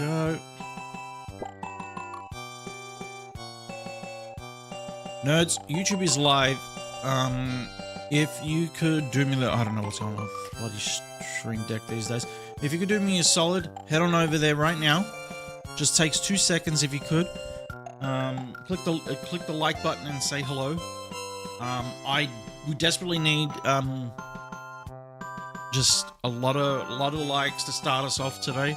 go. Nerds, YouTube is live. If you could do me the... I don't know what's going on with bloody Stream Deck these days. If you could do me a solid, head on over there right now. Just takes 2 seconds if you could. Click the like button and say hello. We desperately need just a lot of likes to start us off today.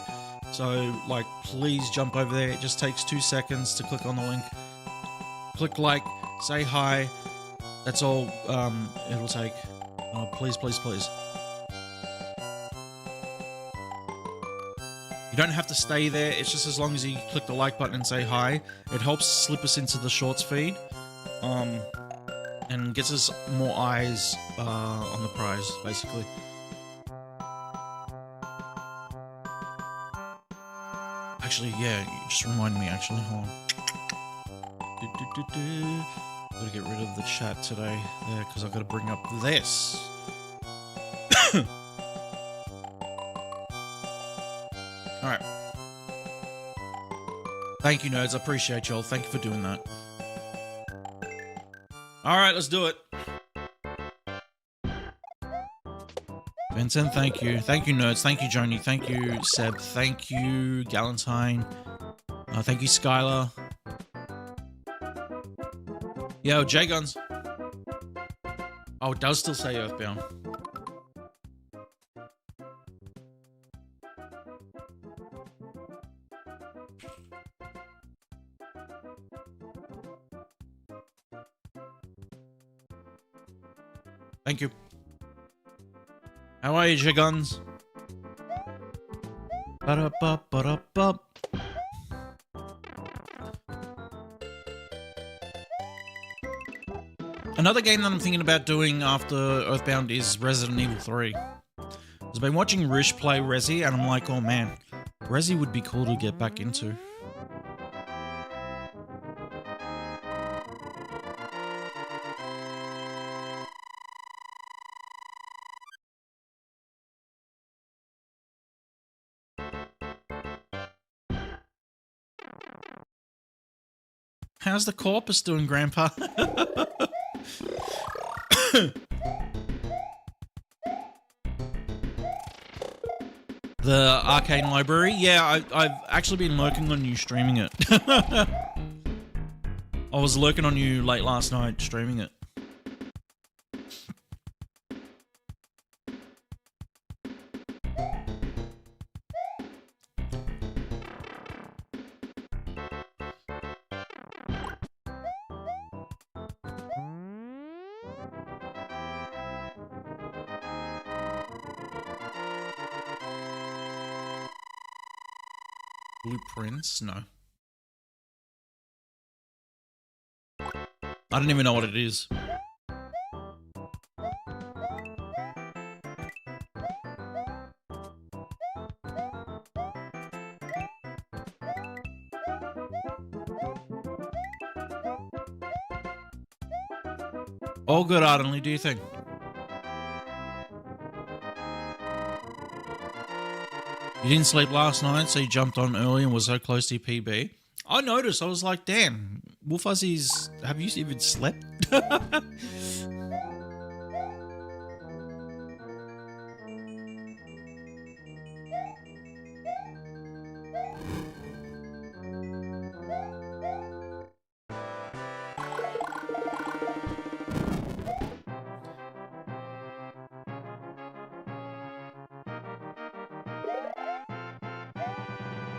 So like, please jump over there. It just takes 2 seconds to click on the link. Click like, say hi. That's all it'll take. Please, please, please. You don't have to stay there. It's just as long as you click the like button and say hi. It helps slip us into the shorts feed. And gets us more eyes on the prize, basically. Actually, yeah, you just remind me, actually. Hold on. Gotta get rid of the chat today there, because I've got to bring up this. Alright. Thank you, nerds. I appreciate y'all. Thank you for doing that. Alright, let's do it. Vincent, thank you. Thank you, nerds. Thank you, Joni. Thank you, Seb. Thank you, Galentine. Thank you, Skylar. Yo, J-Guns. Oh, it does still say Earthbound. Thank you. How are you, J-Guns? Ba-da-ba-ba-da-ba. Another game that I'm thinking about doing after Earthbound is Resident Evil 3. I've been watching Rish play Resi, and I'm like, oh man, Resi would be cool to get back into. How's the corpus doing, Grandpa? The Arcane Library? Yeah, I've actually been lurking on you streaming it. I was lurking on you late last night streaming it. Blueprints? No. I don't even know what it is. All good, Ardenly, do you think? You didn't sleep last night, so you jumped on early and was so close to your PB. I noticed, I was like, damn, Wolfuzzies, have you even slept?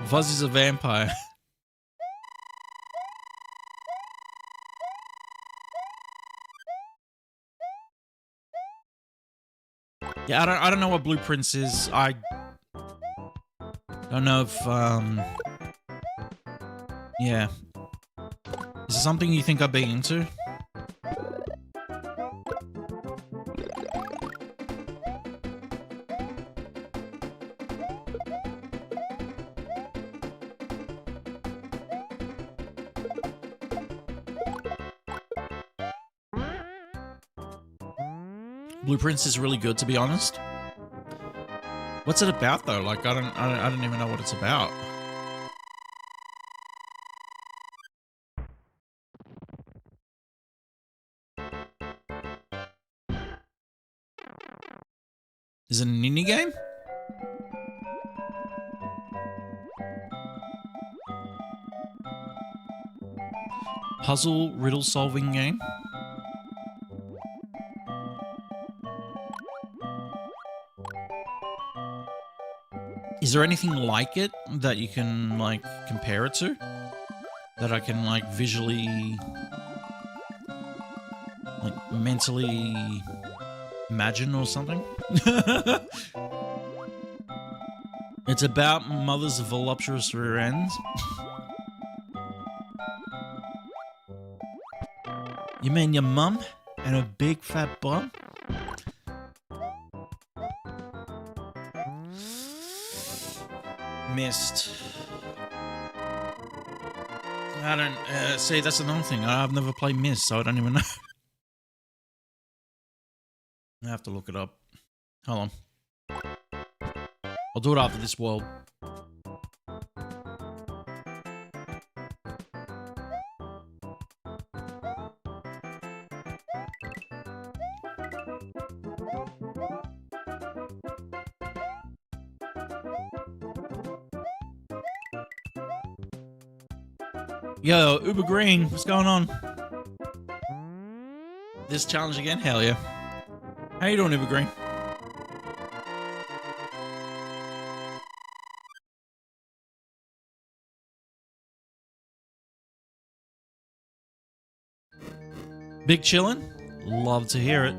Fuzzy's a vampire. Yeah, I don't know what Blueprints is. I don't know if yeah. Is it something you think I'd be into? Blueprints is really good, to be honest. What's it about though? Like I don't even know what it's about. Is it an indie game? Puzzle riddle solving game? Is there anything like it that you can, like, compare it to? That I can, like, visually, like, mentally imagine or something? It's about mothers of voluptuous rear ends. You mean your mum and a big fat bum? Missed. I don't see. That's another thing. I've never played Mist, so I don't even know. I have to look it up. Hold on. I'll do it after this world. Yo, Uber Green, what's going on? This challenge again? Hell yeah. How you doing, Uber Green? Big chillin'? Love to hear it.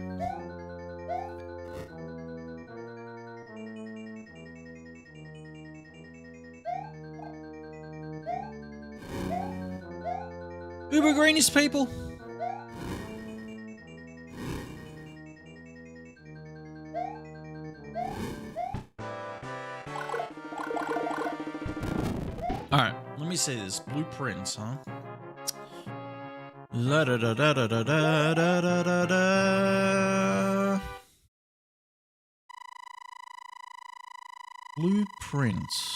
Uber Greenies, people. Alright, let me say this. Blueprints, huh? La da da da da da da da da da da. Blueprints.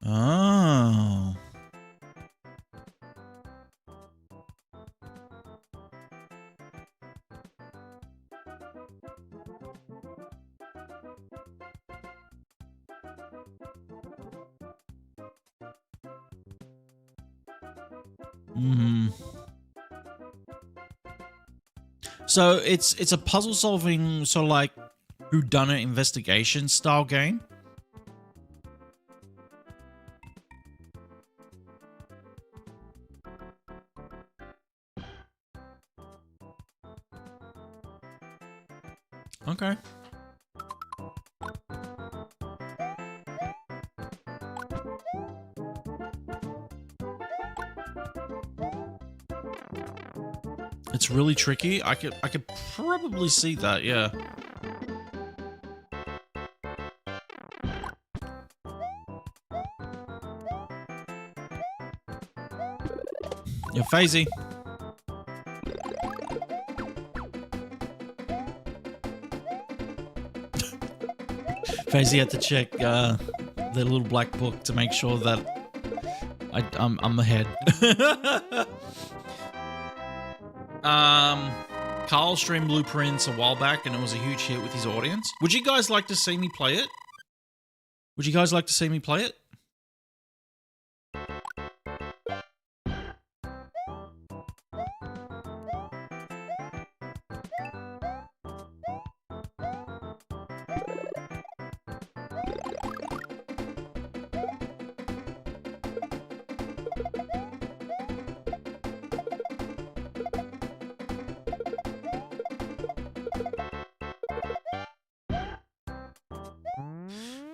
Oh. So it's a puzzle solving, sort of like whodunit investigation style game. Okay. It's really tricky. I could probably see that, yeah. Yeah, Phasey. Phasey had to check the little black book to make sure that I'm ahead. Carl streamed Blueprints a while back, and it was a huge hit with his audience. Would you guys like to see me play it? Would you guys like to see me play it?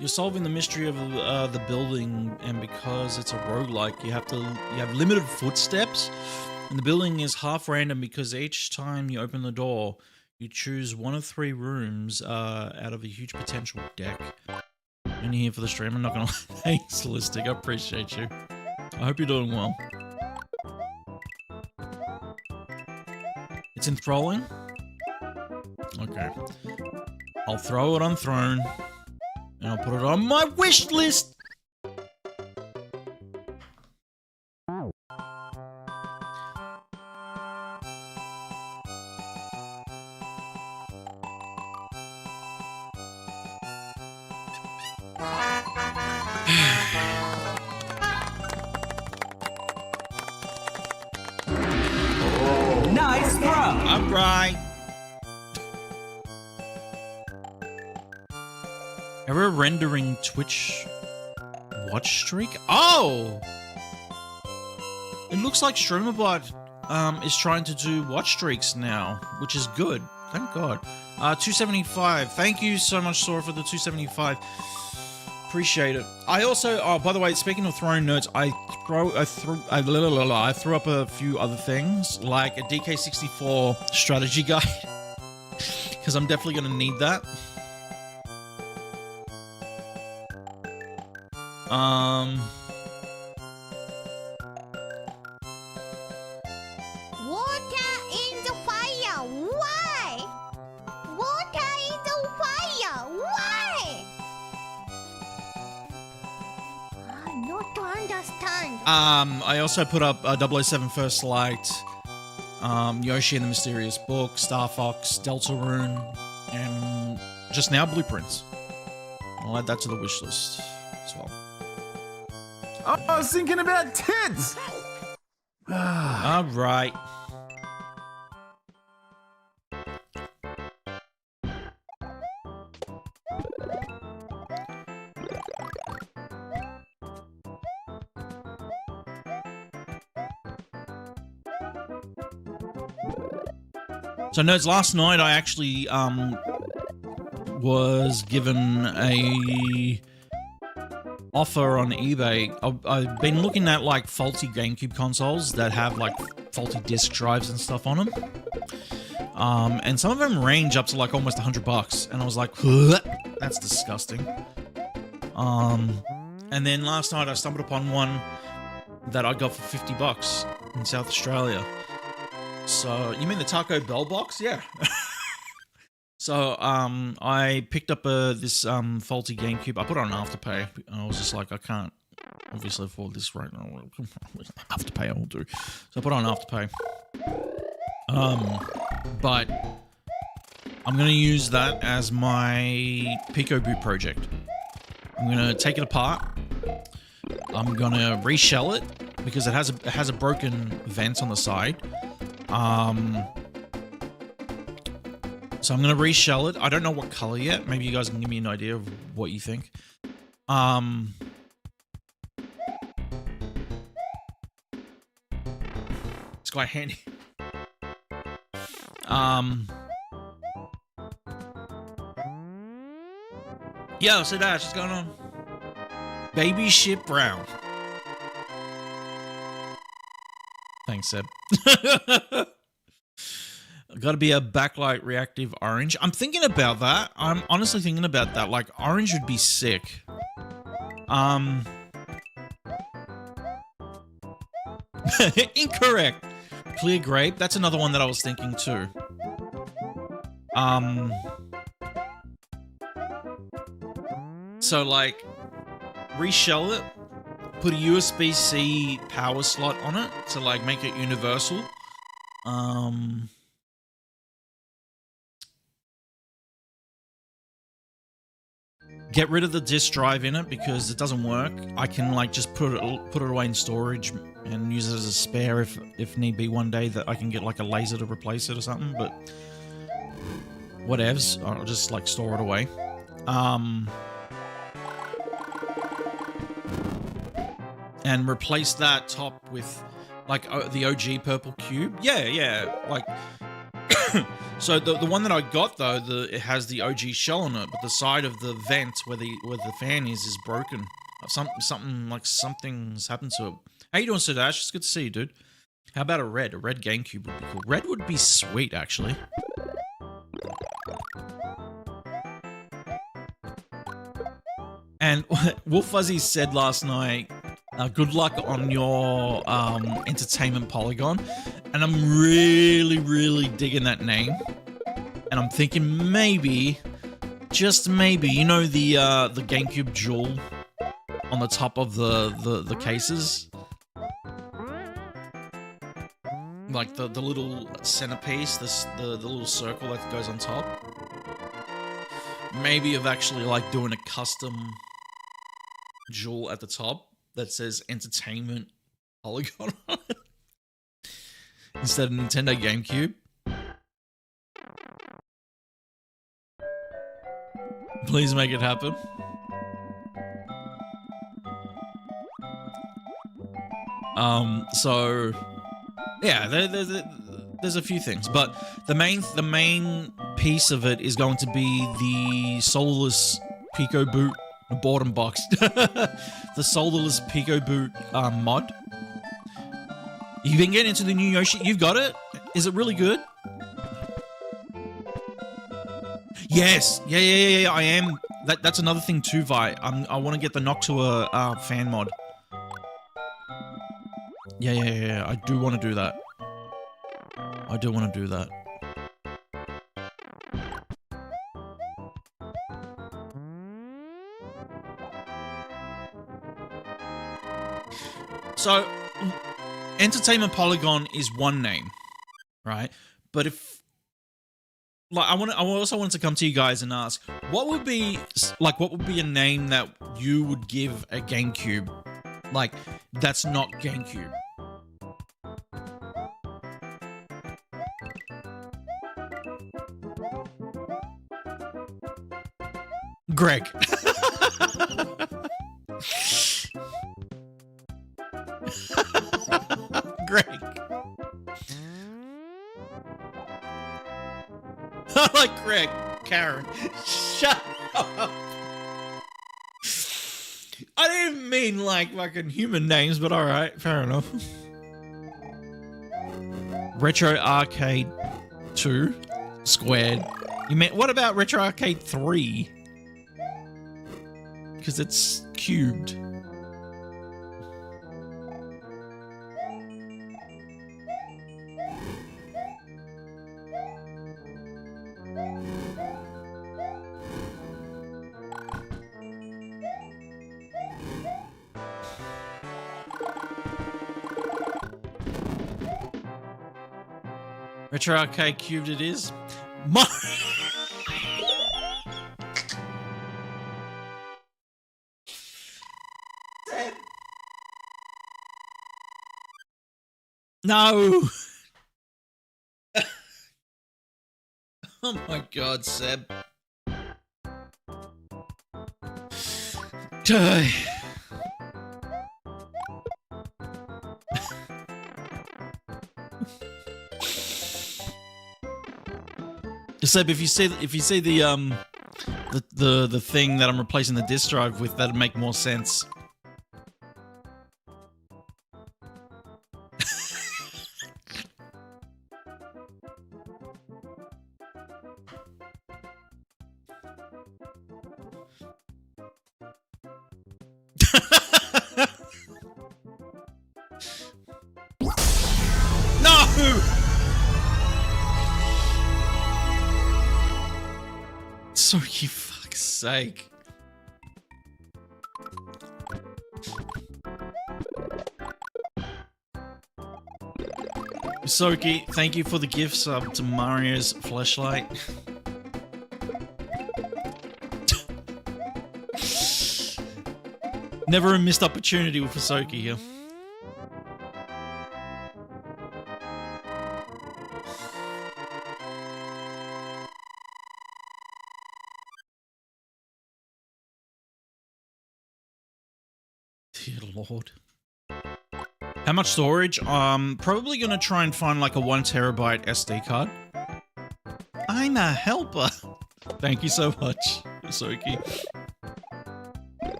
You're solving the mystery of the building, and because it's a roguelike, you have limited footsteps, and the building is half random because each time you open the door, you choose one of 3 rooms out of a huge potential deck. Only here for the stream. I'm not gonna lie. Thanks, Holistic. I appreciate you. I hope you're doing well. It's enthralling. Okay. I'll throw it on Throne. And I'll put it on my wish list. Nice throw. All right. Error rendering Twitch watch streak? Oh! It looks like StreamerBot is trying to do watch streaks now, which is good. Thank God. 275. Thank you so much, Sora, for the 275. Appreciate it. I also, oh, by the way, speaking of throwing notes, I threw up a few other things, like a DK64 strategy guide, because I'm definitely going to need that. Water in the fire. Why? Water in the fire. Why? Not to understand. I also put up 007 First Light, Yoshi and the Mysterious Book, Star Fox, Deltarune, and just now Blueprints. I'll add that to the wish list as well. Oh, I was thinking about tits! All right. So, nerds, last night I actually was given a offer on eBay. I've been looking at like faulty GameCube consoles that have like faulty disk drives and stuff on them. And some of them range up to like almost $100, and I was like, that's disgusting. And then last night I stumbled upon one that I got for $50 in South Australia. So, you mean the Taco Bell box? Yeah. So, I picked up this faulty GameCube. I put it on Afterpay. I was just like, I can't obviously afford this right now. Afterpay I will do. So I put it on Afterpay. But I'm going to use that as my Pico Boot project. I'm going to take it apart. I'm going to reshell it because it has a broken vent on the side. So I'm going to reshell it. I don't know what color yet. Maybe you guys can give me an idea of what you think. It's quite handy. Yo, so Dash, what's going on? Baby shit brown. Thanks, Seb. Got to be a backlight reactive orange. I'm thinking about that. I'm honestly thinking about that. Like, orange would be sick. Incorrect. Clear grape. That's another one that I was thinking too. So like, reshell it, put a USB-C power slot on it to like make it universal. Get rid of the disk drive in it because it doesn't work. I can like just put it away in storage and use it as a spare if need be one day that I can get like a laser to replace it or something, but whatevs. I'll just like store it away. And replace that top with like the OG purple cube. Yeah, like so the one that I got though, it has the OG shell on it, but the side of the vent where the fan is broken. Something's happened to it. How you doing, Sadash? It's good to see you, dude. How about a red? A red GameCube would be cool. Red would be sweet, actually. And Wolf Fuzzy said last night, good luck on your entertainment polygon. And I'm really, really digging that name. And I'm thinking maybe, just maybe, you know the GameCube jewel on the top of the cases? Like the little centerpiece, the little circle that goes on top. Maybe of actually like doing a custom jewel at the top that says entertainment polygon on it instead of Nintendo GameCube. Please make it happen. So yeah, there's a few things, but the main piece of it is going to be the Solarless Pico Boot, the bottom box, the Solarless Pico Boot mod. You've been getting into the new Yoshi. You've got it. Is it really good? Yes. Yeah. I am. That's another thing too, Vi. I want to get the Noctua fan mod. Yeah. I do want to do that. So, Entertainment Polygon is one name, right? But if, like, I also wanted to come to you guys and ask, what would be a name that you would give a GameCube, like, that's not GameCube? Greg. Greg. I like Greg. Karen. Shut up. I didn't mean like fucking human names, but alright, fair enough. Retro Arcade 2 squared. You meant, what about Retro Arcade 3? Because it's cubed. Retro Arcade cubed it is. No! Oh my god, Seb. Seb, if you see the thing that I'm replacing the disk drive with, that'd make more sense. No! So, you fuck's sake. Soki, thank you for the gift sub to Mario's fleshlight. Never a missed opportunity with Soki here. Dear Lord. How much storage? Probably gonna try and find like a 1 terabyte SD card. I'm a helper. Thank you so much, Soki.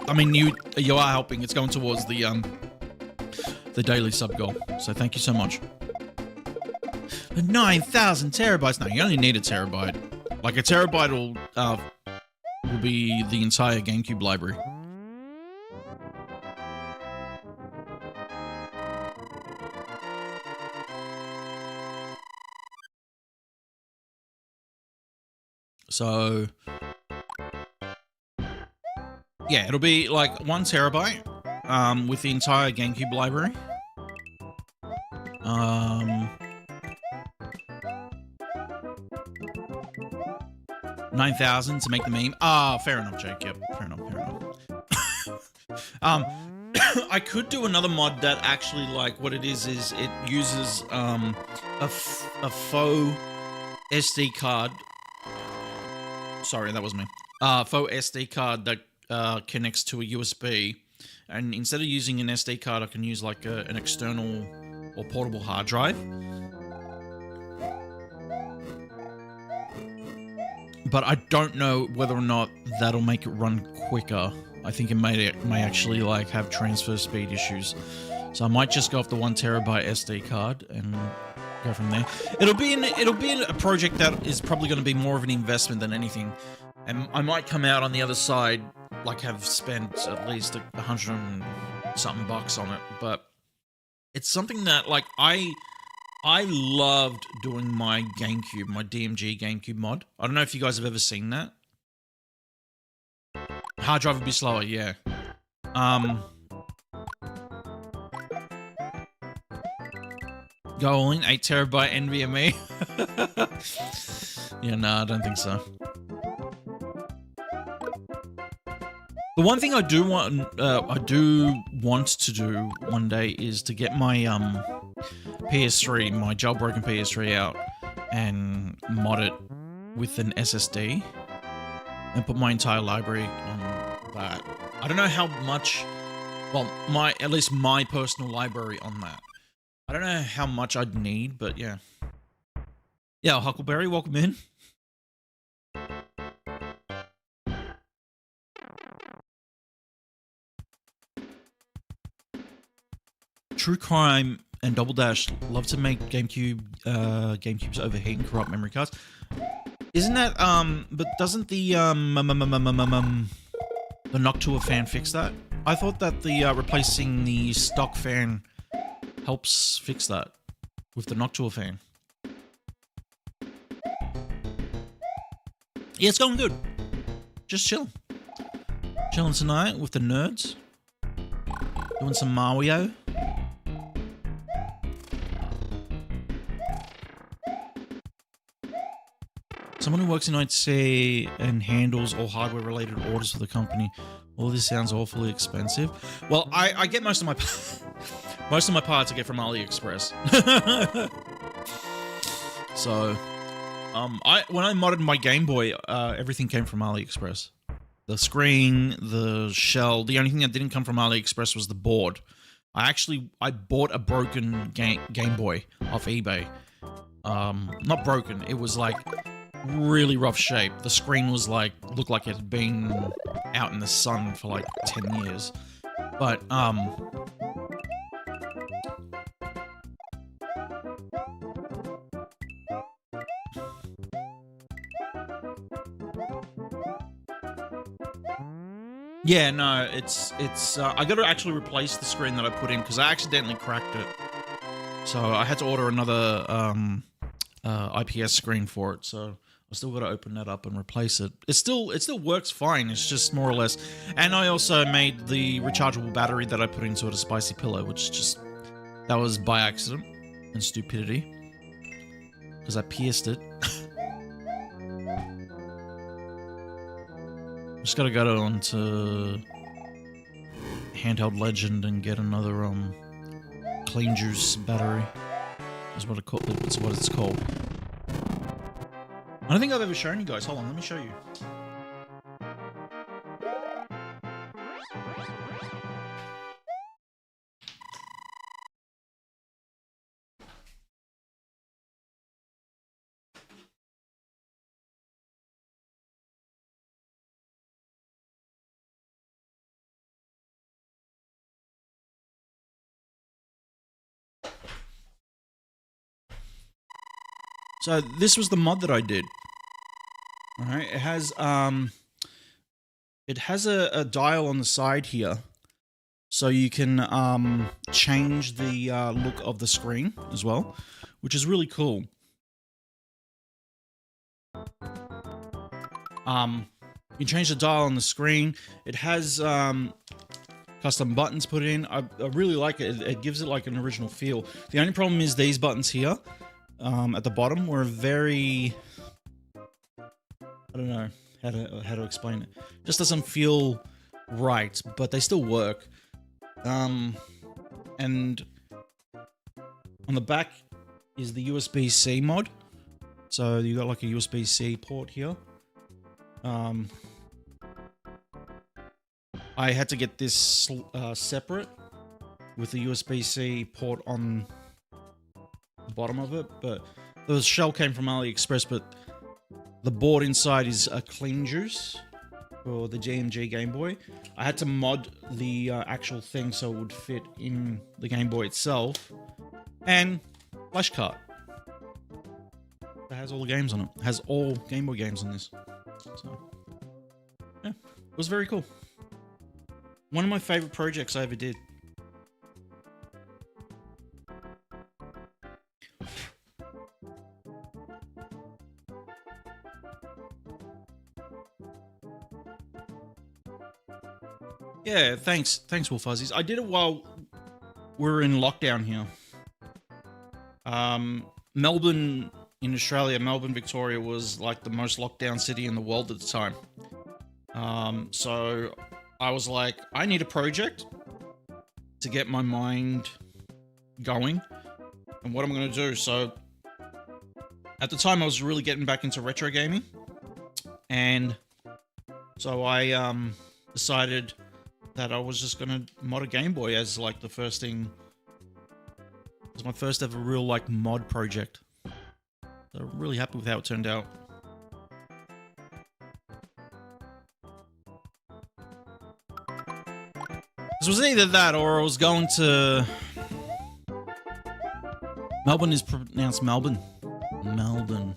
I mean, you are helping. It's going towards the daily sub goal. So thank you so much. 9,000 terabytes. No, you only need a terabyte. Like a terabyte will be the entire GameCube library. So, yeah, it'll be like 1 terabyte with the entire GameCube library. 9,000 to make the meme. Ah, fair enough, Jake. Yep, fair enough. I could do another mod that actually, like, what it is it uses a faux SD card. Sorry, that was me. Faux SD card that connects to a USB, and instead of using an SD card, I can use like an external or portable hard drive. But I don't know whether or not that'll make it run quicker. I think it may actually like have transfer speed issues. So I might just go off the 1 terabyte SD card and go from there. It'll be a project that is probably going to be more of an investment than anything, and I might come out on the other side like have spent at least $100 and something bucks on it. But it's something that like I loved doing my GameCube, my DMG GameCube mod. I don't know if you guys have ever seen that. Hard drive would be slower, yeah. Go all in, 8 terabyte NVMe. Yeah, no, I don't think so. The one thing I do want to do one day is to get my PS3, my jailbroken PS3 out and mod it with an SSD and put my entire library on that. I don't know how much, well, at least my personal library on that. I don't know how much I'd need, but yeah. Yeah, Huckleberry, welcome in. True Crime and Double Dash love to make GameCubes overheat and corrupt memory cards. Isn't that but doesn't the Noctua fan fix that? I thought that the replacing the stock fan helps fix that with the Noctua fan. Yeah, it's going good. Just chill. Chilling tonight with the nerds. Doing some Mario. Someone who works in IT and handles all hardware-related orders for the company. All this sounds awfully expensive. Well, I get most of my parts I get from AliExpress. So, when I modded my Game Boy, everything came from AliExpress. The screen, the shell. The only thing that didn't come from AliExpress was the board. I bought a broken Game Boy off eBay. Not broken. It was like really rough shape. The screen was like, looked like it had been out in the sun for like 10 years. But, yeah, no, it's I got to actually replace the screen that I put in because I accidentally cracked it. So I had to order another IPS screen for it. So I still got to open that up and replace it. It still works fine. It's just more or less. And I also made the rechargeable battery that I put into it a spicy pillow, which just that was by accident and stupidity because I pierced it. Just gotta go on to Handheld Legend and get another clean juice battery. Is what it's called. I don't think I've ever shown you guys. Hold on, let me show you. So this was the mod that I did. All right, it has a dial on the side here, so you can change the look of the screen as well, which is really cool. You change the dial on the screen. It has custom buttons put in. I really like it. It gives it like an original feel. The only problem is these buttons here. At the bottom were very, I don't know how to explain it. Just doesn't feel right, but they still work. And on the back is the USB-C mod. So you got like a USB-C port here. I had to get this separate with the USB-C port on the bottom of it, but the shell came from AliExpress, but the board inside is a clean juice for the GMG Game Boy. I had to mod the actual thing so it would fit in the Game Boy itself. And flash cart. It has all the games on it. It has all Game Boy games on this. So, yeah, it was very cool. One of my favorite projects I ever did. Yeah, thanks, Wolf Fuzzies. I did it while we were in lockdown here. Melbourne in Australia, Melbourne, Victoria was like the most locked down city in the world at the time. So I was like, I need a project to get my mind going and what I'm going to do. So at the time I was really getting back into retro gaming, and so I decided that I was just gonna mod a Game Boy as like the first thing. It was my first ever real like mod project. So I'm really happy with how it turned out. This was either that or I was going to... Melbourne is pronounced Melbourne. Melbourne.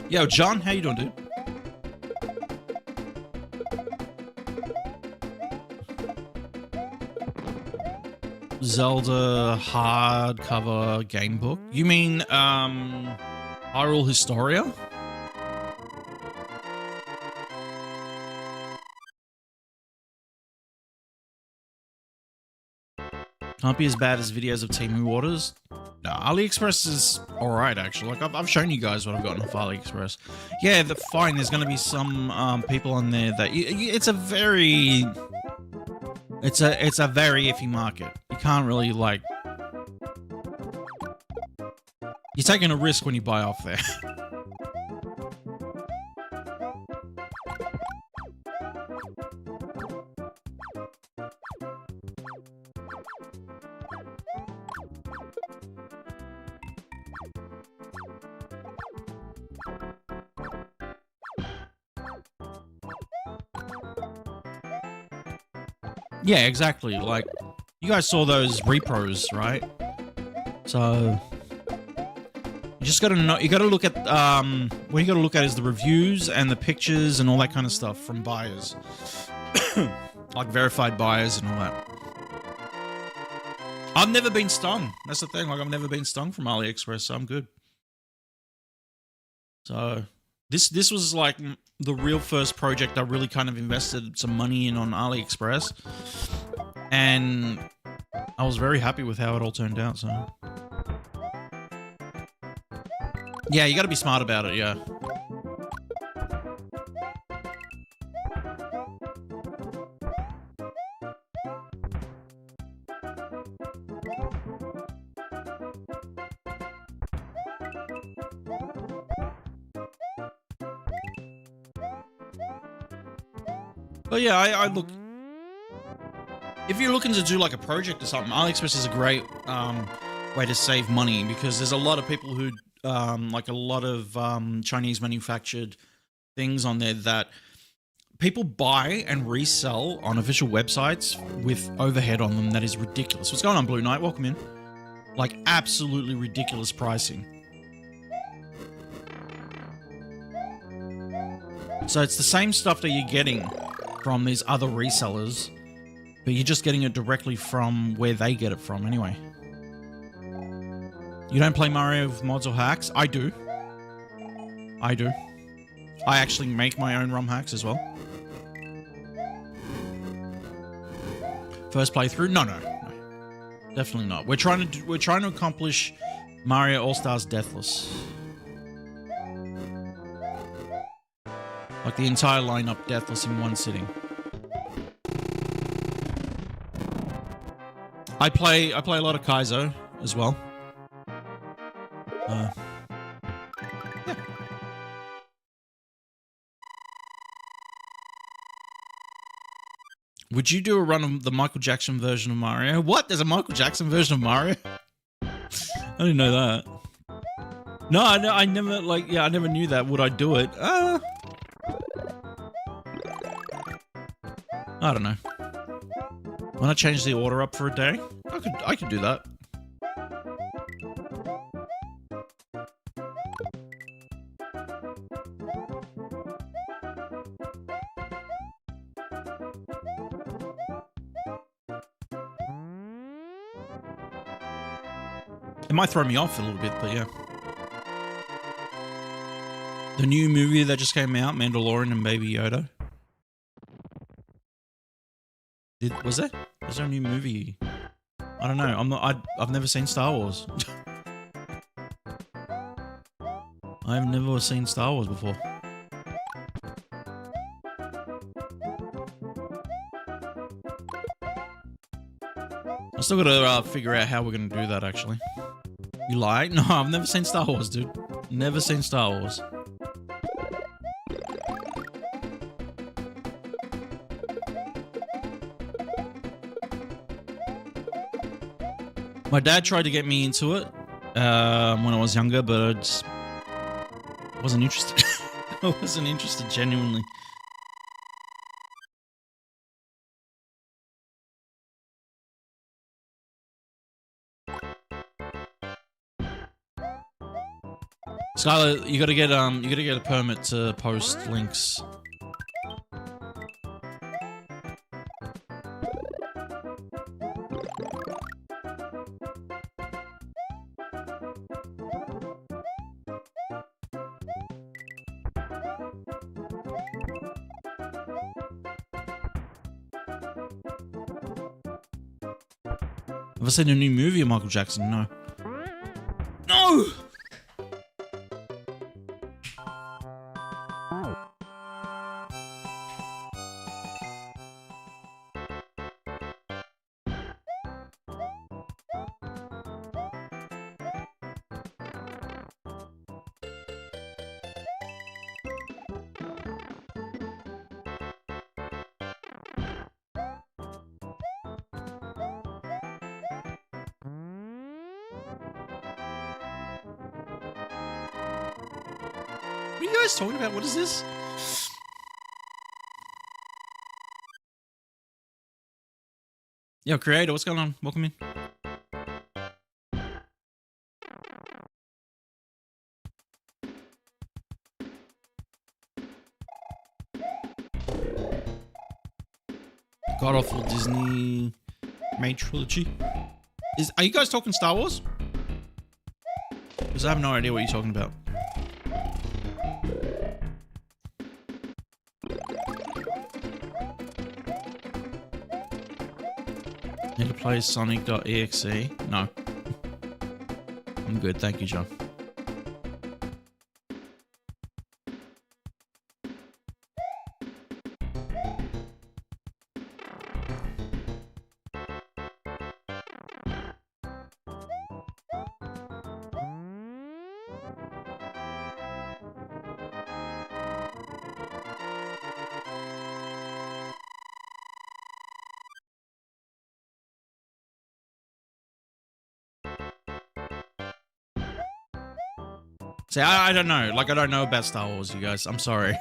Yo, John, how you doing, dude? Zelda hardcover game book? You mean, Hyrule Historia? Can't be as bad as videos of Temu Waters. No, AliExpress is alright, actually. Like, I've shown you guys what I've gotten off AliExpress. Yeah, fine, there's gonna be some people on there that... It's a very... It's a very iffy market. You can't really, like... You're taking a risk when you buy off there. Yeah, exactly. Like, you guys saw those repros, right? So you just gotta know. You gotta look at what you gotta look at is the reviews and the pictures and all that kind of stuff from buyers, like verified buyers and all that. I've never been stung. That's the thing. Like, I've never been stung from AliExpress, so I'm good. So this was like the real first project I really kind of invested some money in on AliExpress, and I was very happy with how it all turned out. So yeah, you got to be smart about it. Yeah. But yeah, I look... If you're looking to do like a project or something, AliExpress is a great way to save money, because there's a lot of people who, like a lot of Chinese manufactured things on there that people buy and resell on official websites with overhead on them that is ridiculous. What's going on, Blue Knight? Welcome in. Like, absolutely ridiculous pricing. So it's the same stuff that you're getting from these other resellers, but you're just getting it directly from where they get it from anyway. You don't play Mario with mods or hacks? I do. I do. I actually make my own ROM hacks as well. First playthrough? No. Definitely not. We're trying to accomplish Mario All-Stars Deathless. Like the entire lineup deathless in one sitting. I play a lot of KAIZO as well. Yeah. Would you do a run of the Michael Jackson version of Mario? What? There's a Michael Jackson version of Mario? I didn't know that. No, I never, like, yeah, I never knew that. Would I do it? I don't know. When I change the order up for a day, I could do that. It might throw me off a little bit, but yeah. The new movie that just came out, Mandalorian and Baby Yoda. Was there a new movie? I don't know. I've never seen Star Wars. I've never seen Star Wars before. I still gotta figure out how we're gonna do that, actually. You lie? No, I've never seen Star Wars, dude. Never seen Star Wars. My dad tried to get me into it when I was younger, but I just wasn't interested. I wasn't interested, genuinely. Skylar, you gotta get a permit to post links. Have I seen a new movie of Michael Jackson? No. No! What are you guys talking about? What is this? Yo, creator, what's going on? Welcome in. God awful Disney main trilogy. Are you guys talking Star Wars? Because I have no idea what you're talking about. Need to play Sonic.exe? No. I'm good, thank you, John. See, I don't know. Like, I don't know about Star Wars, you guys. I'm sorry.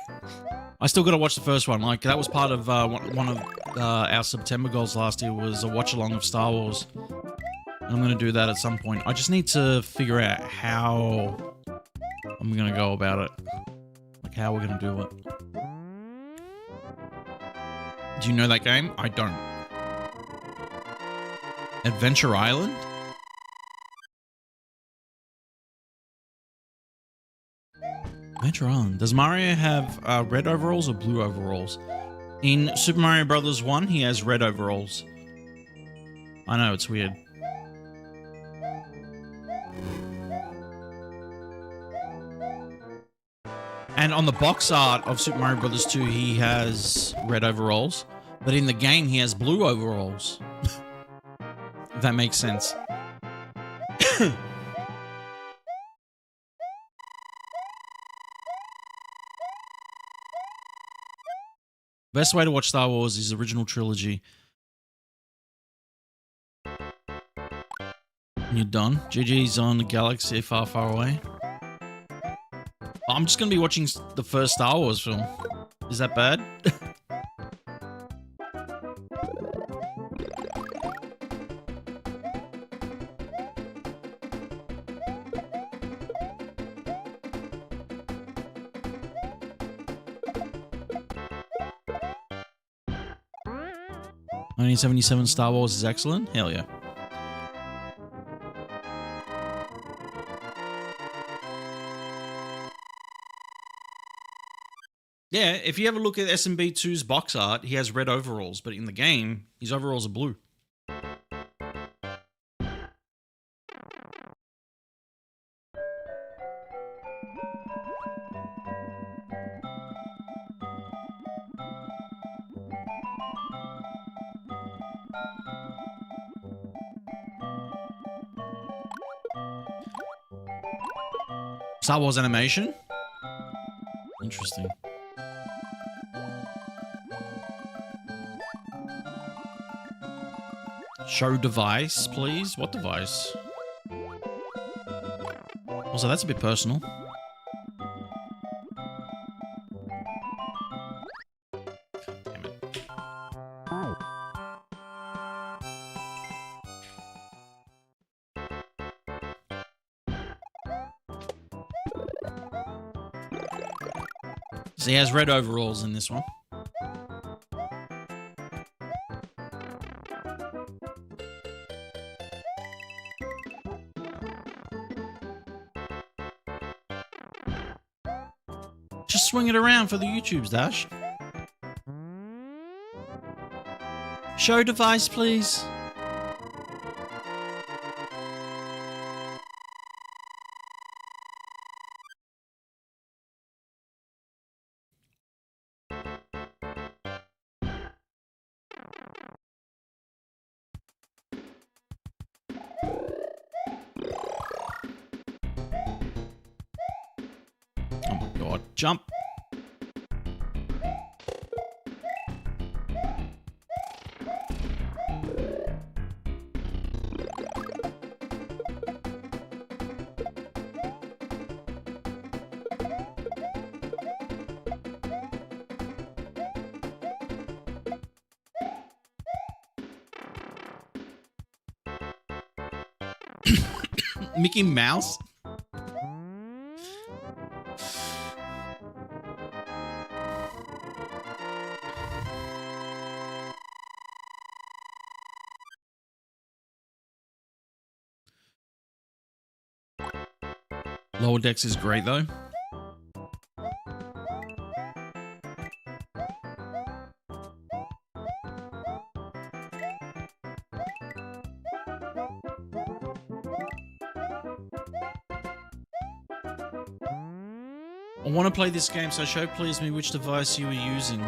I still got to watch the first one. Like, that was part of one of our September goals last year was a watch-along of Star Wars. And I'm going to do that at some point. I just need to figure out how I'm going to go about it. Like, how we're going to do it. Do you know that game? I don't. Adventure Island? Adventure Island. Does Mario have red overalls or blue overalls? In Super Mario Brothers 1, he has red overalls. I know, it's weird. And on the box art of Super Mario Brothers 2, he has red overalls, but in the game he has blue overalls. If that makes sense. Best way to watch Star Wars is the original trilogy. And you're done. GG's on a galaxy far, far away. I'm just going to be watching the first Star Wars film. Is that bad? (1977) Star Wars is excellent. Hell yeah. Yeah, if you ever look at SMB2's box art, he has red overalls, but in the game, his overalls are blue. Star Wars animation? Interesting. Show device, please. What device? Also, that's a bit personal. Damn it. So he has red overalls in this one. Just swing it around for the YouTubes, Dash. Show device, please. Oh my god, jump. Mickey Mouse? Lower Decks is great though. I want to play this game, so show please me which device you were using.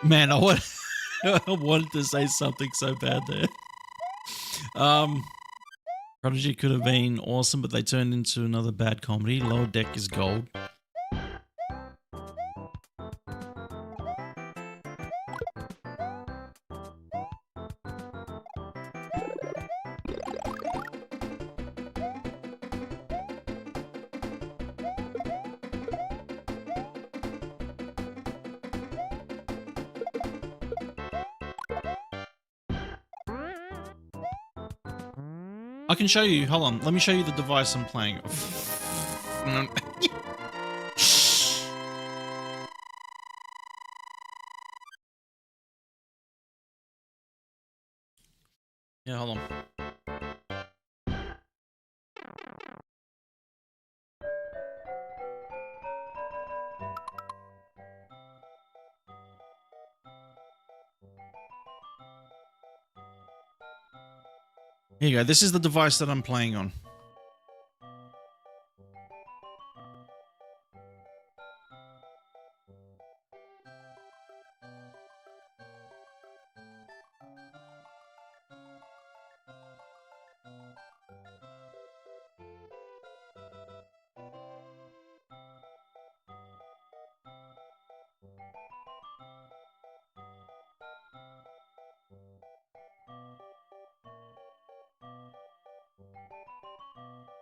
Man, I wanted to say something so bad there. Prodigy could have been awesome, but they turned into another bad comedy. Lower Deck is gold. I can show you. Hold on. Let me show you the device I'm playing. Yeah, hold on. Here you go. This is the device that I'm playing on.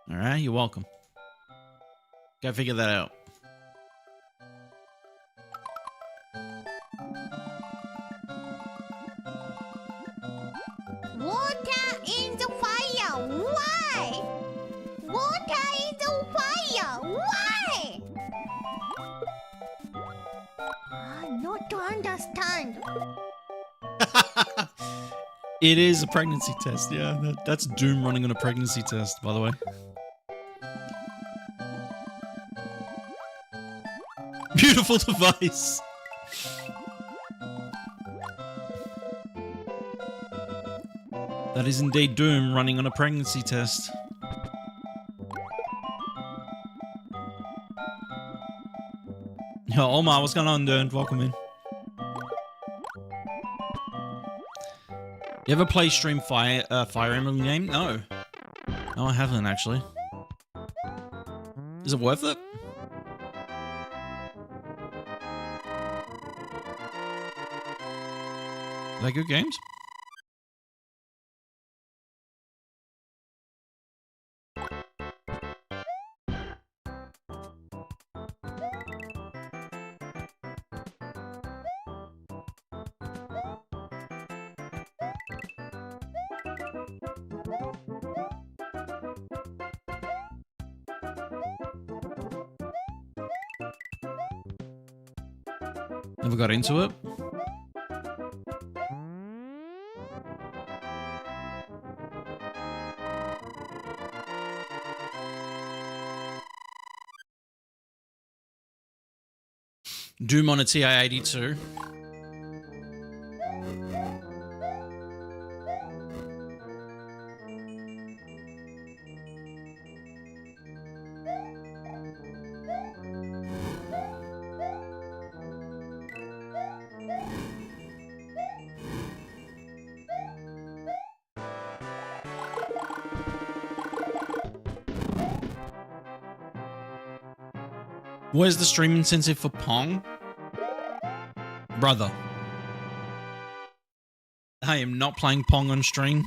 All right, you're welcome. Go figure that out. Water in the fire. Why? Water in the fire. Why? Not to understand. It is a pregnancy test. Yeah, that's Doom running on a pregnancy test, by the way. Beautiful device. That is indeed Doom running on a pregnancy test. Yo, Omar, what's going on, dude? Welcome in. You ever play Stream Fire Emblem game? No. No, I haven't actually. Is it worth it? Are they good games? Never got into it. Doom on a TI-82. Where's the stream incentive for Pong? Brother. I am not playing Pong on stream.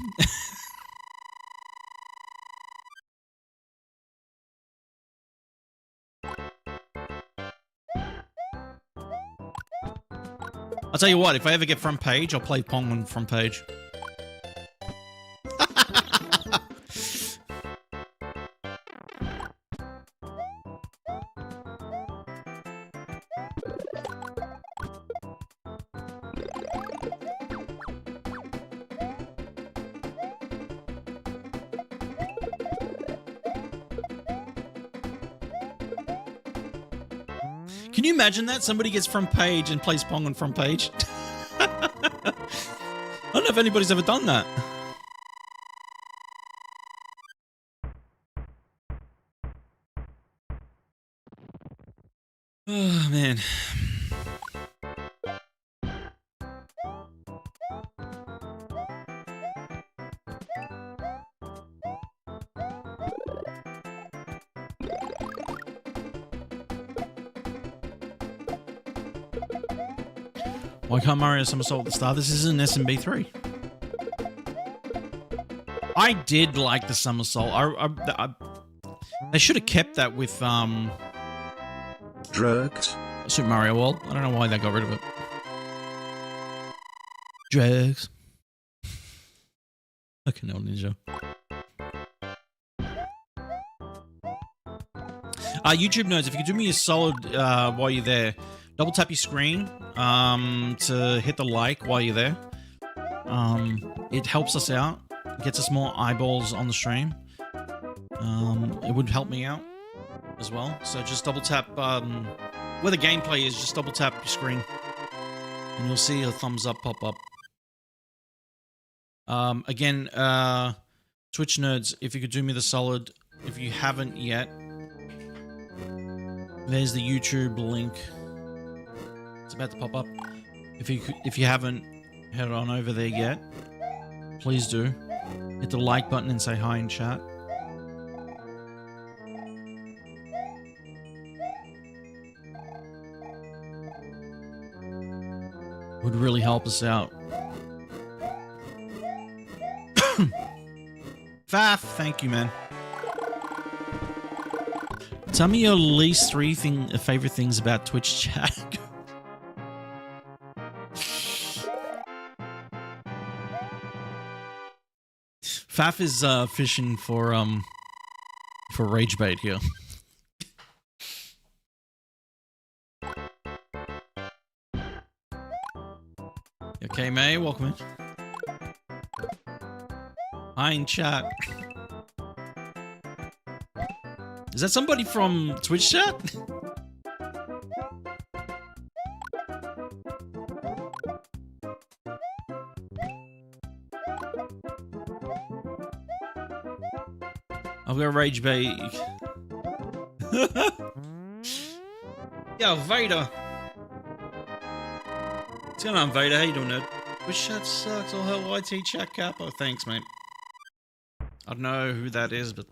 I'll tell you what, if I ever get front page, I'll play Pong on front page. Can you imagine that? Somebody gets front page and plays Pong on front page? I don't know if anybody's ever done that. Oh, man. Why can't Mario somersault at the start? This is an SMB3. I did like the somersault. They should have kept that with Drugs. Super Mario World. I don't know why they got rid of it. Drugs. Fucking hell, Ninja. YouTube nerds, if you could do me a solid while you're there, double tap your screen to hit the like while you're there. It helps us out, gets us more eyeballs on the stream. It would help me out as well. So just double tap where the gameplay is. Just double tap your screen, and you'll see a thumbs up pop up. Again, Twitch nerds, if you could do me the solid, if you haven't yet, there's the YouTube link. It's about to pop up. If you haven't head on over there yet, please do. Hit the like button and say hi in chat. Would really help us out. Faf, thank you, man. Tell me your least three favorite things about Twitch chat. Faf is fishing for rage bait here. Okay, May, welcome in. Hi in chat. Is that somebody from Twitch chat? I've got rage bait. Yo, Vader. What's going on, Vader? How you doing, Ned? Twitch chat sucks. All hell, YT chat capo. Thanks, mate. I don't know who that is, but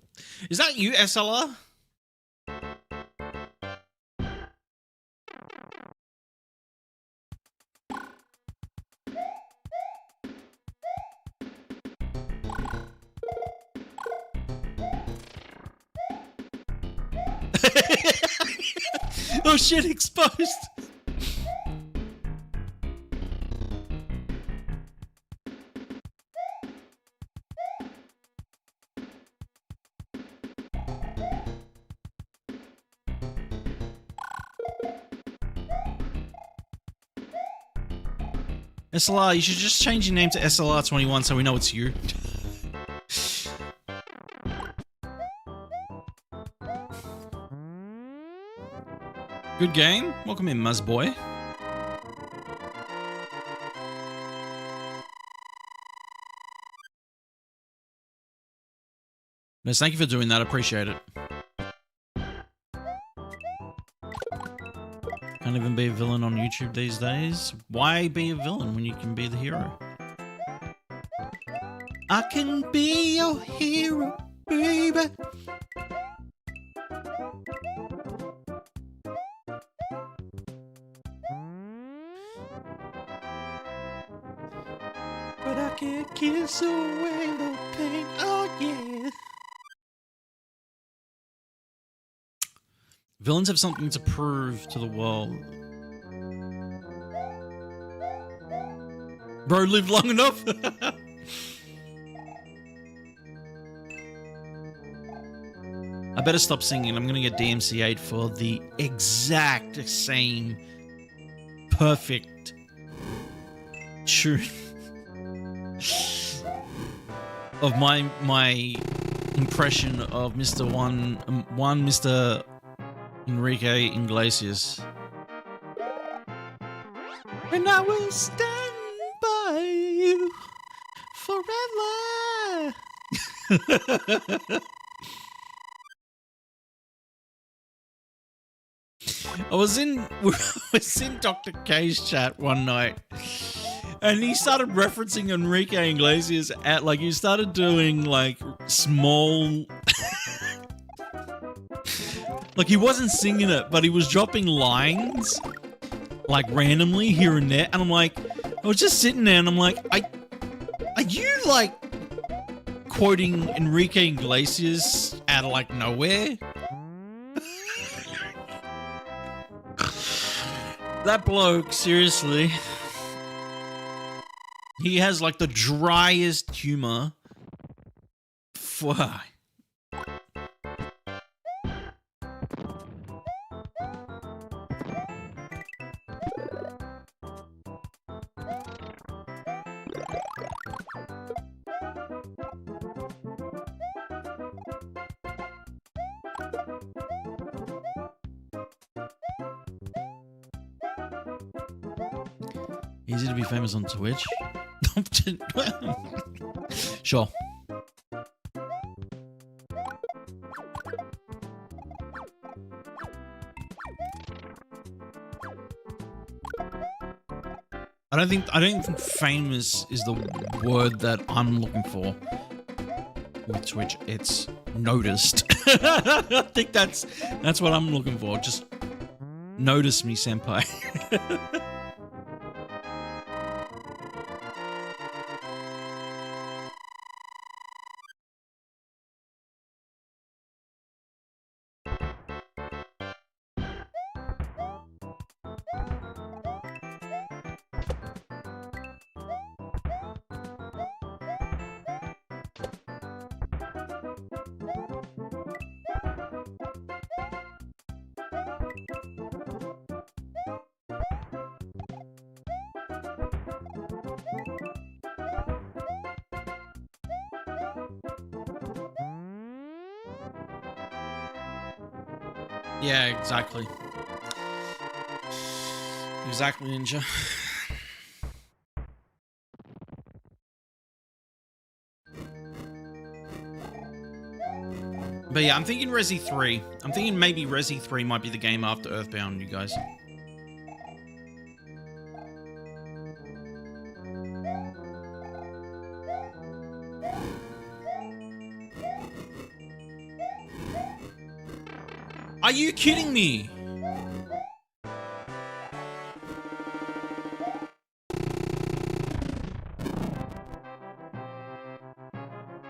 is that you, SLR? Oh shit, exposed. SLR, you should just change your name to SLR21 so we know it's you. Good game. Welcome in, Muzzboy. Yes, thank you for doing that. I appreciate it. Can't even be a villain on YouTube these days. Why be a villain when you can be the hero? I can be your hero, baby. But I can't kiss away the pain. Oh yeah. Villains have something to prove to the world. Bro lived long enough. I better stop singing. I'm gonna get DMCA'd for the exact same perfect tune of my impression of Mr. Mr. Enrique Iglesias. And I will stand by you forever. I was in Dr. K's chat one night, and he started referencing Enrique Iglesias at, like, he started doing, like, small... like, he wasn't singing it, but he was dropping lines, like, randomly here and there, and I'm like, I was just sitting there, and I'm like, are you, like, quoting Enrique Iglesias out of, like, nowhere? That bloke, seriously. He has, like, the driest humor. Easy to be famous on Twitch? Sure. I don't think famous is the word that I'm looking for with Twitch. It's noticed. I think that's what I'm looking for. Just notice me, senpai. Yeah, exactly. Exactly, Ninja. But yeah, I'm thinking Resi 3. I'm thinking maybe Resi 3 might be the game after Earthbound, you guys. Are you kidding me?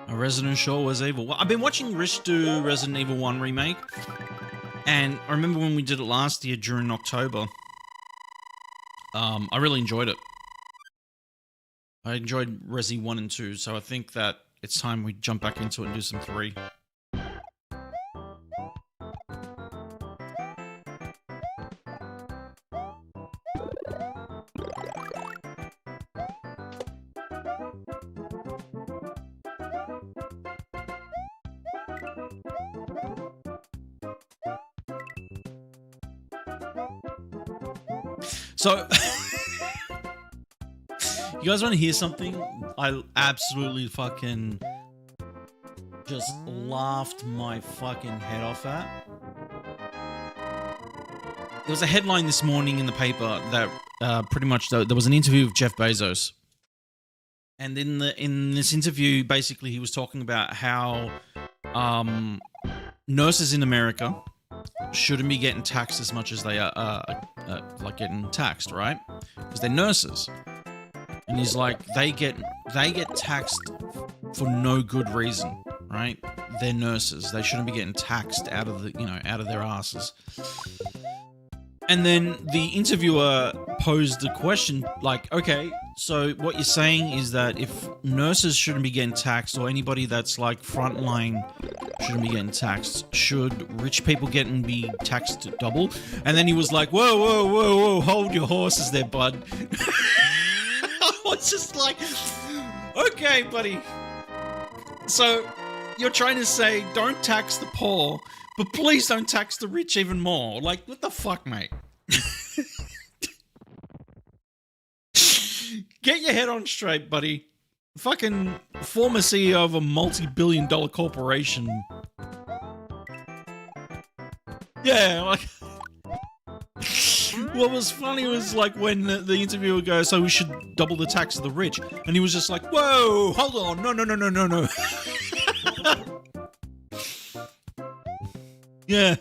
A Resident Shore was evil. Well, I've been watching Rich do Resident Evil 1 remake, and I remember when we did it last year during October. I really enjoyed it. I enjoyed Resi 1 and 2, so I think that it's time we jump back into it and do some 3. So, you guys want to hear something? I absolutely fucking just laughed my fucking head off at. There was a headline this morning in the paper that pretty much there was an interview with Jeff Bezos, and in this interview, basically he was talking about how nurses in America shouldn't be getting taxed as much as they are like getting taxed, right? Because they're nurses, and he's like they get taxed for no good reason, right? They're nurses; they shouldn't be getting taxed out of their asses. And then the interviewer posed the question, like, okay, so what you're saying is that if nurses shouldn't be getting taxed, or anybody that's like frontline shouldn't be getting taxed, should rich people be taxed double? And then he was like, whoa, whoa, whoa, whoa, hold your horses there, bud. I was just like, okay, buddy. So you're trying to say don't tax the poor, but please don't tax the rich even more. Like, what the fuck, mate? Get your head on straight, buddy. Fucking former CEO of a multi-billion-dollar corporation. Yeah, like... What was funny was like when the interviewer goes, so we should double the tax of the rich. And he was just like, whoa, hold on, no. Yeah.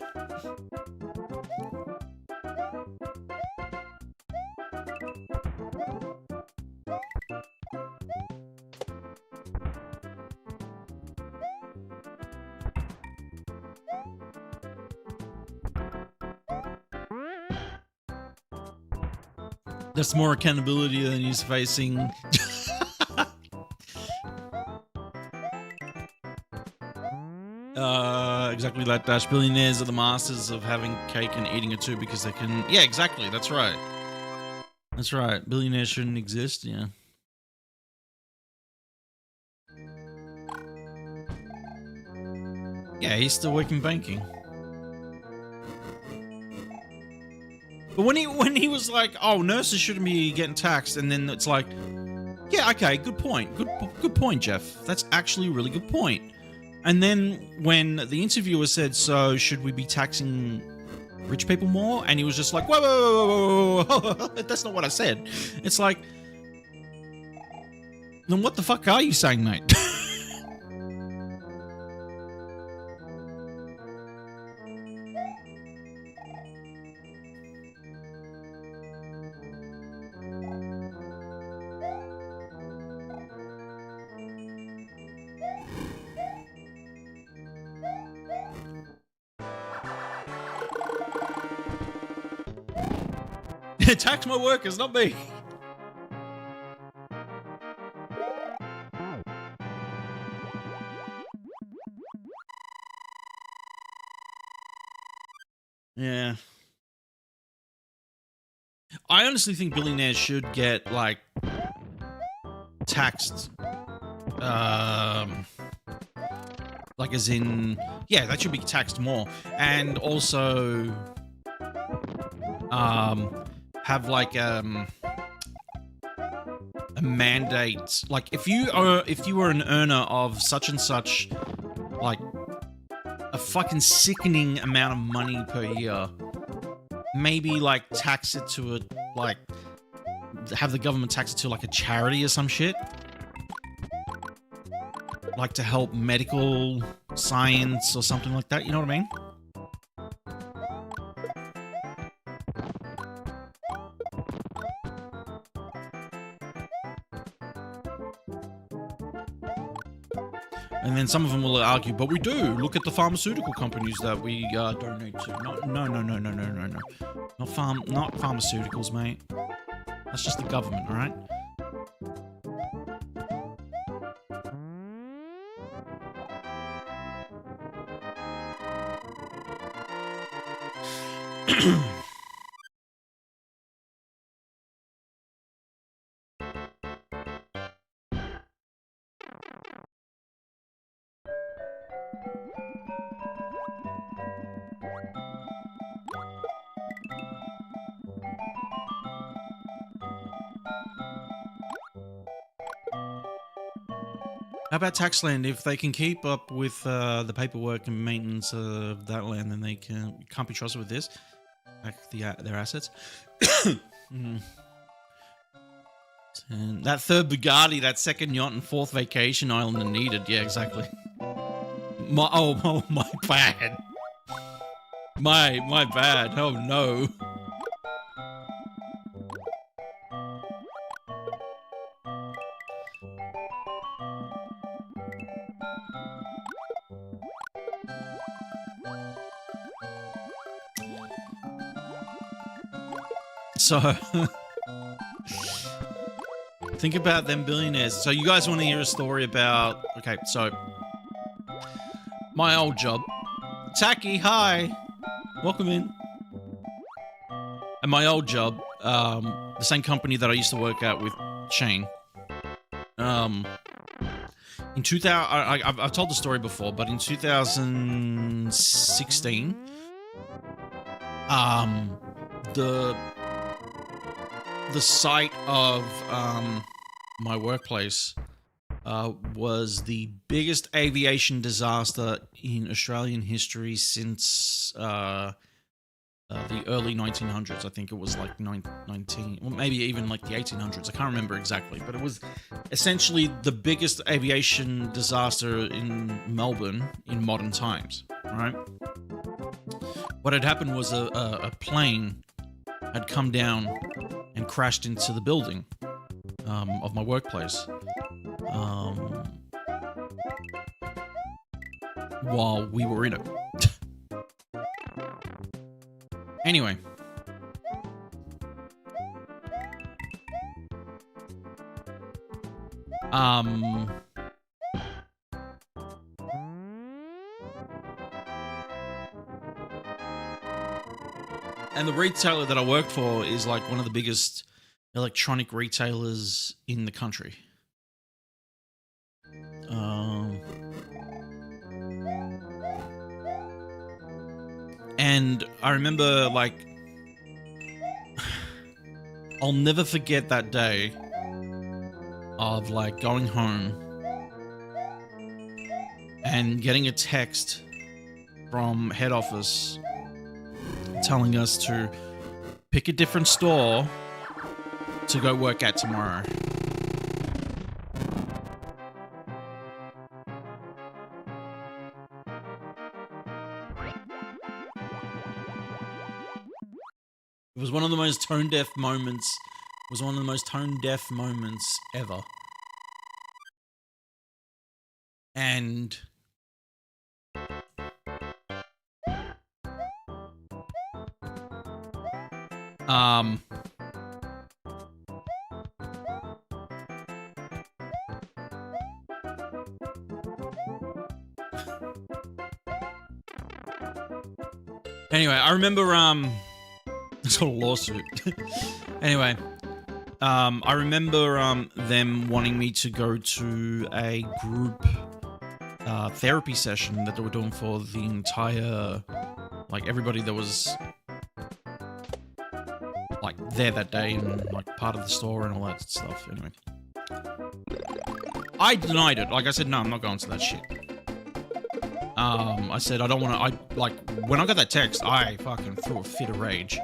That's more accountability than he's facing. Exactly like that. Billionaires are the masters of having cake and eating it too because they can... Yeah, exactly. That's right. That's right. Billionaires shouldn't exist, yeah. Yeah, he's still working banking. But when he was like, "Oh, nurses shouldn't be getting taxed," and then it's like, "Yeah, okay, good point. Good point, Jeff. That's actually a really good point." And then when the interviewer said, "So should we be taxing rich people more?" and he was just like, "Whoa, whoa, whoa, whoa, whoa. That's not what I said." It's like, then what the fuck are you saying, mate? Tax my workers, not me. Yeah. I honestly think billionaires should get, like, taxed. Like, as in, yeah, that should be taxed more. And also, have, like, a mandate. Like, if you were an earner of such and such, like, a fucking sickening amount of money per year, maybe, like, tax it to a, like, have the government tax it to, like, a charity or some shit. Like, to help medical science or something like that, you know what I mean? And then some of them will argue, but we do. Look at the pharmaceutical companies that we donate to. No. Not pharmaceuticals, mate. That's just the government, all right? How about tax land? If they can keep up with the paperwork and maintenance of that land, then they can't be trusted with this, like their assets. And that third Bugatti, that second yacht, and fourth vacation island are needed. Yeah, exactly. My bad. My bad. Oh no. So, think about them billionaires. So you guys want to hear a story about... Okay, so... my old job. Taki, hi! Welcome in. At my old job, the same company that I used to work at with Shane. In 2000... I've told the story before, but in 2016... the site of my workplace was the biggest aviation disaster in Australian history since the early 1900s. I think it was like 19, well, maybe even like the 1800s. I can't remember exactly, but it was essentially the biggest aviation disaster in Melbourne in modern times, right? What had happened was a plane had come down and crashed into the building of my workplace while we were in it. Anyway. And the retailer that I worked for is like one of the biggest electronic retailers in the country. And I remember, like, I'll never forget that day of like going home and getting a text from head office telling us to pick a different store to go work at tomorrow. It was one of the most tone-deaf moments. It was one of the most tone-deaf moments ever. And anyway, I remember it's got a lawsuit. Anyway, I remember them wanting me to go to a group therapy session that they were doing for the entire, like, everybody that was like there that day and like part of the store and all that stuff. Anyway, I denied it. Like I said, no, I'm not going to that shit. I said I don't want to. When I got that text, I fucking threw a fit of rage.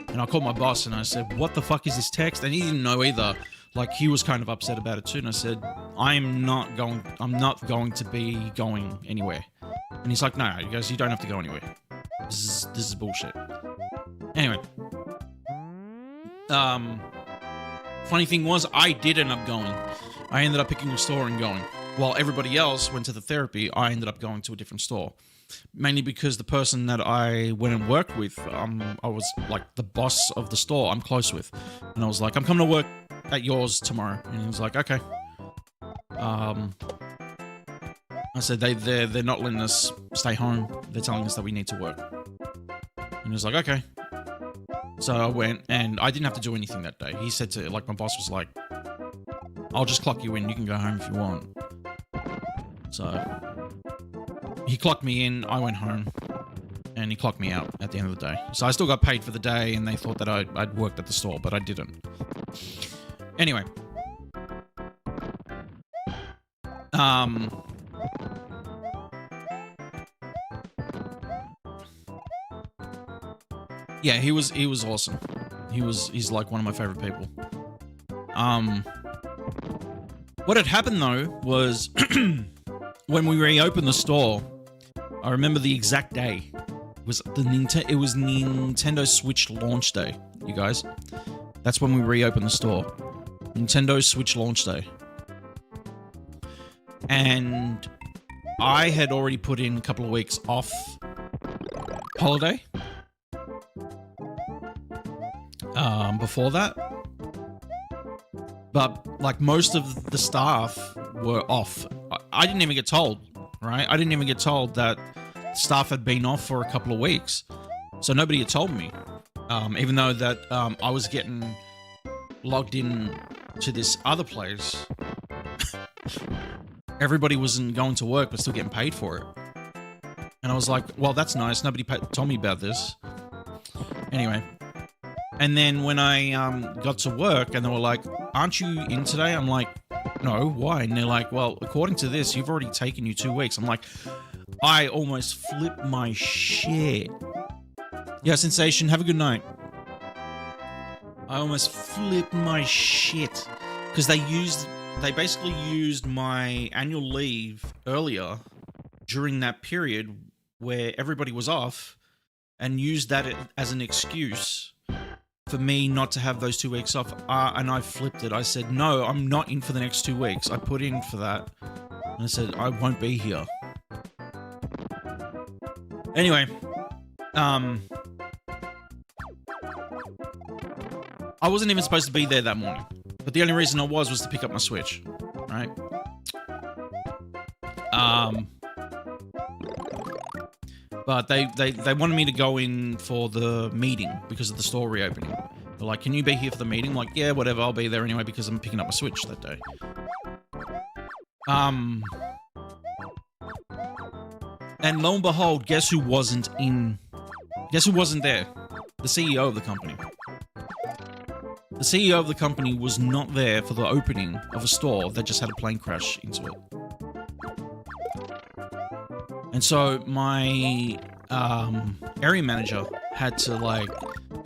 And I called my boss and I said, what the fuck is this text? And he didn't know either. Like, he was kind of upset about it too. And I said, I'm not going to be going anywhere. And he's like, no. He goes, you don't have to go anywhere. This is bullshit. Anyway. Funny thing was, I did end up going. I ended up picking a store and going. While everybody else went to the therapy, I ended up going to a different store. Mainly because the person that I went and worked with, I was like the boss of the store I'm close with. And I was like, I'm coming to work at yours tomorrow. And he was like, okay. I said, they're not letting us stay home. They're telling us that we need to work. And he was like, okay. So I went and I didn't have to do anything that day. He said to, like, my boss was like, I'll just clock you in. You can go home if you want. So he clocked me in, I went home, and he clocked me out at the end of the day. So I still got paid for the day, and they thought that I'd worked at the store, but I didn't. Anyway. Yeah, he was awesome. He's like one of my favorite people. What had happened though was when we reopened the store, I remember the exact day. It was Nintendo Switch launch day, you guys. That's when we reopened the store. Nintendo Switch launch day. And I had already put in a couple of weeks off holiday. Before that. But, like, most of the staff were off. I didn't even get told, right? I didn't even get told that staff had been off for a couple of weeks. So nobody had told me. Even though that I was getting logged in to this other place. Everybody wasn't going to work but still getting paid for it. And I was like, well, that's nice. Nobody told me about this. Anyway. And then when I got to work and they were like, aren't you in today? I'm like, no, why? And they're like, well, according to this, you've already taken you 2 weeks. I'm like, I almost flipped my shit. Yeah, Sensation, have a good night. I almost flipped my shit. Because they basically used my annual leave earlier during that period where everybody was off and used that as an excuse for me not to have those 2 weeks off, and I flipped it. I said, no, I'm not in for the next 2 weeks. I put in for that. And I said, I won't be here. Anyway, I wasn't even supposed to be there that morning. But the only reason I was to pick up my Switch. Right? But they wanted me to go in for the meeting because of the store reopening. They're like, can you be here for the meeting? I'm like, yeah, whatever, I'll be there anyway because I'm picking up my Switch that day. And lo and behold, guess who wasn't there? The CEO of the company. The The CEO of the company was not there for the opening of a store that just had a plane crash into it. And so my area manager had to like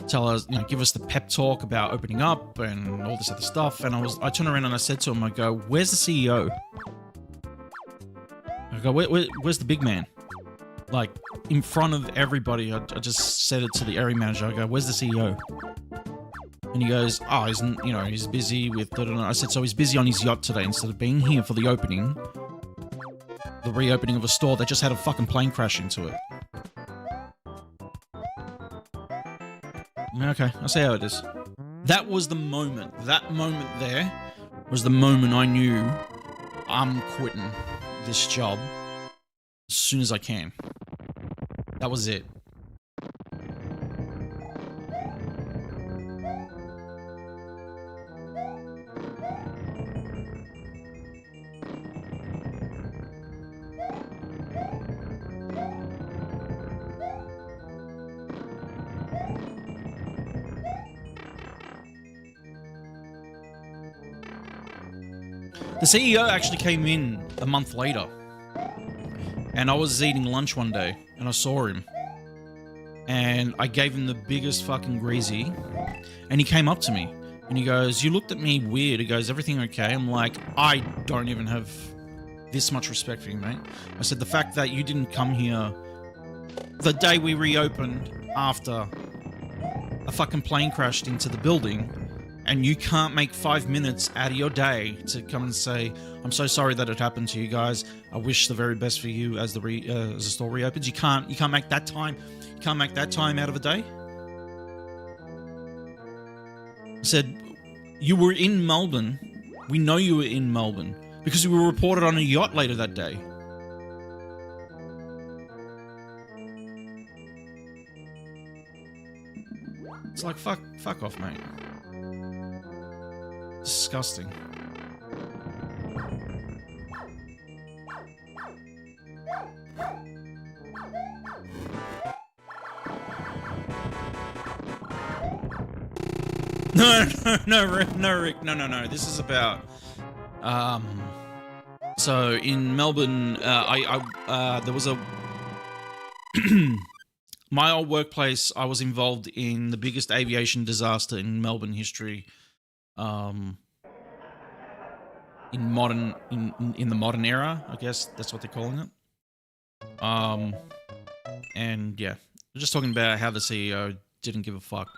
tell us, you know, give us the pep talk about opening up and all this other stuff. And I turned around and I said to him, I go, "Where's the CEO?" I go, where's the big man? Like, in front of everybody, I just said it to the area manager. I go, "Where's the CEO?" And he goes, "Oh, he's busy with..." I said, "So he's busy on his yacht today instead of being here for the opening, the reopening of a store that just had a fucking plane crash into it." Okay, I'll see how it is. That was the moment. That moment there was the moment I knew I'm quitting this job as soon as I can. That was it. The CEO actually came in a month later, and I was eating lunch one day, and I saw him, and I gave him the biggest fucking greasy, and he came up to me, and he goes, "You looked at me weird." He goes, "Everything okay?" I'm like, I don't even have this much respect for you, mate. I said, the fact that you didn't come here the day we reopened after a fucking plane crashed into the building, and you can't make 5 minutes out of your day to come and say, "I'm so sorry that it happened to you guys. I wish the very best for you as the store reopens." You can't make that time. You can't make that time out of a day. I said, "You were in Melbourne. We know you were in Melbourne because you were reported on a yacht later that day." It's like, fuck off, mate. Disgusting. No, Rick. No. This is about, so in Melbourne, there was a, my old workplace, I was involved in the biggest aviation disaster in Melbourne history. In the modern era, I guess that's what they're calling it. And yeah, we're just talking about how the CEO didn't give a fuck.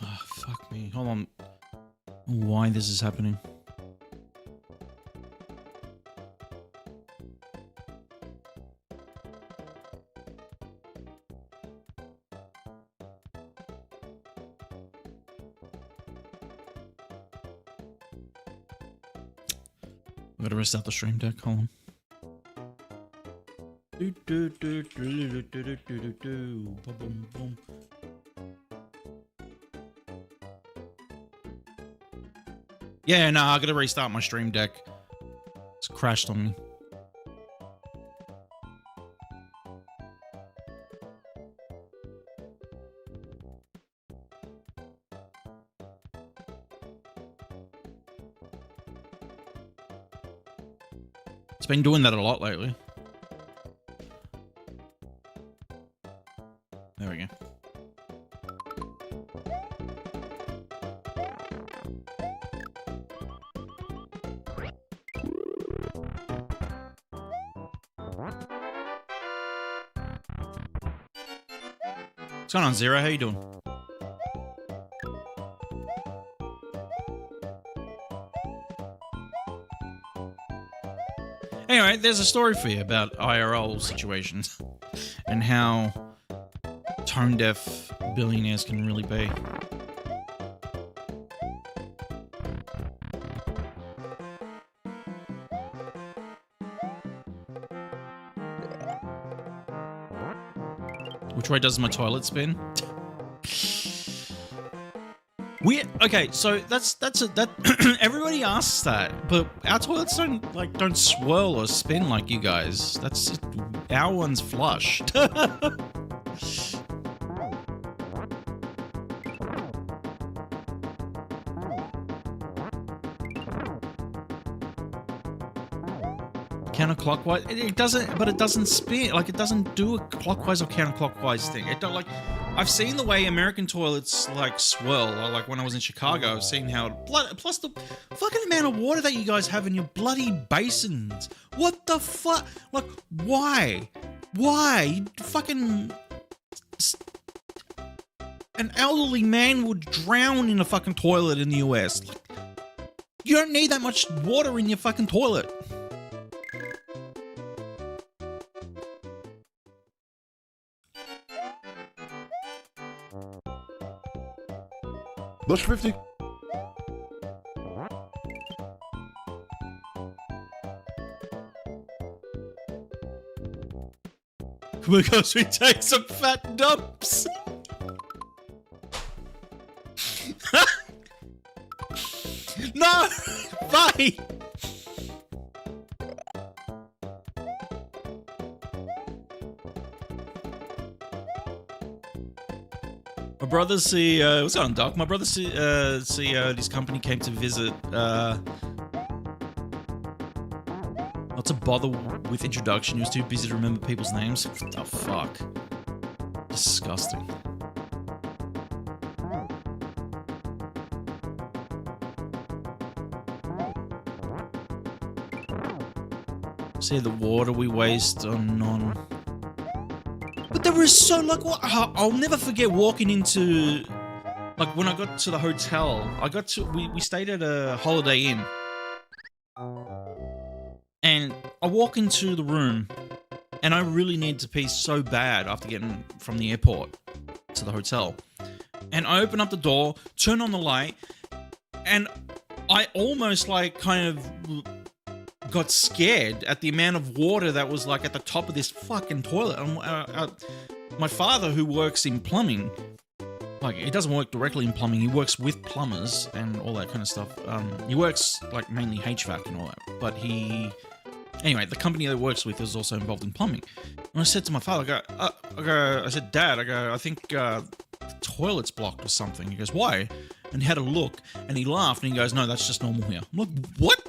Oh, fuck me. Hold on. Why this is happening? I'm gonna restart the stream deck. Hold on. Boom, boom. Yeah, no, I gotta restart my stream deck. It's crashed on me. It's been doing that a lot lately. There we go. What's going on, Zero? How you doing? Anyway, there's a story for you about IRL situations and how tone-deaf billionaires can really be. Which way does my toilet spin? Okay, so that everybody asks that, but our toilets don't swirl or spin like you guys. Our one's flush. Counterclockwise, it doesn't spin, like it doesn't do a clockwise or counterclockwise thing. It don't like. I've seen the way American toilets like swirl. Like when I was in Chicago, I've seen how plus the fucking amount of water that you guys have in your bloody basins. What the fuck? Like why? Why? Fucking an elderly man would drown in a fucking toilet in the US. Like, you don't need that much water in your fucking toilet. Lush 50. Because we take some fat dumps. No! Bye! My brother CEO, what's on, Doc? My brother CEO at his company came to visit. Not to bother with introduction, he was too busy to remember people's names. What the fuck? Disgusting. See the water we waste on non. But there was so like what I'll never forget walking into like when I got to the hotel. We stayed at a Holiday Inn. And I walk into the room and I really need to pee so bad after getting from the airport to the hotel. And I open up the door, turn on the light, and I almost like kind of got scared at the amount of water that was like at the top of this fucking toilet. My father, who works in plumbing, like he doesn't work directly in plumbing, he works with plumbers and all that kind of stuff. He works like mainly HVAC and all that, but anyway, the company that he works with is also involved in plumbing. And I said to my father, I said, Dad, I think the toilet's blocked or something. He goes, why? And he had a look and he laughed and he goes, no, that's just normal here. I'm like, what?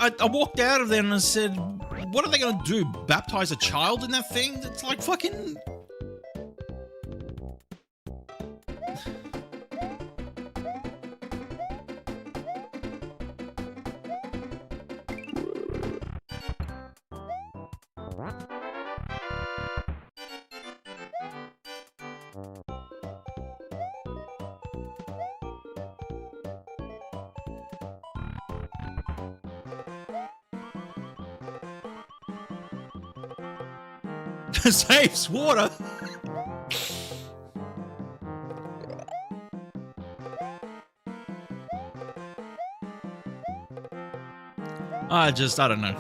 I walked out of there and I said, what are they going to do? Baptize a child in that thing? It's like fucking... saves water. I don't know.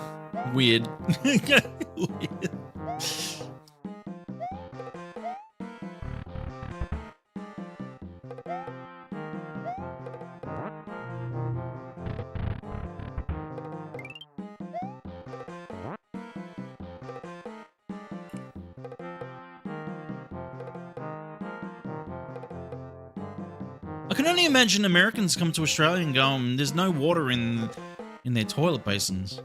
Weird. Weird. I can only imagine Americans come to Australia and go, there's no water in their toilet basins.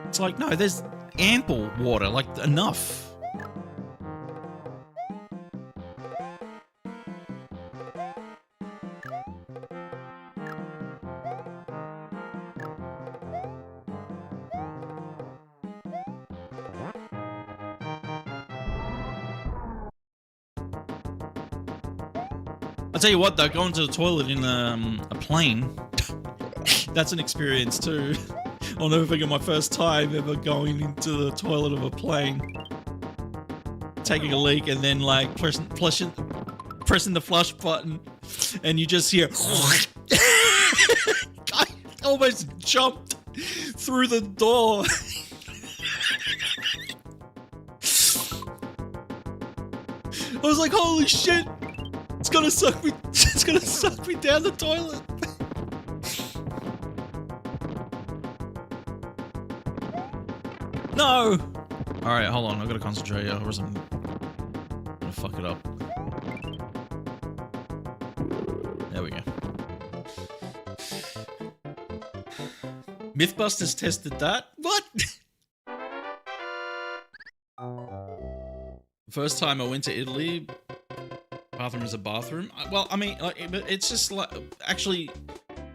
It's like, no, there's ample water, like enough. I'll tell you what though, going to the toilet in a plane, that's an experience too. I'll never forget my first time ever going into the toilet of a plane, taking a leak and then like flushing. pressing the flush button, and you just hear. I almost jumped through the door. I was like, holy shit! It's gonna suck me. It's gonna suck me down the toilet. No! Alright, hold on. I've got to concentrate, or else I'm gonna fuck it up. There we go. Mythbusters tested that? What? First time I went to Italy, bathroom is a bathroom. Well, I mean, like, but it's just like, actually,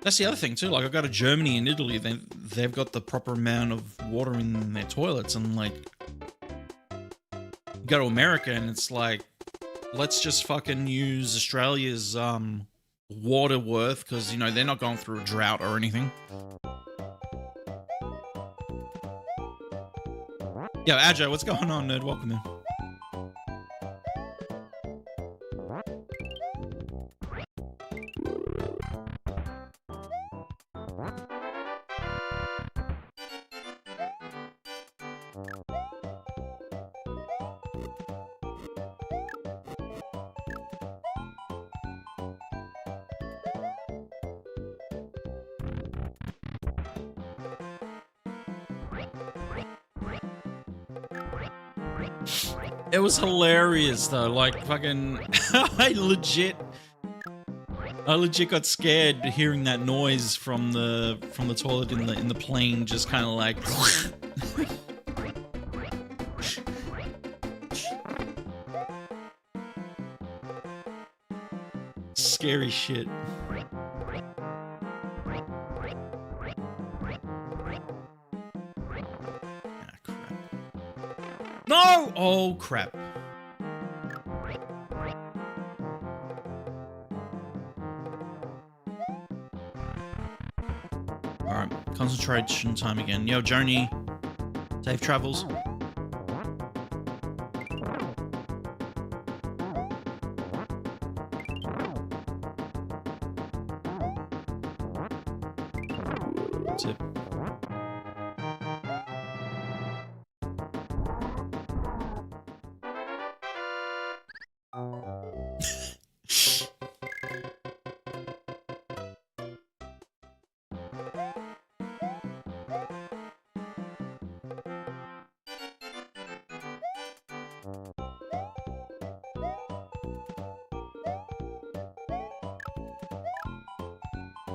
that's the other thing too. Like, I go to Germany and Italy, they've got the proper amount of water in their toilets, and like, you go to America and it's like, let's just fucking use Australia's water worth, because you know they're not going through a drought or anything. Yo, Ajo, what's going on, nerd? Welcome in. It was hilarious though, like fucking I legit got scared hearing that noise from the toilet in the plane, just kind of like scary shit. No! Oh, crap. Alright, concentration time again. Yo, Joni, safe travels. That's it.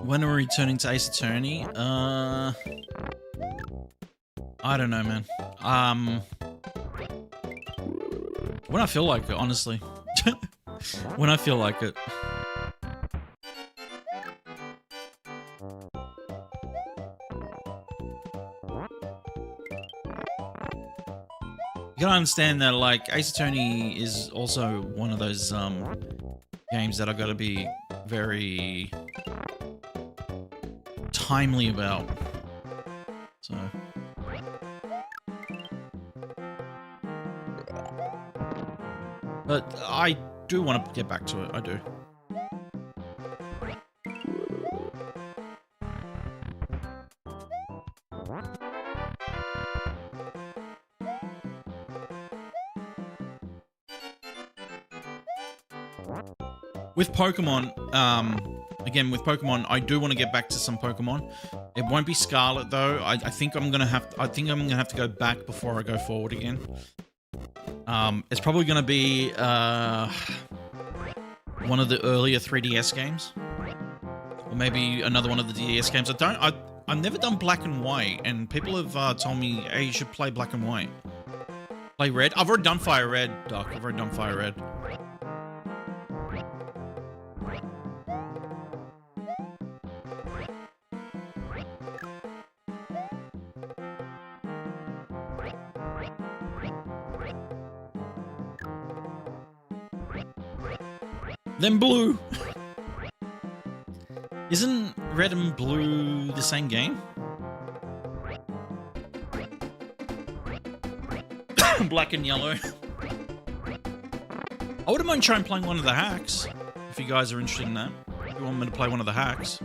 When are we returning to Ace Attorney? I don't know, man. When I feel like it, honestly. When I feel like it. You gotta understand that, like, Ace Attorney is also one of those, games that I gotta be very timely about. So. But I do want to get back to it, I do. With Pokemon, again, with Pokemon, I do want to get back to some Pokemon. It won't be Scarlet though. I think I'm gonna have to go back before I go forward again. It's probably gonna be one of the earlier 3DS games, or maybe another one of the DS games. I've never done Black and White, and people have told me, hey, you should play Black and White. Play Red. I've already done Fire Red, Doc. I've already done Fire Red. Then Blue. Isn't Red and Blue the same game? Black and Yellow. I wouldn't mind trying playing one of the hacks, if you guys are interested in that. If you want me to play one of the hacks.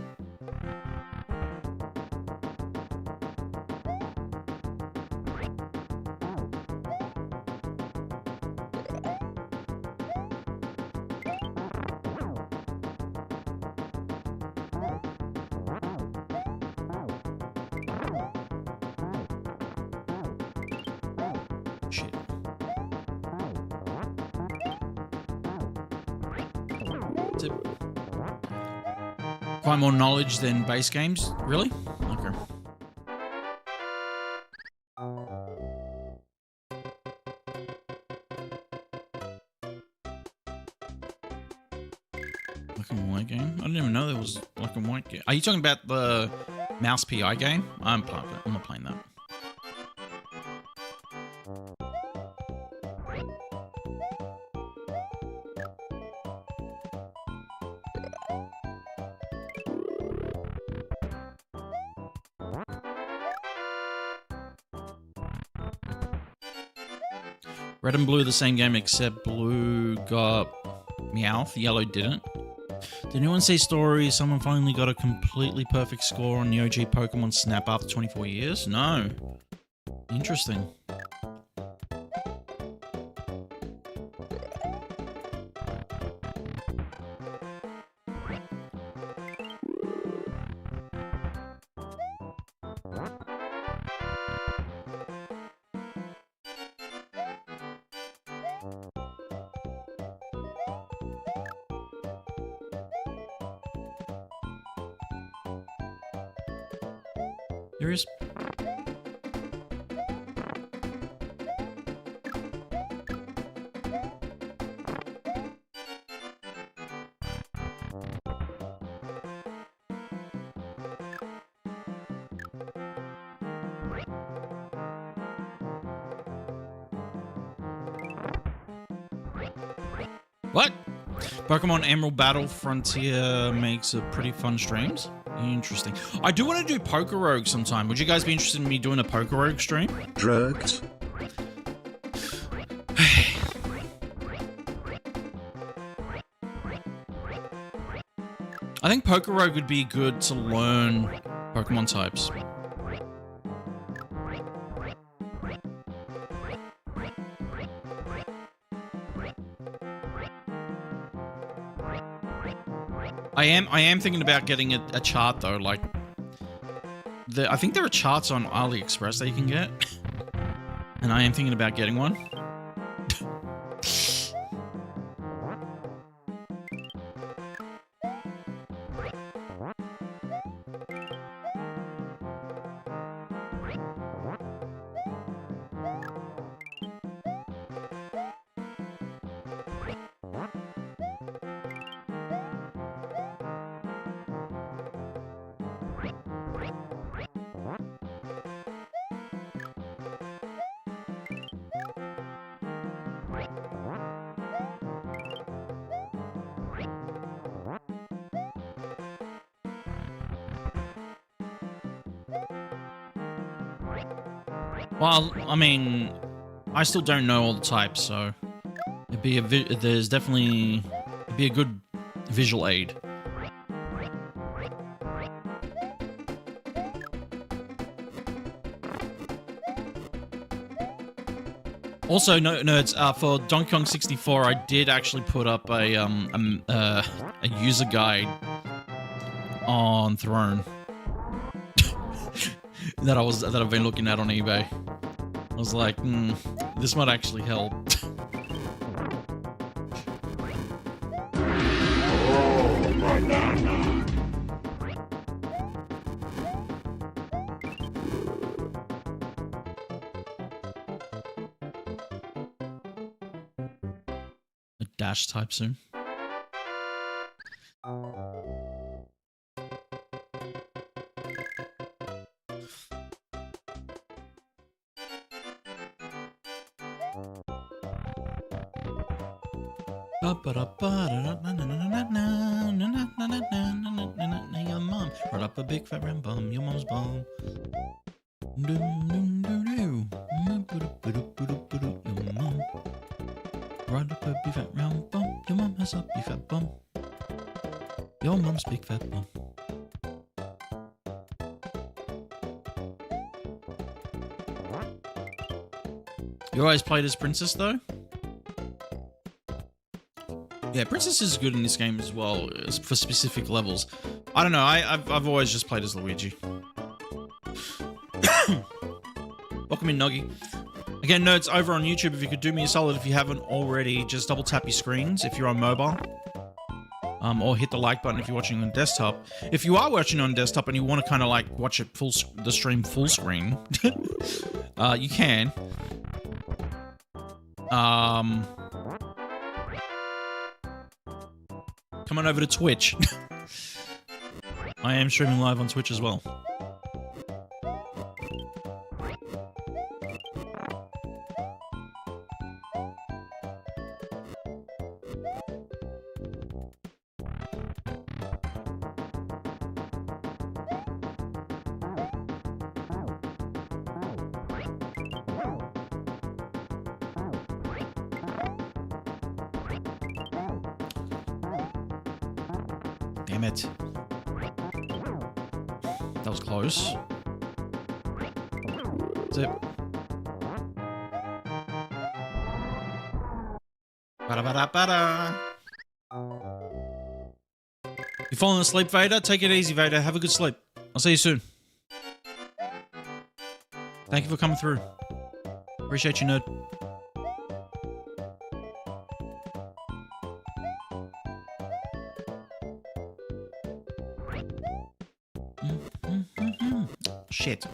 Shit. Find more knowledge than base games? Really? Okay. Black and white game? I didn't even know there was a black and white game. Are you talking about the mouse PI game? I'm not playing that. Red and blue are the same game, except blue got Meowth, yellow didn't. Did anyone see stories someone finally got a completely perfect score on the OG Pokemon Snap after 24 years? No. Interesting. There is. What? Pokemon Emerald Battle Frontier makes a pretty fun streams. Interesting. I do want to do Poker Rogue sometime. Would you guys be interested in me doing a Poker Rogue stream? Drugs. I think Poker Rogue would be good to learn Pokemon types. I am thinking about getting a chart though. Like, I think there are charts on AliExpress that you can get, and I am thinking about getting one. Well, I mean, I still don't know all the types, so it'd be there's definitely be a good visual aid. Also, nerds, for Donkey Kong 64, I did actually put up a user guide on Throne that I've been looking at on eBay. I was like, this might actually help. A dash type soon. Your mom, right up a big fat ram bum, your mom's bum. Your mom. Ride up a big fat round bum. Your mum has a big fat bum. Your mum's big fat bum. You always played as Princess though? Yeah, Princess is good in this game as well, for specific levels. I don't know, I've always just played as Luigi. Welcome in, Noggy. Again, nerds, over on YouTube, if you could do me a solid, if you haven't already, just double tap your screens if you're on mobile. Or hit the like button if you're watching on desktop. If you are watching on desktop and you want to kind of like watch it the stream full screen, you can. Come on over to Twitch. I am streaming live on Twitch as well. Damn it. That was close. Zip. Ba-da-ba-da-ba-da. You falling asleep, Vader? Take it easy, Vader. Have a good sleep. I'll see you soon. Thank you for coming through. Appreciate you, nerd. Shit.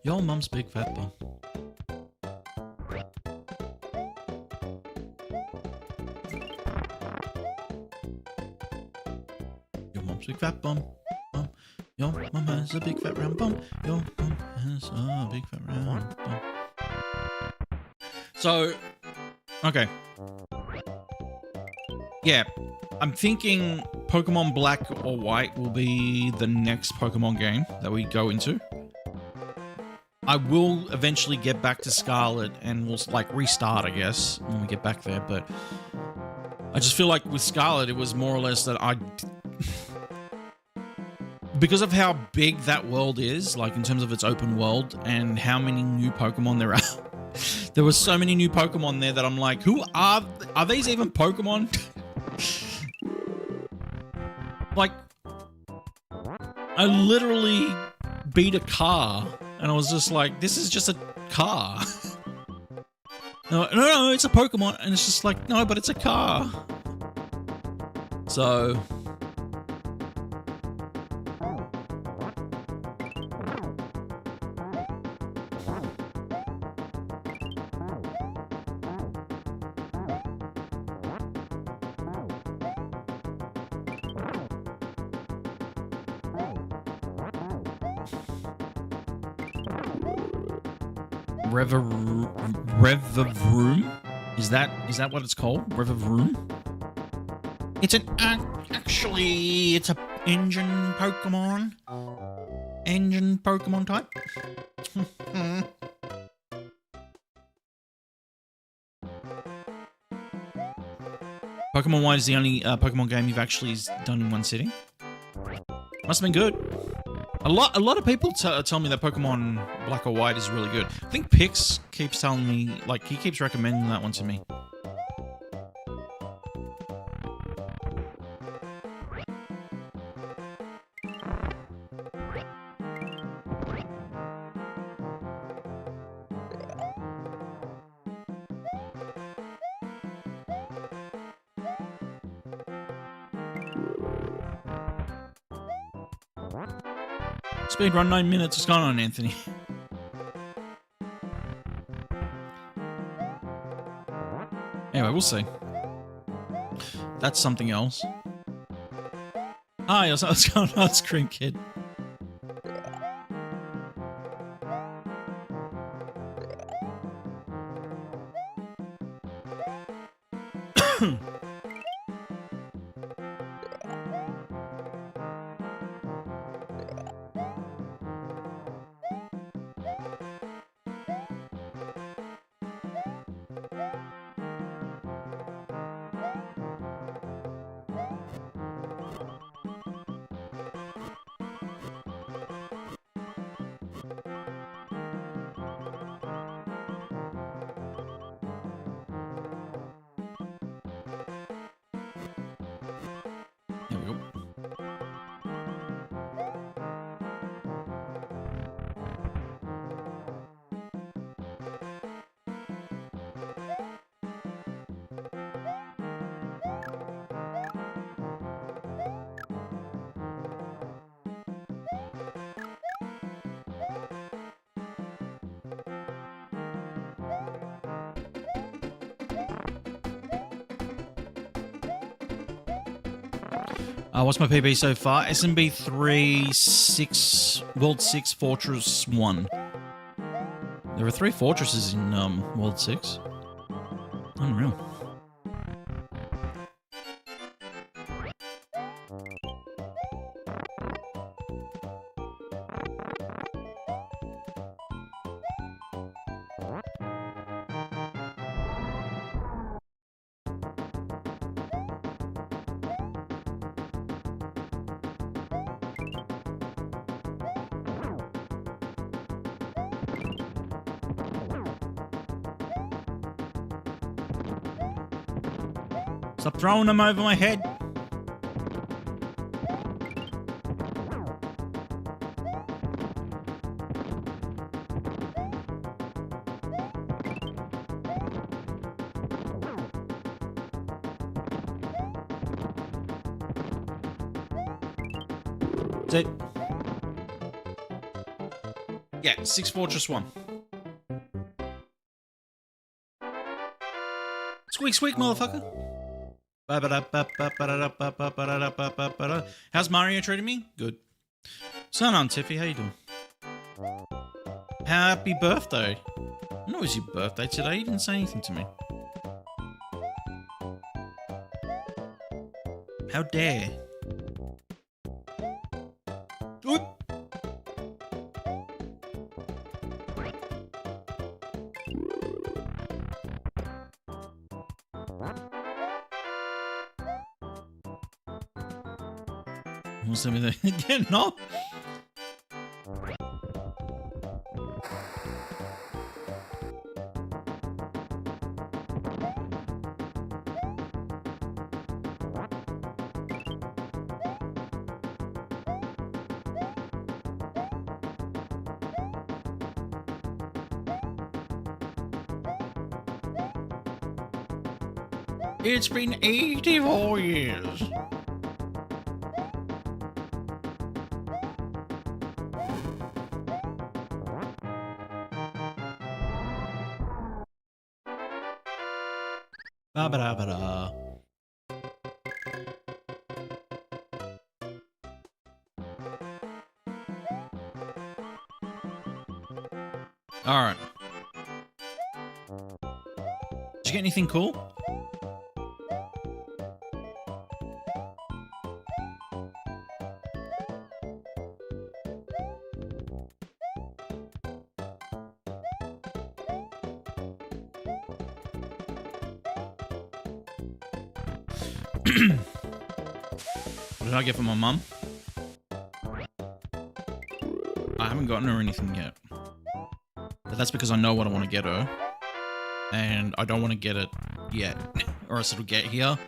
Your mum's big fat bum. Your mum's big fat bum. Your mum has a big fat round bum. Your mum has a big fat round bum. So, okay. Yeah, I'm thinking Pokemon Black or White will be the next Pokemon game that we go into. I will eventually get back to Scarlet and we'll like restart, I guess, when we get back there. But I just feel like with Scarlet, it was more or less that because of how big that world is, like in terms of its open world and how many new Pokemon there are. There were so many new Pokemon there that I'm like, who are these even Pokemon? Like, I literally beat a car, and I was just like, this is just a car. No, it's a Pokemon, and it's just like, no, but it's a car. So... Revavroom? Is that what it's called? Revavroom? It's an actually it's a engine Pokemon. Engine Pokemon type. Pokemon White is the only Pokemon game you've actually done in one sitting. Must have been good. A lot of people tell me that Pokemon Black or White is really good. I think Pix keeps telling me, like, he keeps recommending that one to me. Speed run 9 minutes. What's going on, Anthony? Anyway, we'll see. That's something else. Hi, what's going on, Scream Kid? we go. What's my PB so far? SMB 3, 6, World 6, Fortress 1. There are 3 fortresses in World 6. Unreal. Stop throwing them over my head. That's it. Yeah, 6 Fortress 1. Squeak, squeak, motherfucker. How's Mario treating me? Good. Son on Tiffy, how you doing? Happy birthday. I know it was your birthday today. You didn't say anything to me. How dare. Oop. What's up with that? Yeah, no. It's been 84 years. Ba-ba-da-ba-da. Alright. Did you get anything cool? What did I get for my mum? I haven't gotten her anything yet. But that's because I know what I want to get her. And I don't want to get it yet. Or else it'll get here.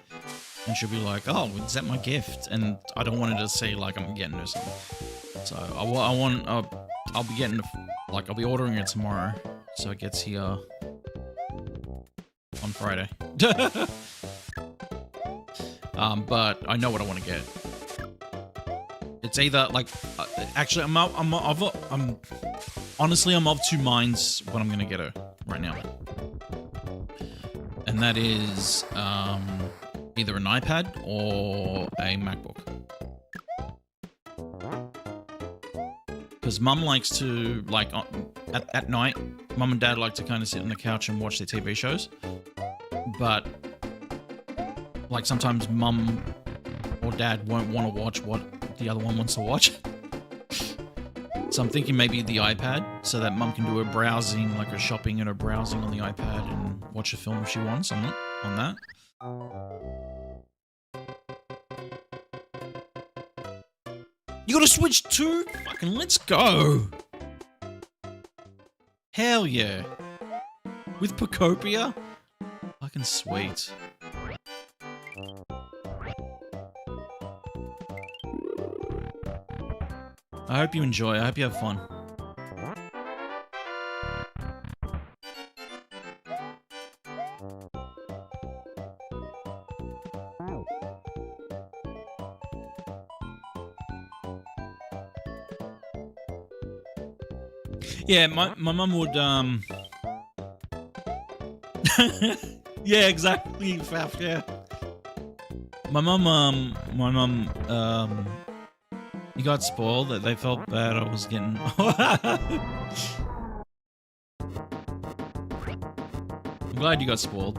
And she'll be like, oh, is that my gift? And I don't want her to say, like, I'm getting her something. So I'll be getting, like, I'll be ordering it tomorrow. So it gets here on Friday. But I know what I want to get. It's either like, actually, I'm honestly, I'm of two minds what I'm gonna get her right now, and that is either an iPad or a MacBook. Because Mum likes to at night, Mum and Dad like to kind of sit on the couch and watch their TV shows, but like sometimes Mum or Dad won't want to watch what the other one wants to watch. So I'm thinking maybe the iPad, so that Mum can do her browsing, like her shopping and her browsing on the iPad and watch a film if she wants on that. You got a Switch too? Fucking let's go! Hell yeah! With Pokopia? Fucking sweet. I hope you enjoy. I hope you have fun. Yeah, my mum would yeah, exactly, Faf, yeah. My mum you got spoiled that they felt bad I was getting I'm glad you got spoiled.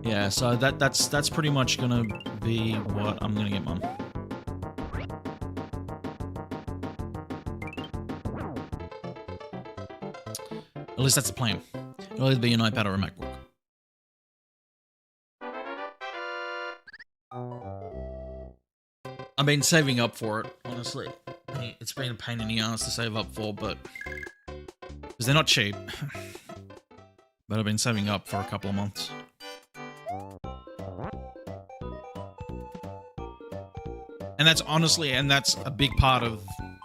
Yeah, so that's pretty much gonna be what I'm gonna get, Mum. At least that's the plan. It'll either be an iPad or a MacBook. I've been saving up for it, honestly. It's been a pain in the ass to save up for, but because they're not cheap. But I've been saving up for a couple of months. And that's honestly, and that's a big part of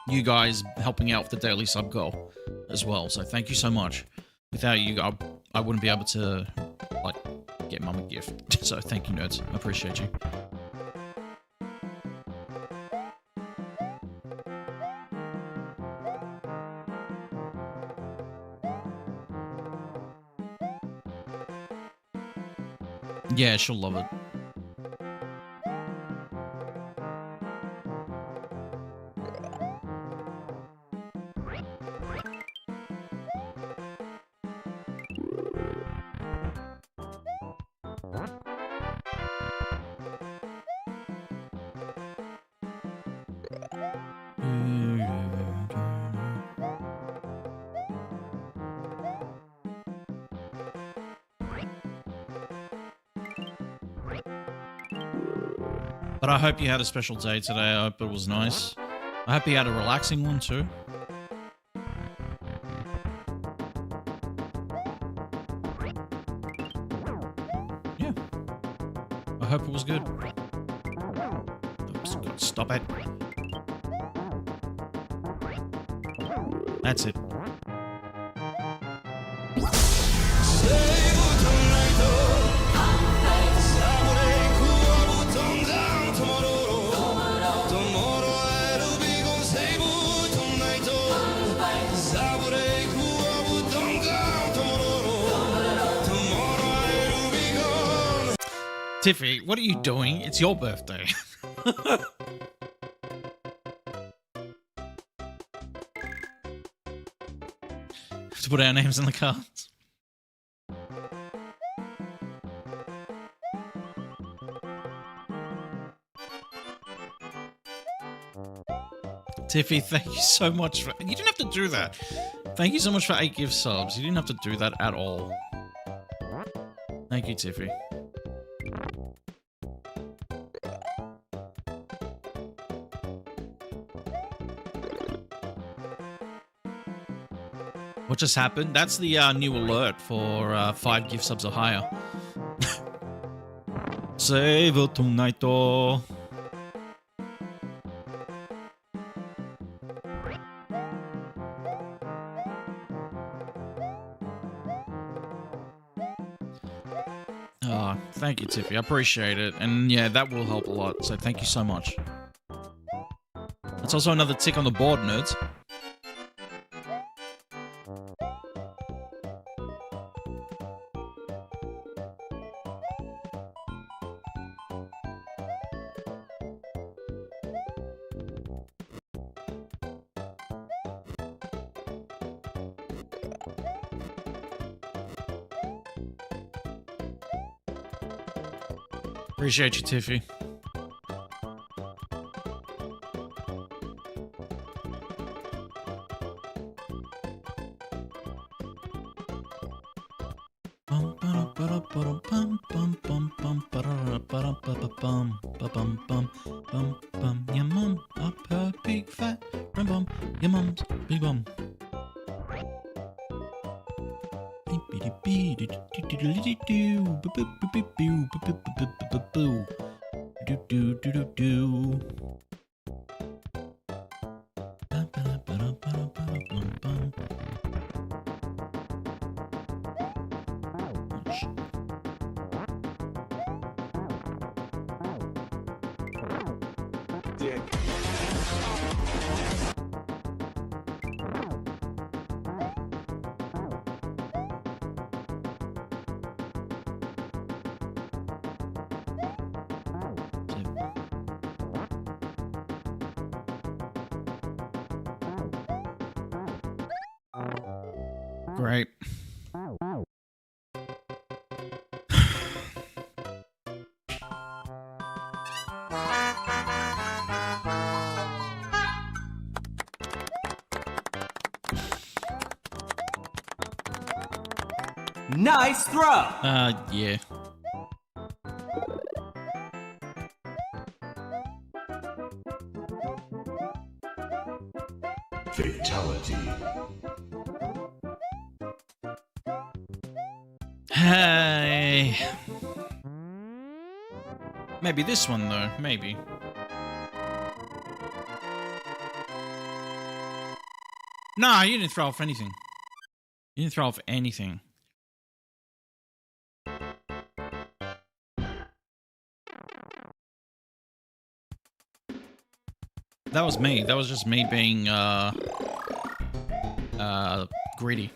you guys helping out with the daily sub goal as well. So thank you so much. Without you, I wouldn't be able to, like, get Mum a gift. So thank you, nerds. I appreciate you. Yeah, she'll love it. But I hope you had a special day today. I hope it was nice. I hope you had a relaxing one too. Yeah. I hope it was good. Oops, gotta stop it. That's it. Tiffy, what are you doing? It's your birthday. To put our names in the cards. Tiffy, thank you so much for... You didn't have to do that. Thank you so much for 8 gift subs. You didn't have to do that at all. Thank you, Tiffy. What just happened? That's the new alert for 5 gift subs or higher. Save it tonight. Oh, thank you, Tiffy. I appreciate it. And yeah, that will help a lot. So thank you so much. That's also another tick on the board, nerds. Appreciate you, Tiffy. Your mum up her big fat bum bum. Your mum's big bum. Great. Nice throw! Yeah. Fatality. Hey. Maybe this one, though. Maybe. Nah, you didn't throw off anything. You didn't throw off anything. That was me. That was just me being, greedy.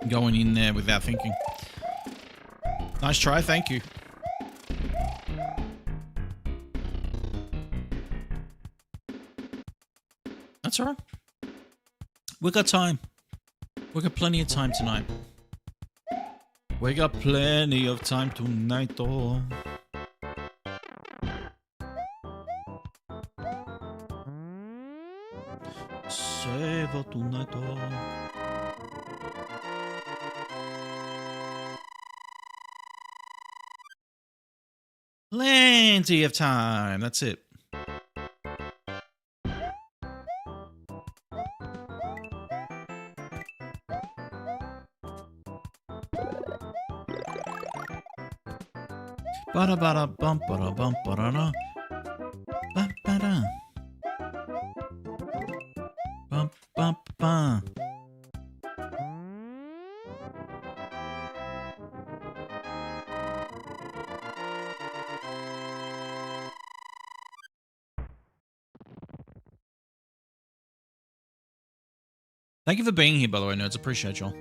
Going in there without thinking. Nice try, thank you. That's alright. We got time. We got plenty of time tonight. We got plenty of time tonight, oh. Save tonight, oh. Plenty of time. That's it. Bada bada bum bada bum bada da. Ba bada. Bum bum bum. Thank you for being here, by the way, nerds. Appreciate y'all.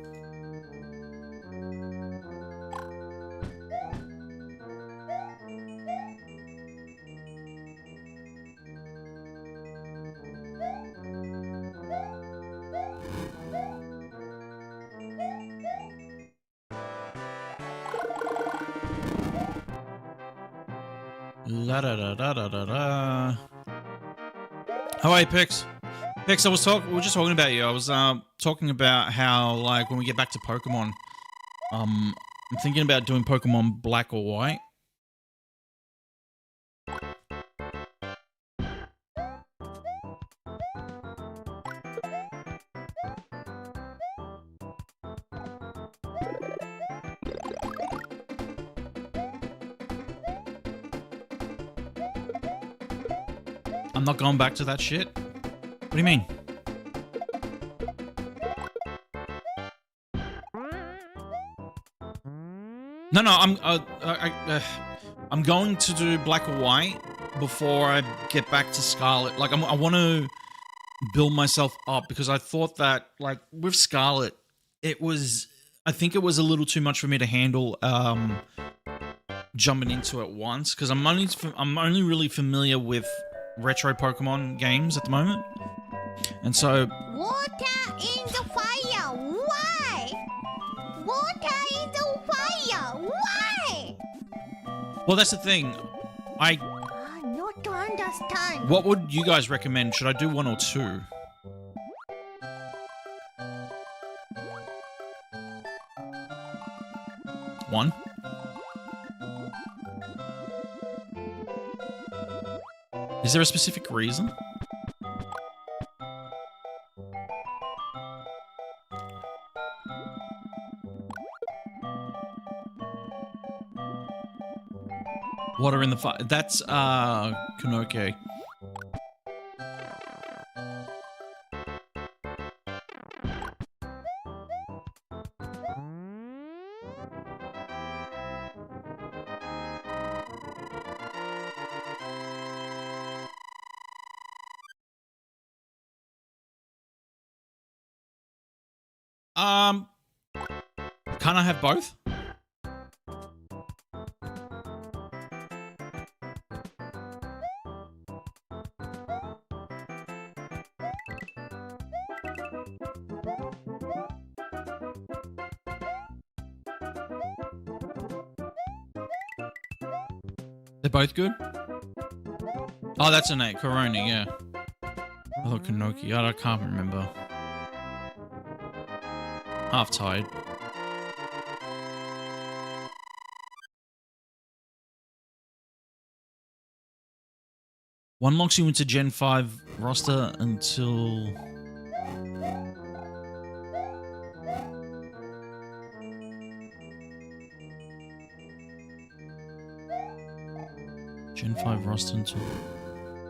La da da da da da da. How are you, Pix? Pix, we were just talking about you. I was talking about how, like, when we get back to Pokemon, I'm thinking about doing Pokemon Black or White. I'm not going back to that shit. What do you mean? No, I'm going to do Black or White before I get back to Scarlet. Like, I want to build myself up because I thought that, like, with Scarlet, I think it was a little too much for me to handle jumping into it once because I'm only really familiar with retro Pokemon games at the moment. And so... Water in the fire, why? Water in the fire, why? Well, that's the thing. Not to understand. What would you guys recommend? Should I do 1 or 2? One? Is there a specific reason? Water in the fire. That's Kanoke. Can't I have both? They're both good? Oh, that's an 8. Corona, yeah. I thought Kanoki. I can't remember. Half tired. One locks you into Gen 5 roster until... Gen 5 roster until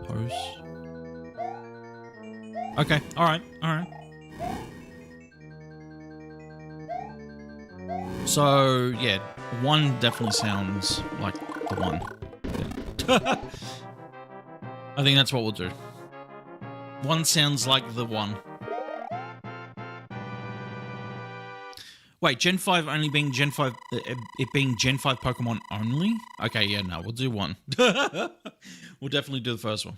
post. Okay, alright, alright. So, yeah, 1 definitely sounds like the 1. Yeah. I think that's what we'll do. 1 sounds like the 1. Wait, Gen 5 only being Gen 5... it being Gen 5 Pokemon only? Okay, yeah, no, we'll do 1. We'll definitely do the first one.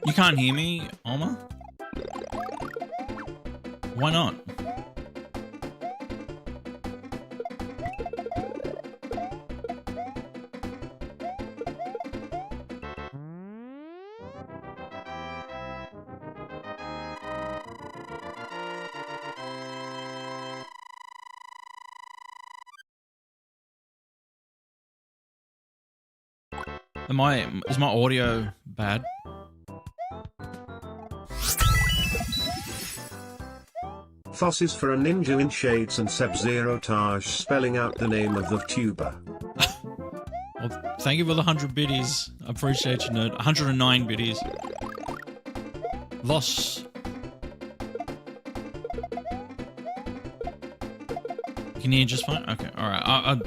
You can't hear me, Alma? Why not? Is my audio bad? Fosses for a ninja in shades and Sub-Zero Taj spelling out the name of the tuber. Well, thank you for the 100 biddies. I appreciate you, nerd. 109 biddies. Loss. Can you hear just fine? Okay, alright.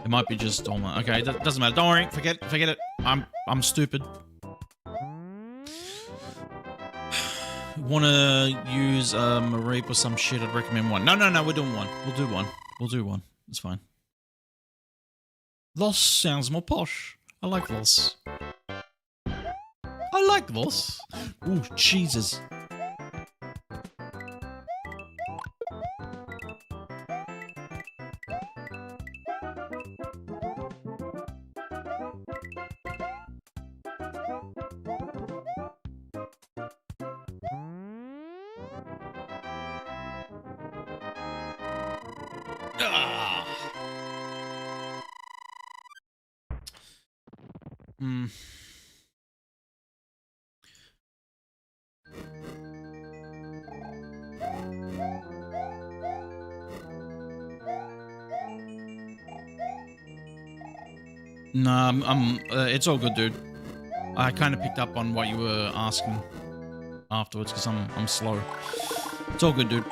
It might be just Alma. Okay, that doesn't matter. Don't worry. Forget it. I'm stupid. Want to use a Mareep or some shit, I'd recommend 1. No, we're doing 1. We'll do 1. It's fine. Loss sounds more posh. I like Loss. Ooh, Jesus. It's all good, dude. I kind of picked up on what you were asking afterwards because I'm slow. It's all good, dude.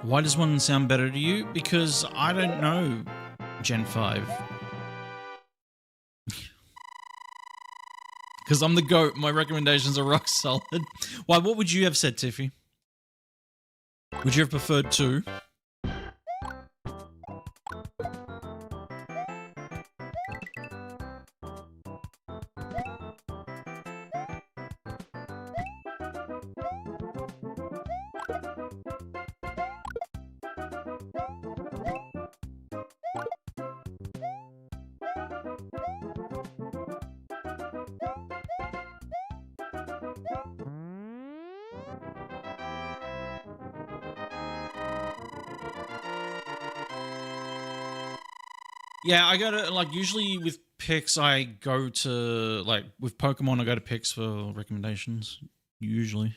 Why does 1 sound better to you? Because I don't know Gen 5. Because I'm the GOAT. My recommendations are rock solid. Why, what would you have said, Tiffy? Would you have preferred 2? Yeah, I gotta, like, usually with picks, I go to, like, with Pokemon, I go to picks for recommendations. Usually.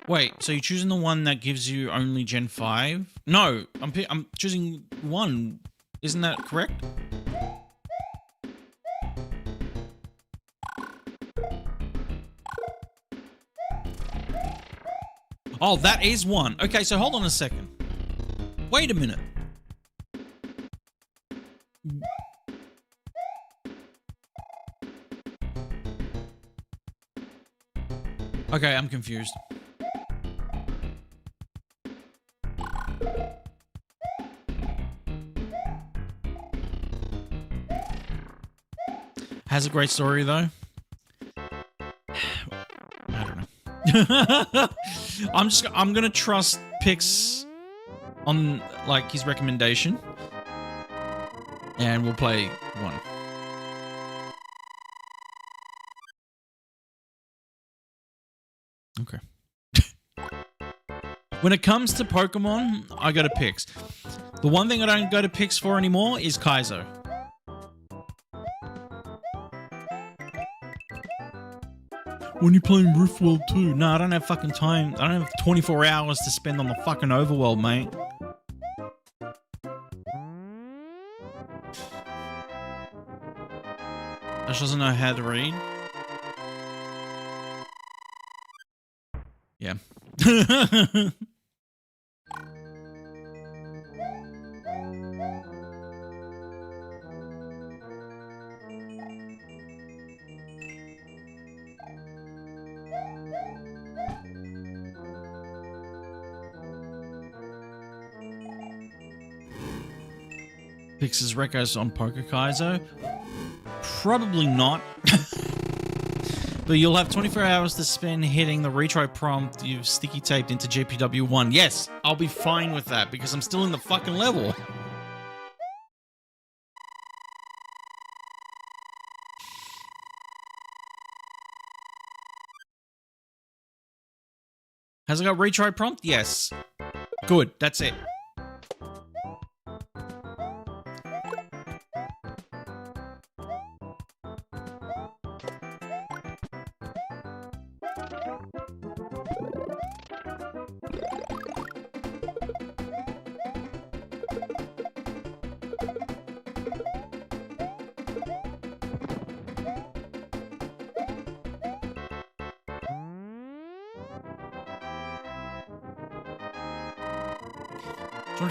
Wait, so you're choosing the one that gives you only Gen 5? No, I'm choosing one. Isn't that correct? Oh, that is one. Okay, so hold on a second. Wait a minute. Okay, I'm confused. Has a great story though. I don't know. I'm gonna trust Pix on like his recommendation, and we'll play one. Okay. When it comes to Pokemon, I go to Pix. The one thing I don't go to Pix for anymore is KAIZO. When you playing Riftworld 2? No, I don't have fucking time. I don't have 24 hours to spend on the fucking overworld, mate. Ash doesn't know how to read. Yeah. Pix's Recos on Poker Kaizo? Probably not. But you'll have 24 hours to spend hitting the retry prompt you've sticky taped into GPW1. Yes, I'll be fine with that because I'm still in the fucking level. Has it got retry prompt? Yes. Good, that's it.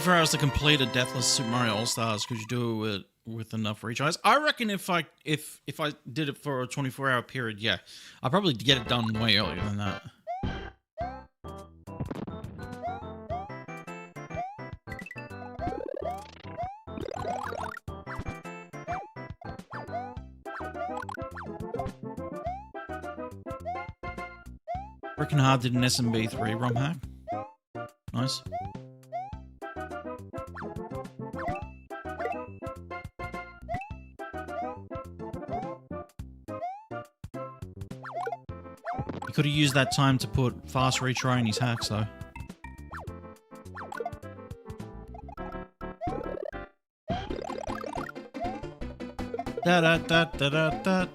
Hours to complete a Deathless Super Mario All-Stars. Could you do it with enough retries? I reckon if I did it for a 24-hour period, yeah. I'll probably get it done way earlier than that. Freaking hard did an SMB3 ROM hack. Nice. Could have used that time to put fast retry in his hacks, though. Da da da da da da.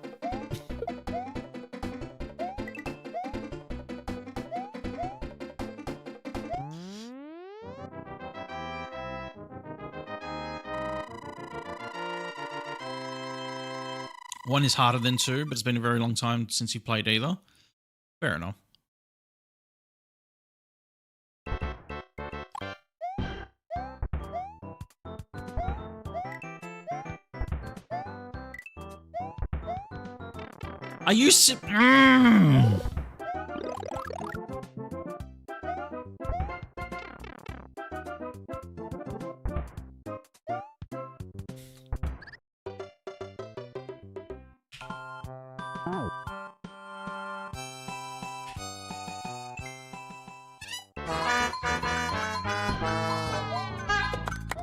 One is harder than two, but it's been a very long time since you played either. Fair enough. Are you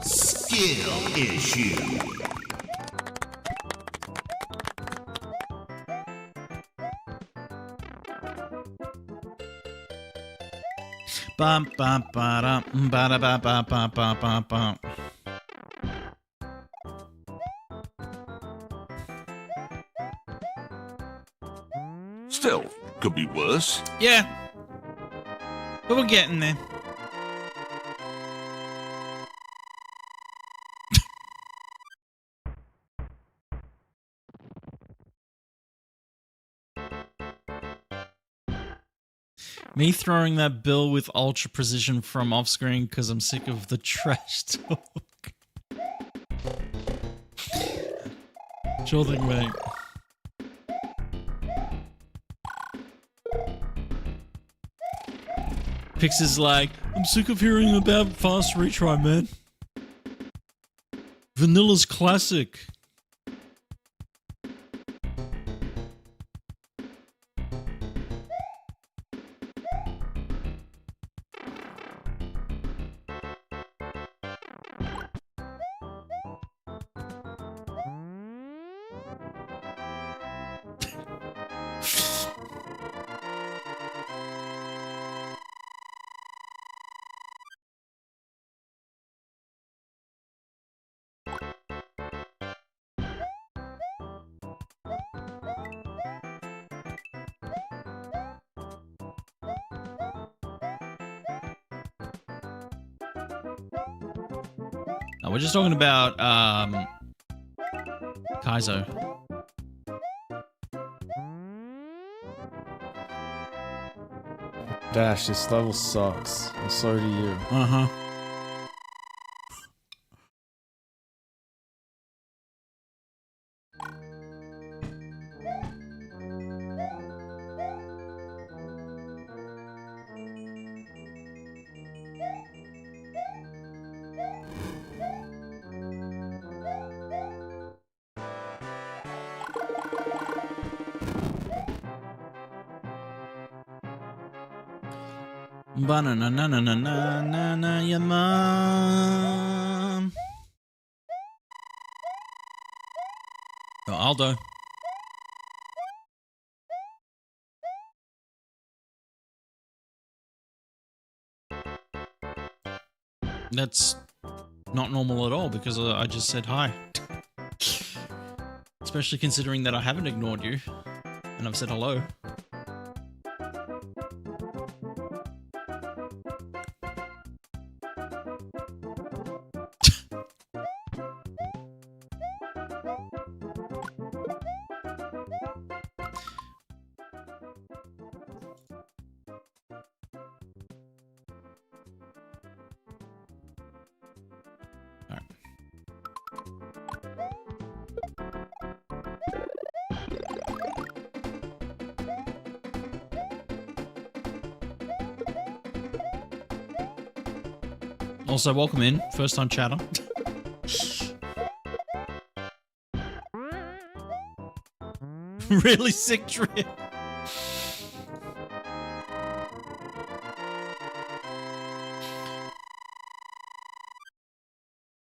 Skill issue. Bum bum ba dum ba da ba ba ba ba ba ba. Still, could be worse. Yeah. But we're getting there. Me throwing that bill with ultra precision from off screen because I'm sick of the trash talk. Sure thing, mate. Pix is like, I'm sick of hearing about fast retry, man. Vanilla's classic. No, we're just talking about KAIZO. Dash, this level sucks. And so do you. Uh-huh. Ba-na-na-na-na-na-na-na, your mom. Oh, Aldo. That's not normal at all because I just said hi. Especially considering that I haven't ignored you and I've said hello. Also, welcome in, first time chatter. Really sick trip.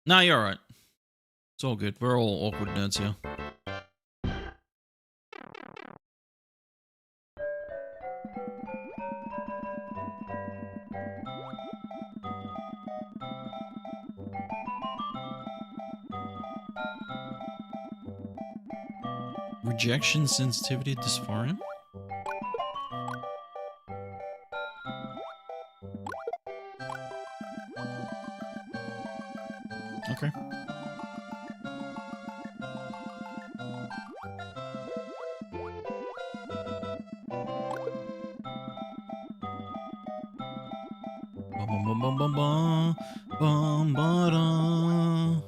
Nah, you're alright. It's all good. We're all awkward nerds here. Rejection, sensitivity, dysphoria? Okay. Bum bum bum bum bum bum bum ba-da.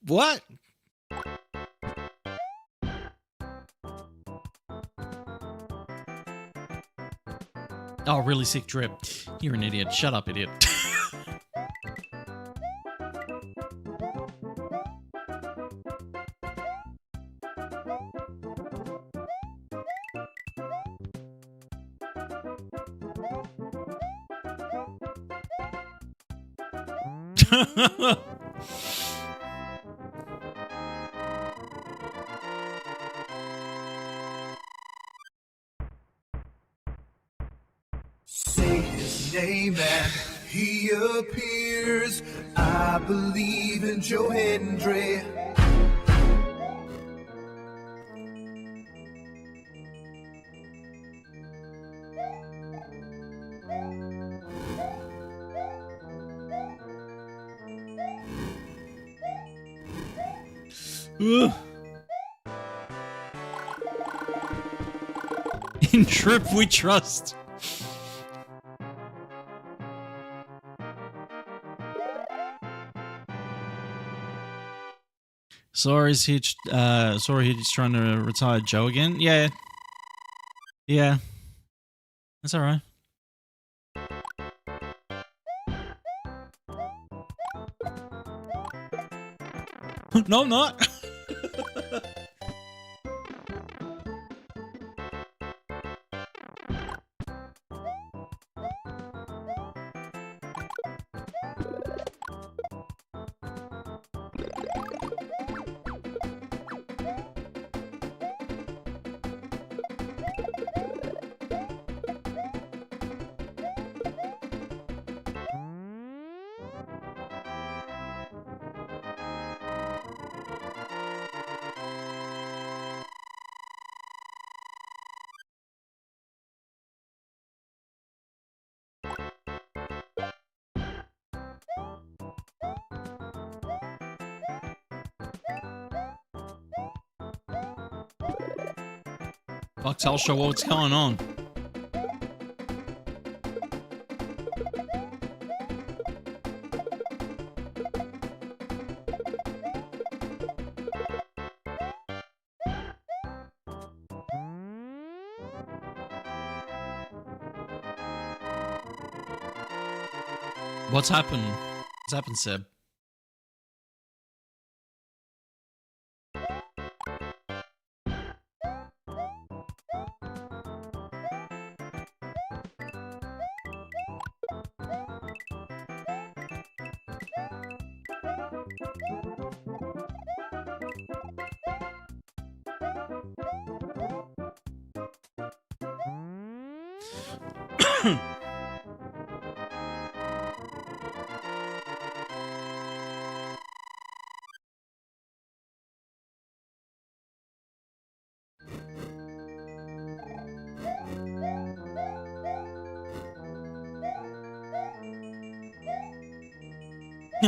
What? Oh, really sick drip. You're an idiot. Shut up, idiot. Say his name and he appears. I believe in Joe Hendry. Ugh. In Trip we trust. Sorry's Hitch, sorry he's trying to retire Joe again. Yeah. Yeah. That's alright. No, I'm not. Fuck, tell show what's going on. What's happened? What's happened, Seb?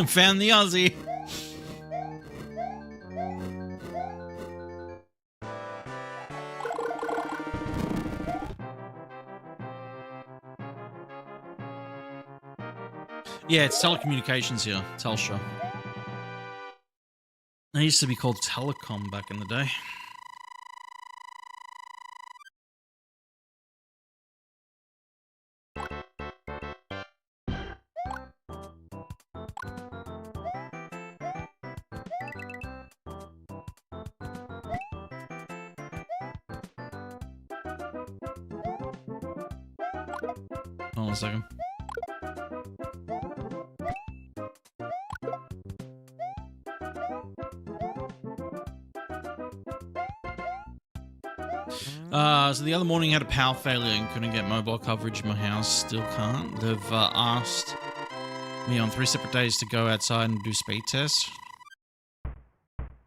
Found the Aussie. Yeah, it's telecommunications here. Telstra. They used to be called Telecom back in the day. Hold on a second. So the other morning I had a power failure and couldn't get mobile coverage in my house. Still can't. They've asked me on 3 separate days to go outside and do speed tests.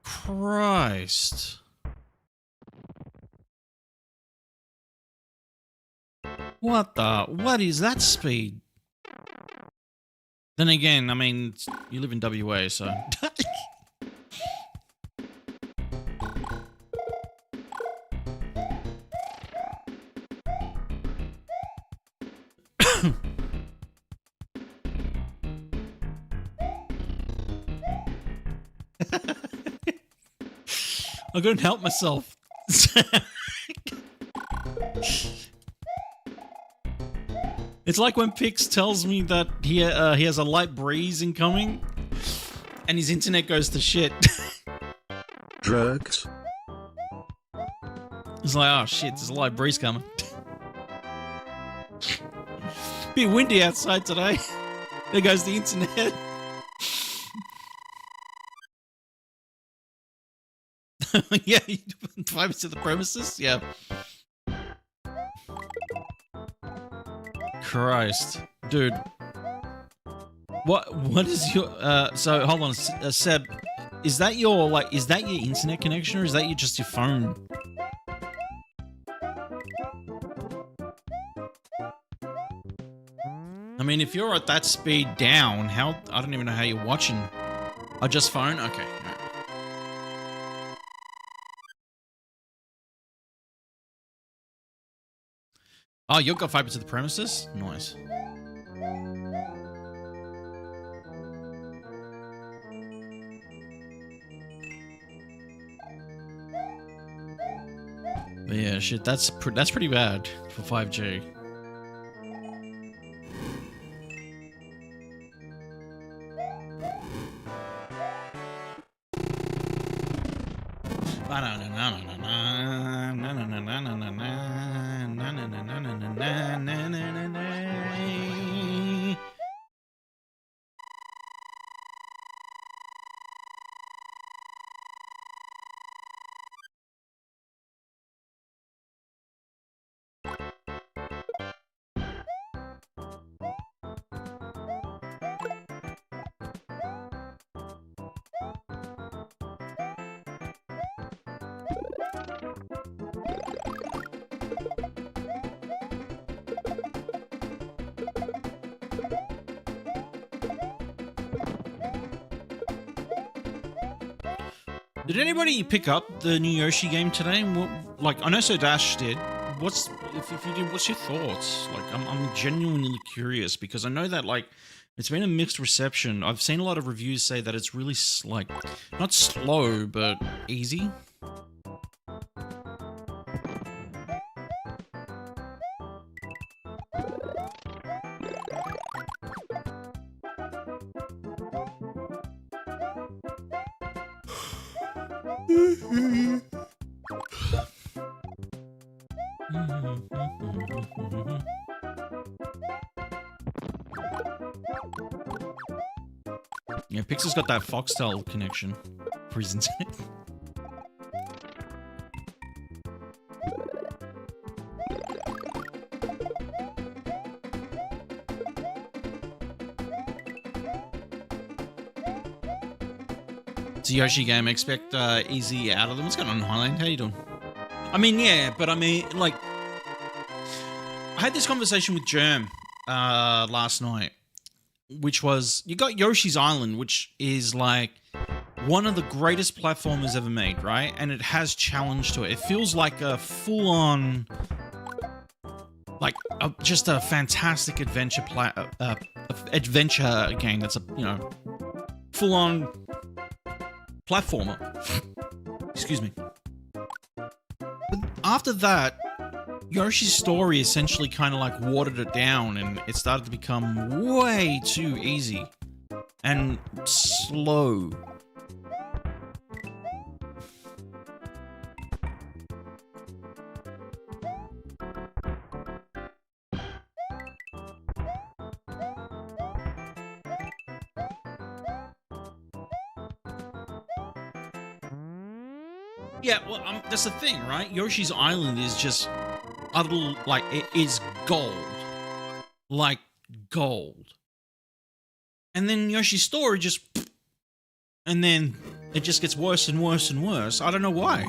Christ. What is that speed? Then again, I mean, you live in WA, so. I couldn't help myself. It's like when Pix tells me that he has a light breeze incoming, and his internet goes to shit. Drugs. It's like, oh shit, there's a light breeze coming. Bit windy outside today. There goes the internet. Yeah, fiber to the premises. Yeah. Christ, dude. What is your so hold on, Seb, is that your internet connection, or is that just your phone? I mean, if you're at that speed down, I don't even know how you're watching. Oh, just phone? Okay. All right. Oh, you've got fiber to the premises? Nice. But yeah, shit, that's pretty bad for 5G. Did anybody pick up the new Yoshi game today? Like, I know So Dash did. If you did, what's your thoughts? Like, I'm genuinely curious, because I know that, like, it's been a mixed reception. I've seen a lot of reviews say that it's really, like, not slow, but easy. Yeah, Pixar's got that Foxtel connection for his internet. It's a Yoshi game. I expect easy out of them. What's going on, Highland? How you doing? I mean, yeah, but I mean, like, I had this conversation with Germ last night, which was, you got Yoshi's Island, which is like one of the greatest platformers ever made, right? And it has challenge to it. It feels like a full-on, like just a fantastic adventure game that's a, you know, full-on platformer. Excuse me. But after that, Yoshi's story essentially kind of like watered it down, and it started to become way too easy and slow. Yeah, well, that's the thing, right? Yoshi's Island is just utter, like, it is gold. Like, gold. And then Yoshi's story just... And then it just gets worse and worse and worse. I don't know why.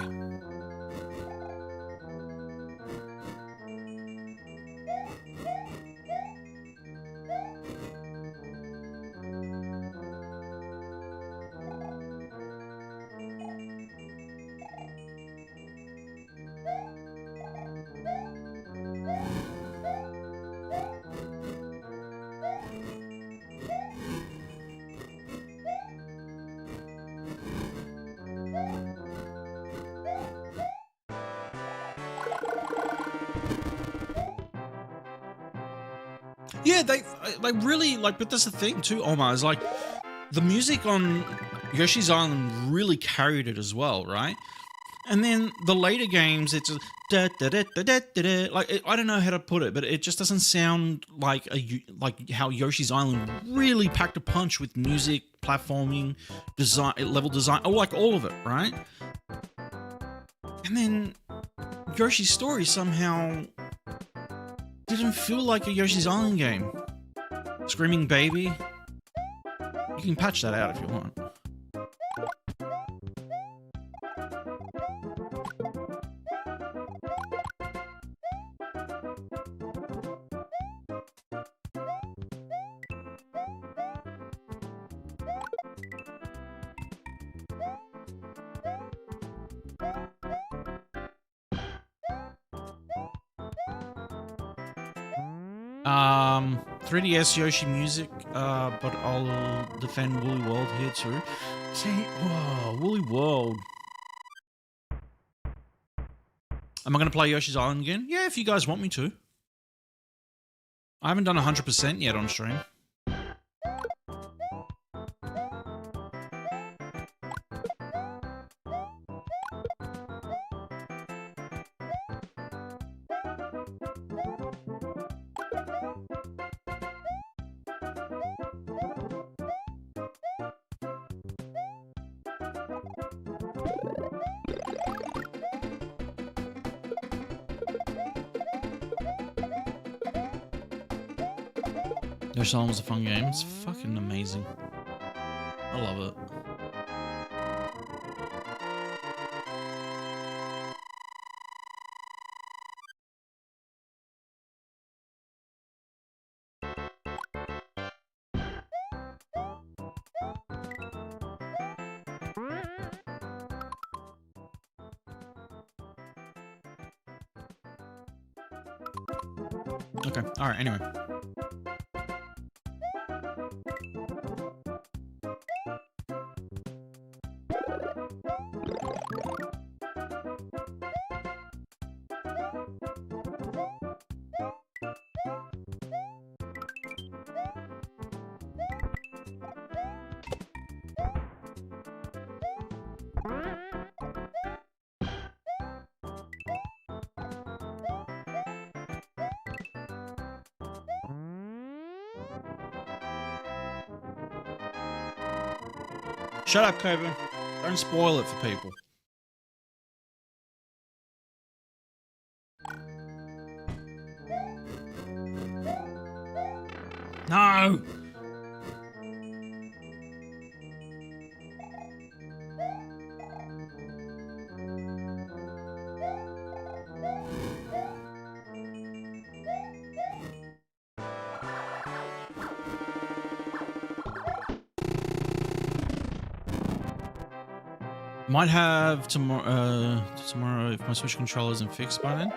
Yeah, they really, like, but that's the thing too, Omar, is like, the music on Yoshi's Island really carried it as well, right? And then the later games, it's just da da da da da da da. Like, I don't know how to put it, but it just doesn't sound like how Yoshi's Island really packed a punch with music, platforming, design, level design, like all of it, right? And then Yoshi's Story somehow didn't feel like a Yoshi's Island game. Screaming Baby. You can patch that out if you want. Um, 3DS Yoshi music, but I'll defend Woolly World here too. See, whoa, Woolly World. Am I going to play Yoshi's Island again? Yeah, if you guys want me to. I haven't done 100% yet on stream. Yoshi's Island was a fun game. It's fucking amazing. I love it. Okay, alright, anyway. Shut up, Kevin. Don't spoil it for people. No! Might have tomorrow if my Switch controller isn't fixed by then.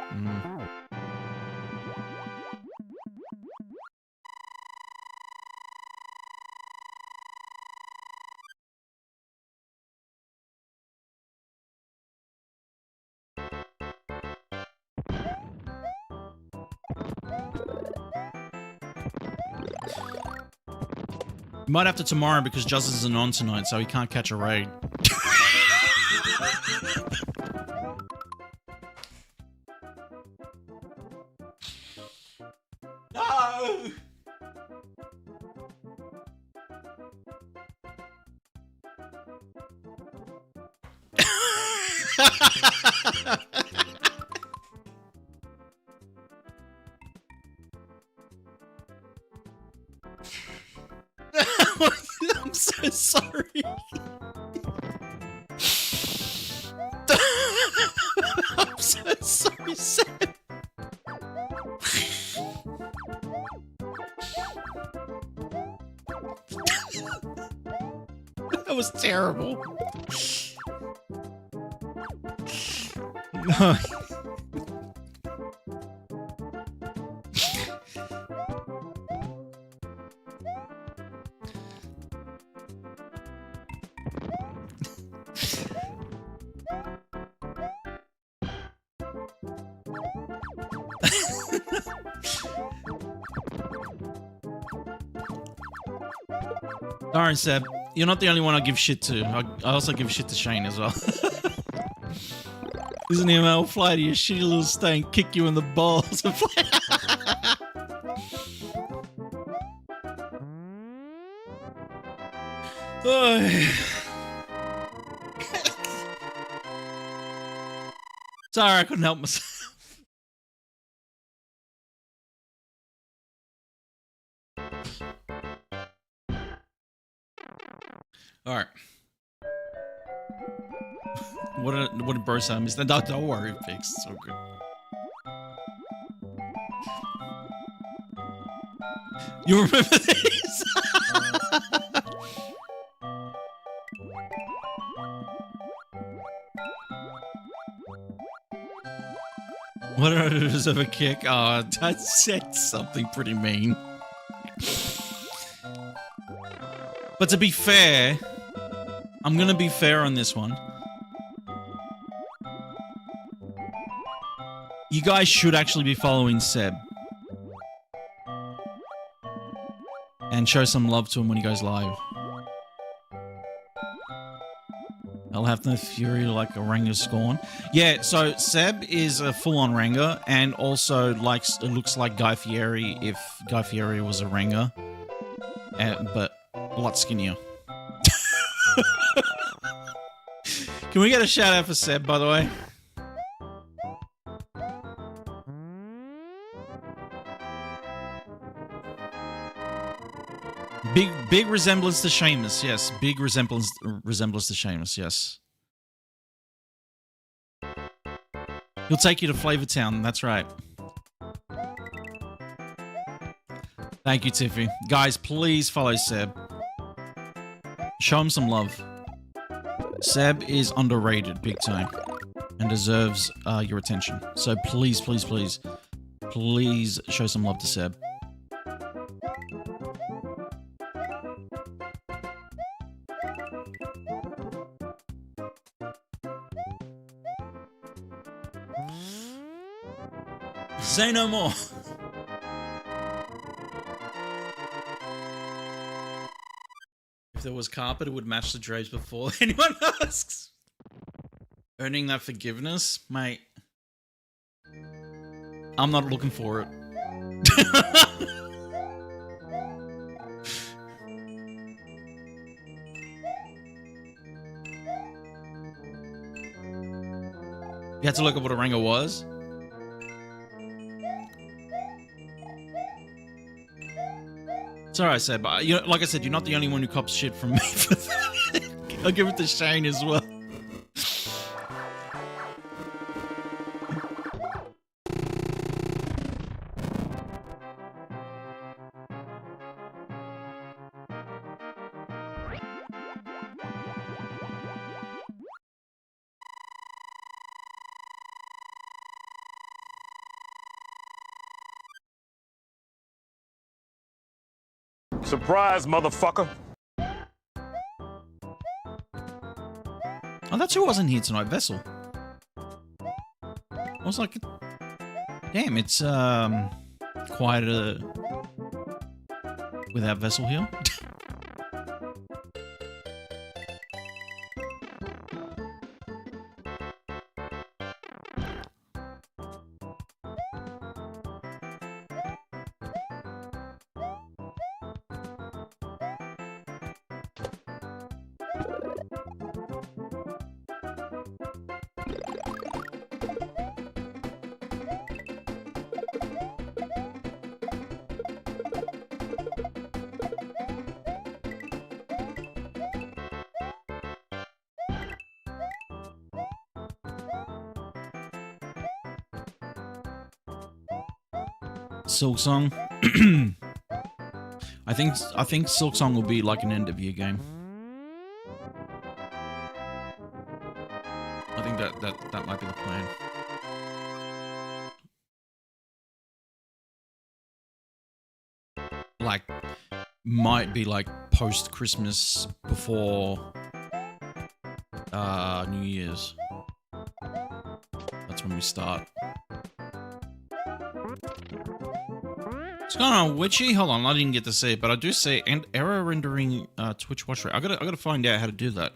Might have to tomorrow because Justice isn't on tonight, so he can't catch a raid. No! I'm so sorry. I'm so sorry, Sam. That was terrible. No. Darn, Seb, you're not the only one I give shit to. I also give shit to Shane as well. Isn't he, I'll fly to your shitty little state and kick you in the balls and fly. Sorry, I couldn't help myself. All right. What did bro say? Mister? Don't worry, Fix. It's all good. You remember these? What did I deserve a kick? Oh, I said something pretty mean. But to be fair, I'm gonna be fair on this one. You guys should actually be following Seb. And show some love to him when he goes live. I'll have no fury like a Ranger Scorn. Yeah, so Seb is a full-on Ranger and also looks like Guy Fieri if Guy Fieri was a Ranger. But a lot skinnier. Can we get a shout out for Seb, by the way? Big resemblance to Seamus, yes. Big resemblance to Seamus, yes. He'll take you to Flavortown, that's right. Thank you, Tiffy. Guys, please follow Seb. Show him some love. Seb is underrated, big time. And deserves your attention. So please, please, please, please show some love to Seb. Say no more. If there was carpet, it would match the drapes before anyone asks. Earning that forgiveness, mate. I'm not looking for it. You had to look at what a Ranger was. It's alright, Seb, but you know, like I said, you're not the only one who cops shit from me for that. I'll give it to Shane as well. Surprise, motherfucker. Oh, that's who wasn't here tonight, Vessel. I was like, damn, it's quieter without Vessel here. Silk Song. I think Silk Song will be like an end of year game. I think that might be the plan. Like, might be like post Christmas before New Year's. That's when we start. What's going on, Witchy? Hold on, I didn't get to see it, but I do see and error rendering Twitch watch rate. I gotta find out how to do that.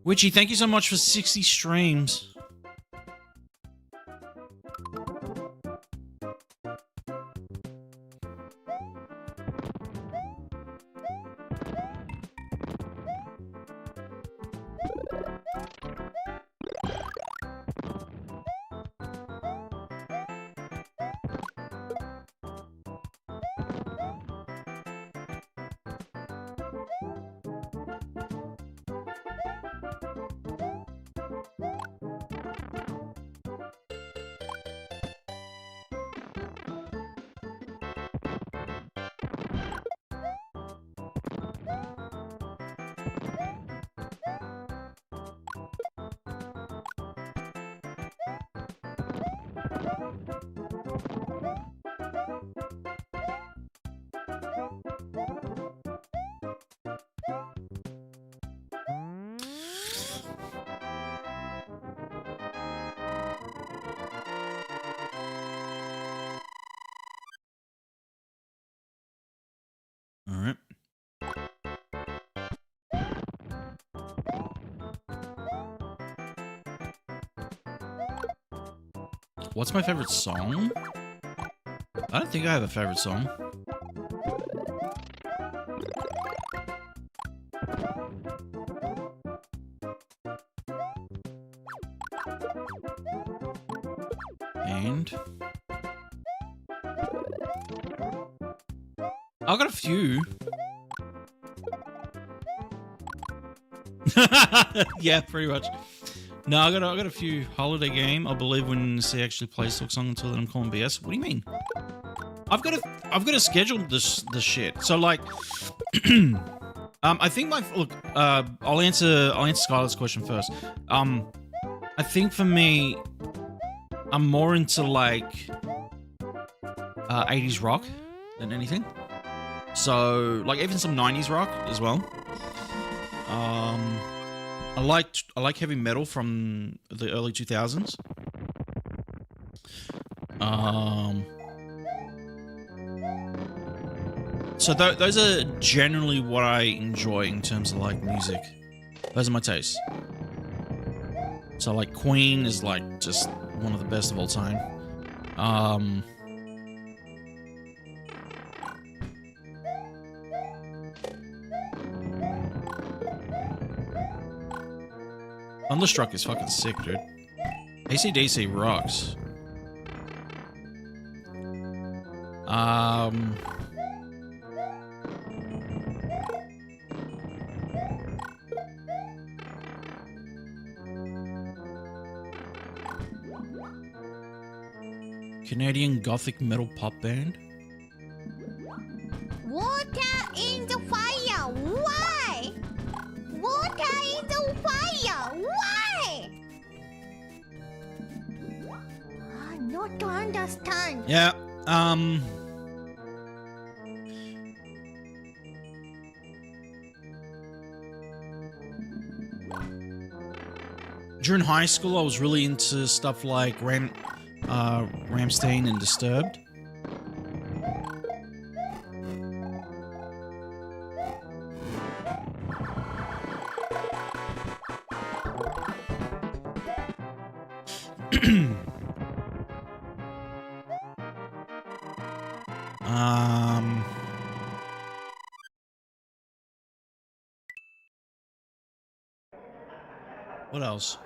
Witchy, thank you so much for 60 streams. What's my favorite song? I don't think I have a favorite song. And I've got a few. Yeah, pretty much. No, I got a few. Holiday Game. I believe when C actually plays Talk Song until then I'm calling BS. What do you mean? I've got to schedule this shit. So like, I think look. I'll answer Skylar's question first. I think for me, I'm more into like 80s rock than anything. So like even some 90s rock as well. I like heavy metal from the early 2000s. So those are generally what I enjoy in terms of like music. Those are my tastes. So like Queen is like just one of the best of all time. Thunderstruck is fucking sick, dude. AC/DC rocks. Canadian gothic metal pop band. Water in the fire. Why? Water in the fire. Why? Not to understand. Yeah. During high school, I was really into stuff like Rammstein and Disturbed. What else?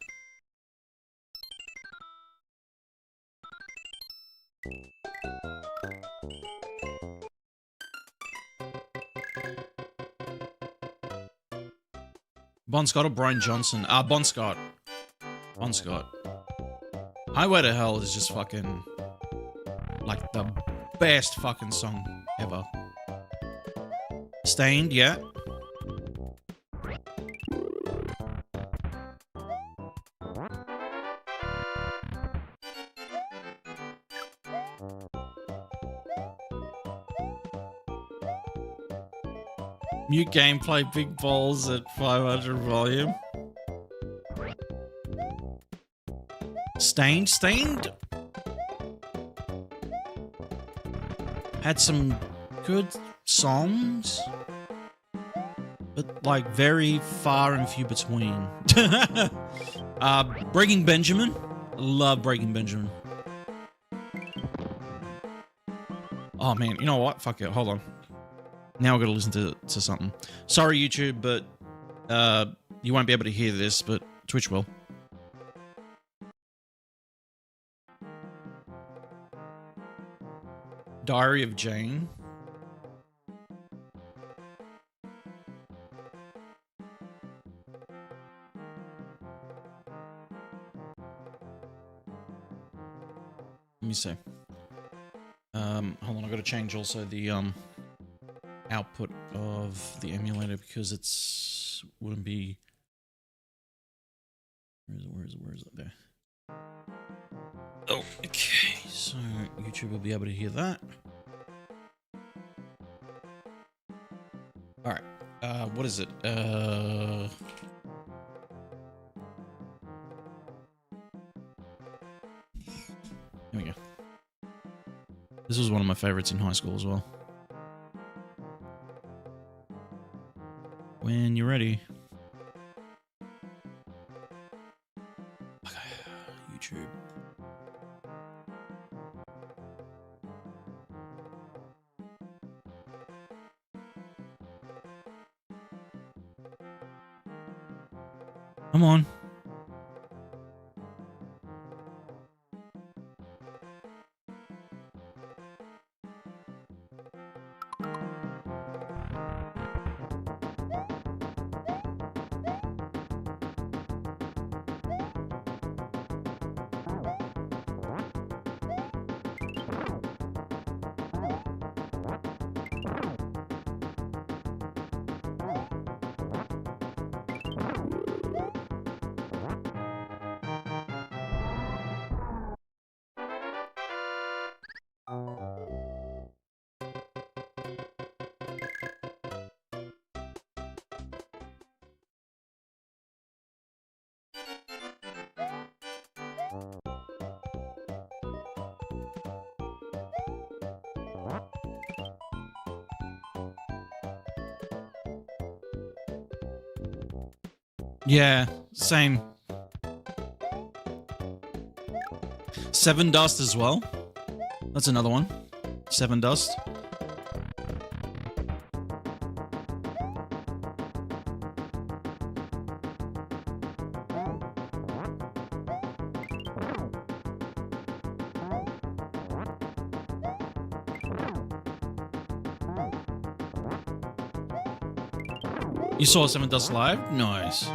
Bon Scott or Brian Johnson? Bon Scott. Bon Scott. Highway to Hell is just fucking like the best fucking song ever. Stained, yeah. Mute gameplay, big balls at 500 volume. Stained had some good songs, but like very far and few between. Breaking Benjamin, love Breaking Benjamin. Oh man, you know what? Fuck it. Hold on. Now I've got to listen to something. Sorry, YouTube, but you won't be able to hear this, but Twitch will. Diary of Jane. Let me see. Hold on, I've got to change also the output of the emulator because it's wouldn't be. Where is it there? Oh, okay. So YouTube will be able to hear that. All right. What is it? Here we go. This was one of my favorites in high school as well. When you're ready. Okay, YouTube. Come on. Yeah, same. 7 Dust as well. That's another one. 7 Dust. You saw 7 Dust live? Nice.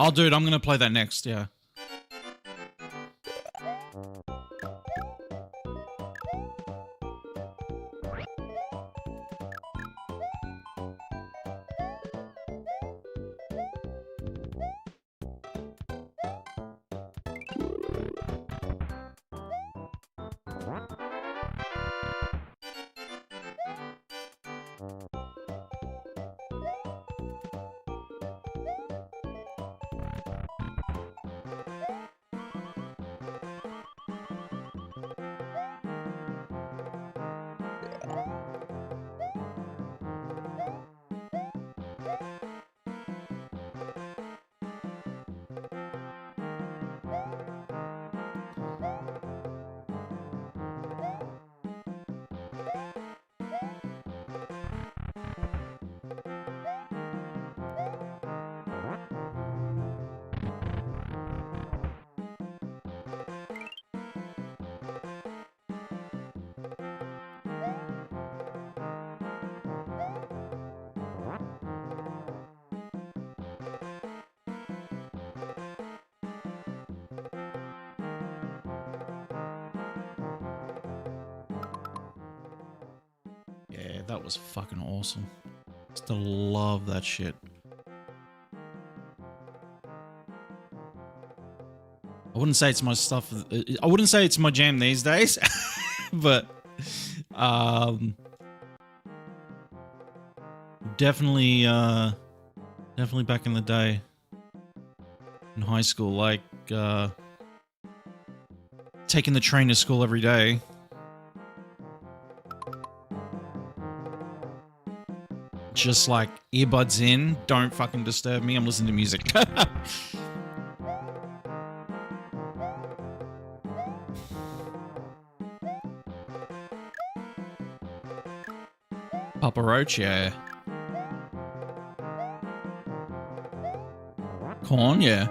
Oh, dude, I'm gonna play that next, yeah. Yeah, that was fucking awesome. Still love that shit. I wouldn't say it's my stuff. I wouldn't say it's my jam these days, but definitely, definitely back in the day in high school, like taking the train to school every day. Just like earbuds in, don't fucking disturb me. I'm listening to music. Papa Roach, yeah. Corn, yeah.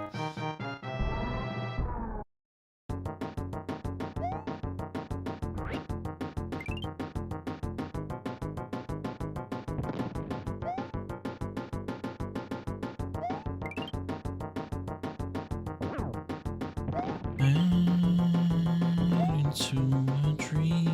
Into a dream.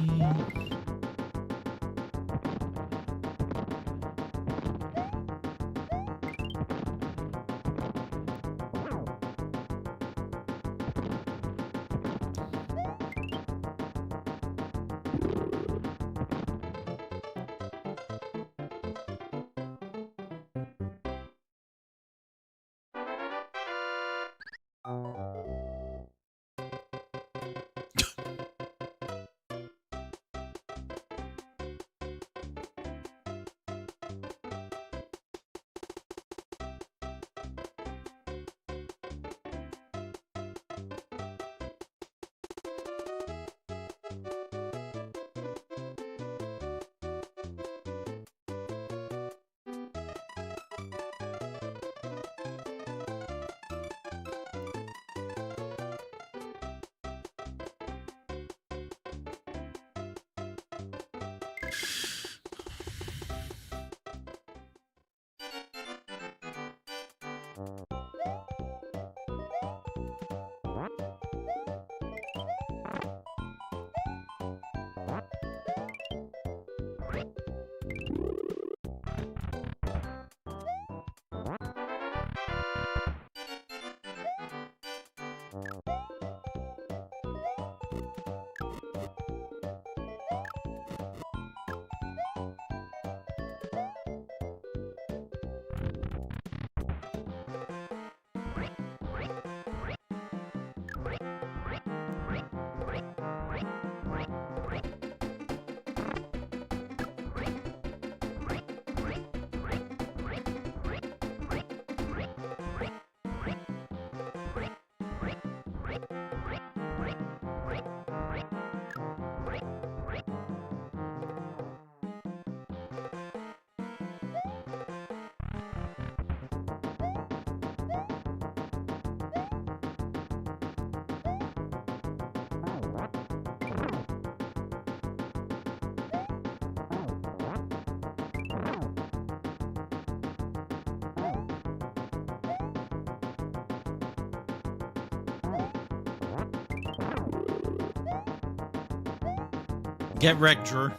Get wrecked, Drew.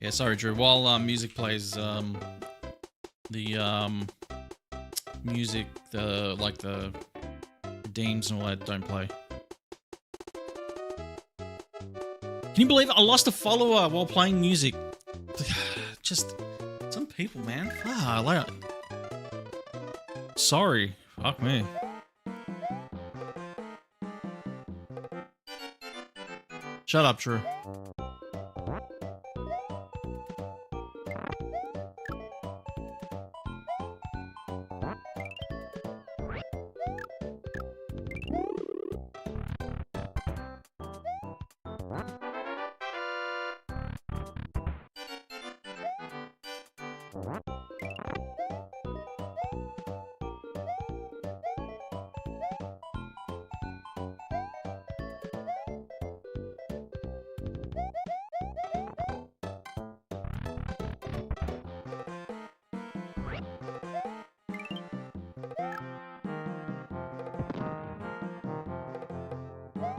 Yeah, sorry, Drew. While music plays, the music, the deems and all that don't play. Can you believe it? I lost a follower while playing music? Just some people, man. Sorry. Fuck me. Shut up, Drew.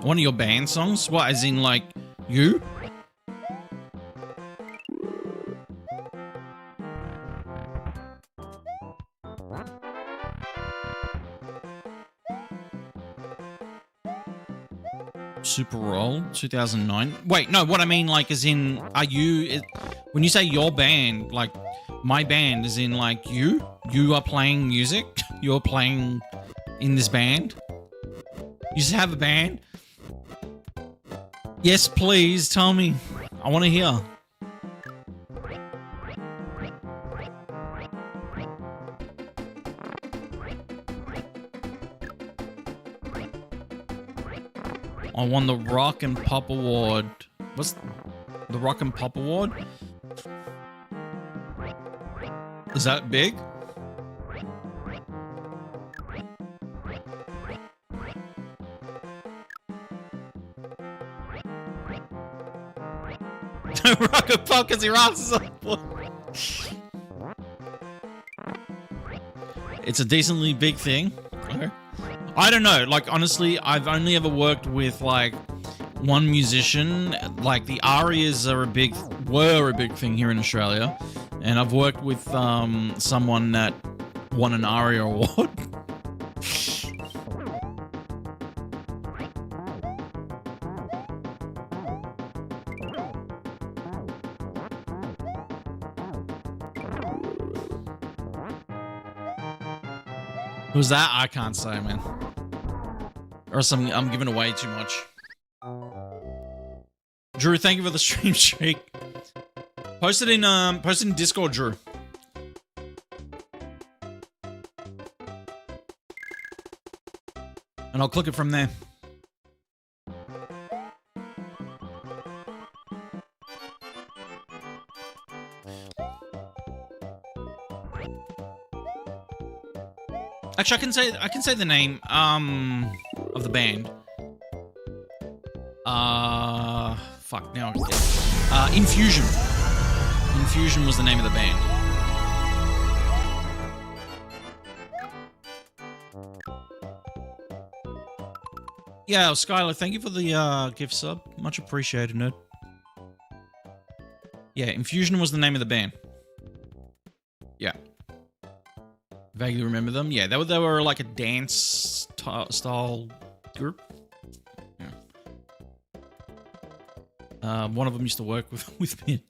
One of your band songs? What, as in, like, you? Super Roll, 2009. Wait, no, what I mean, like, as in, are you... when you say your band, like, my band, as in, like, you are playing music? You're playing in this band? You just have a band? Yes, please, tell me. I want to hear. I won the Rock and Pop Award. What's the Rock and Pop Award? Is that big? Rock and Pop because he rocks us. It's a decently big thing. Okay. I don't know. Like, honestly, I've only ever worked with, like, one musician. Like, the arias were a big thing here in Australia. And I've worked with someone that won an aria award. Who's that? I can't say, man. Or some I'm giving away too much. Drew, thank you for the stream streak. Post it in Discord, Drew. And I'll click it from there. Actually, I can say the name of the band. Fuck, now I can get it. Infusion. Infusion was the name of the band. Yeah, Skylar, thank you for the gift sub. Much appreciated, nerd. Yeah, Infusion was the name of the band. Yeah. Vaguely remember them. Yeah, they were like a dance style group. Yeah. One of them used to work with me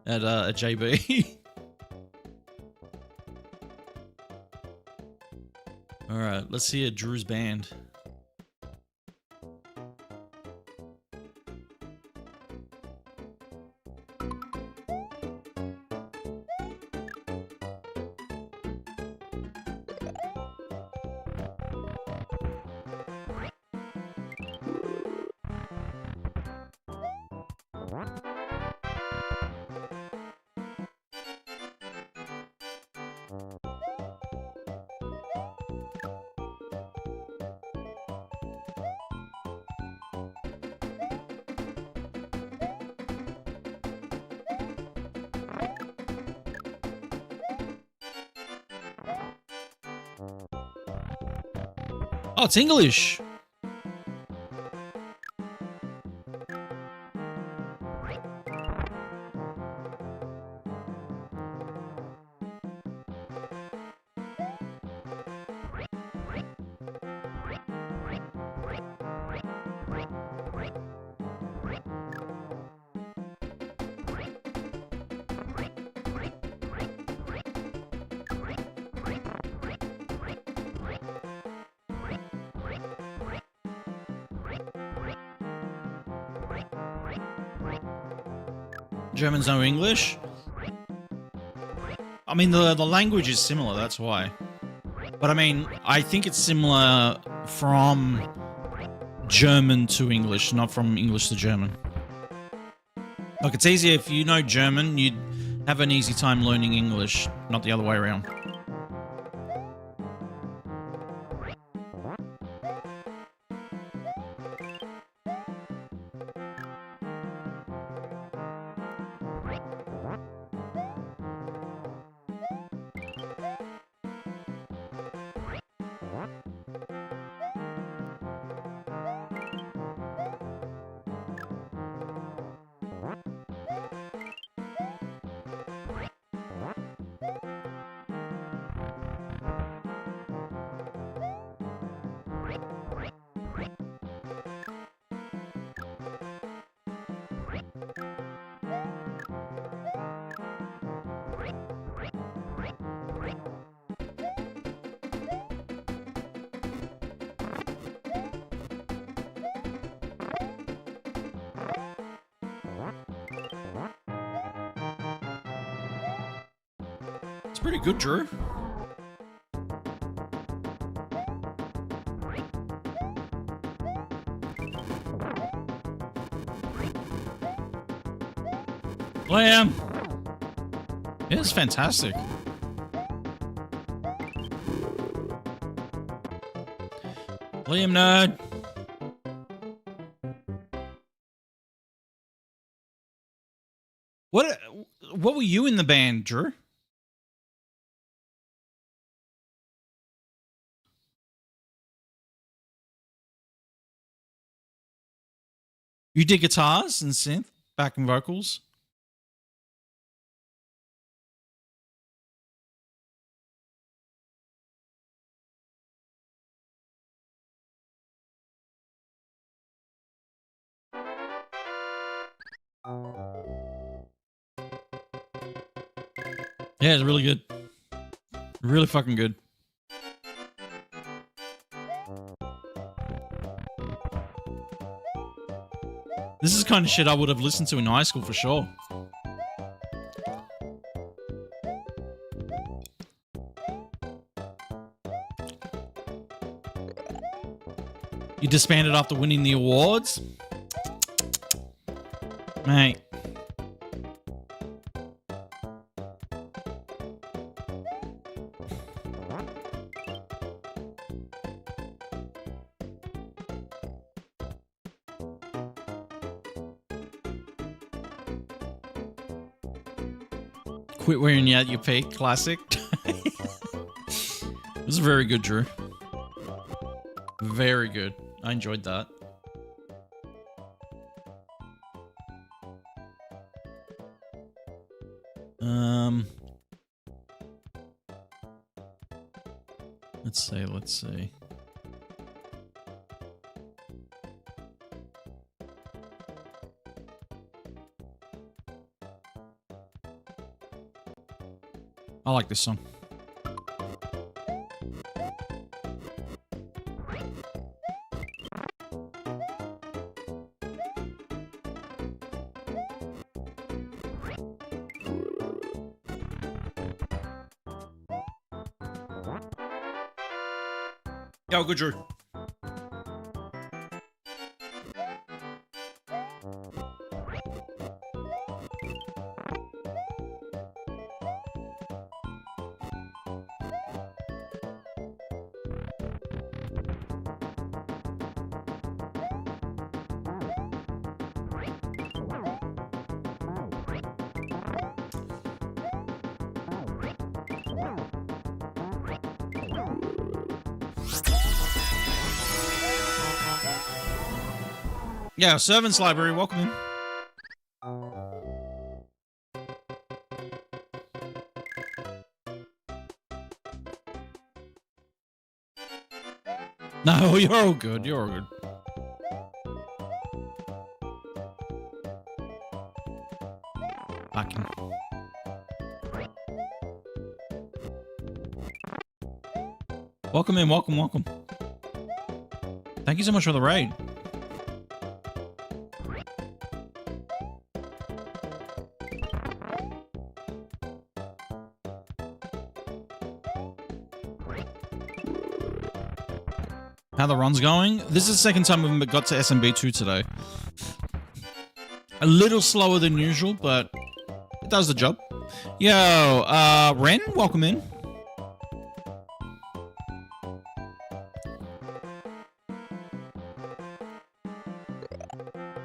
at JB. All right, let's see Drew's band. Oh, it's English. Germans know English. I mean, the language is similar, that's why. But I mean, I think it's similar from German to English, not from English to German. Like, it's easier if you know German, you'd have an easy time learning English, not the other way around. It's pretty good, Drew. Liam! It's fantastic. Liam nerd. What were you in the band, Drew? You did guitars and synth, backing vocals? Yeah, it's really good. Really fucking good. This is the kind of shit I would have listened to in high school for sure. You disbanded after winning the awards? Mate. Quit wearing you at your peak, classic. This is very good, Drew. Very good. I enjoyed that. Let's see. I like this song. Yo, good, Drew. Yeah, servants library, welcome in. No, you're all good. You're all good. Fucking. Welcome in, welcome, welcome. Thank you so much for the raid. How the run's going? This is the second time we've got to SMB2 today. A little slower than usual, but it does the job. Yo, Ren, welcome in.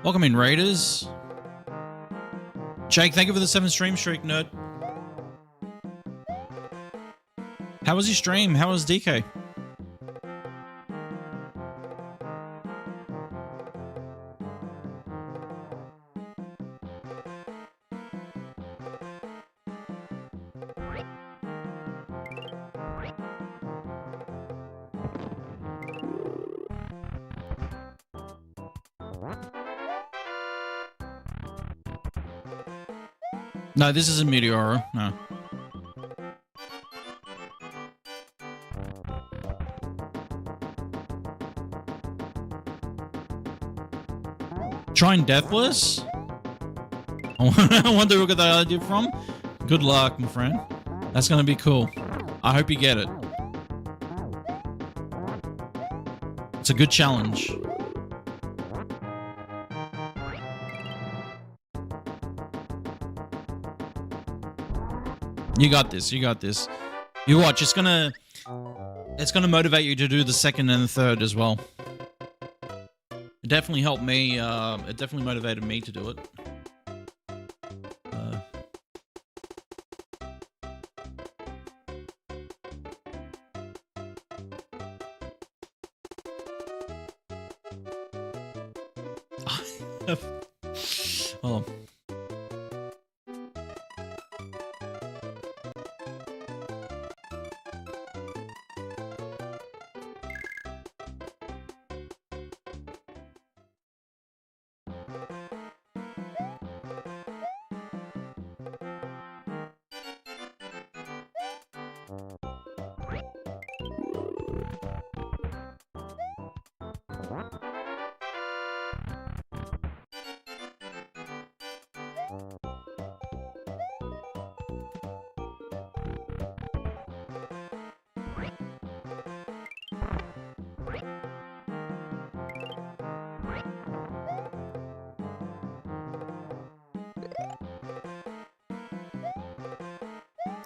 Welcome in, Raiders. Jake, thank you for the 7 stream streak, nerd. How was your stream? How was DK? No, this isn't Meteoro. No. Trying Deathless? I wonder who got that idea from. Good luck, my friend. That's gonna be cool. I hope you get it. It's a good challenge. You got this, you got this. You watch, it's gonna motivate you to do the second and the third as well. It definitely helped me, it definitely motivated me to do it. Hold on.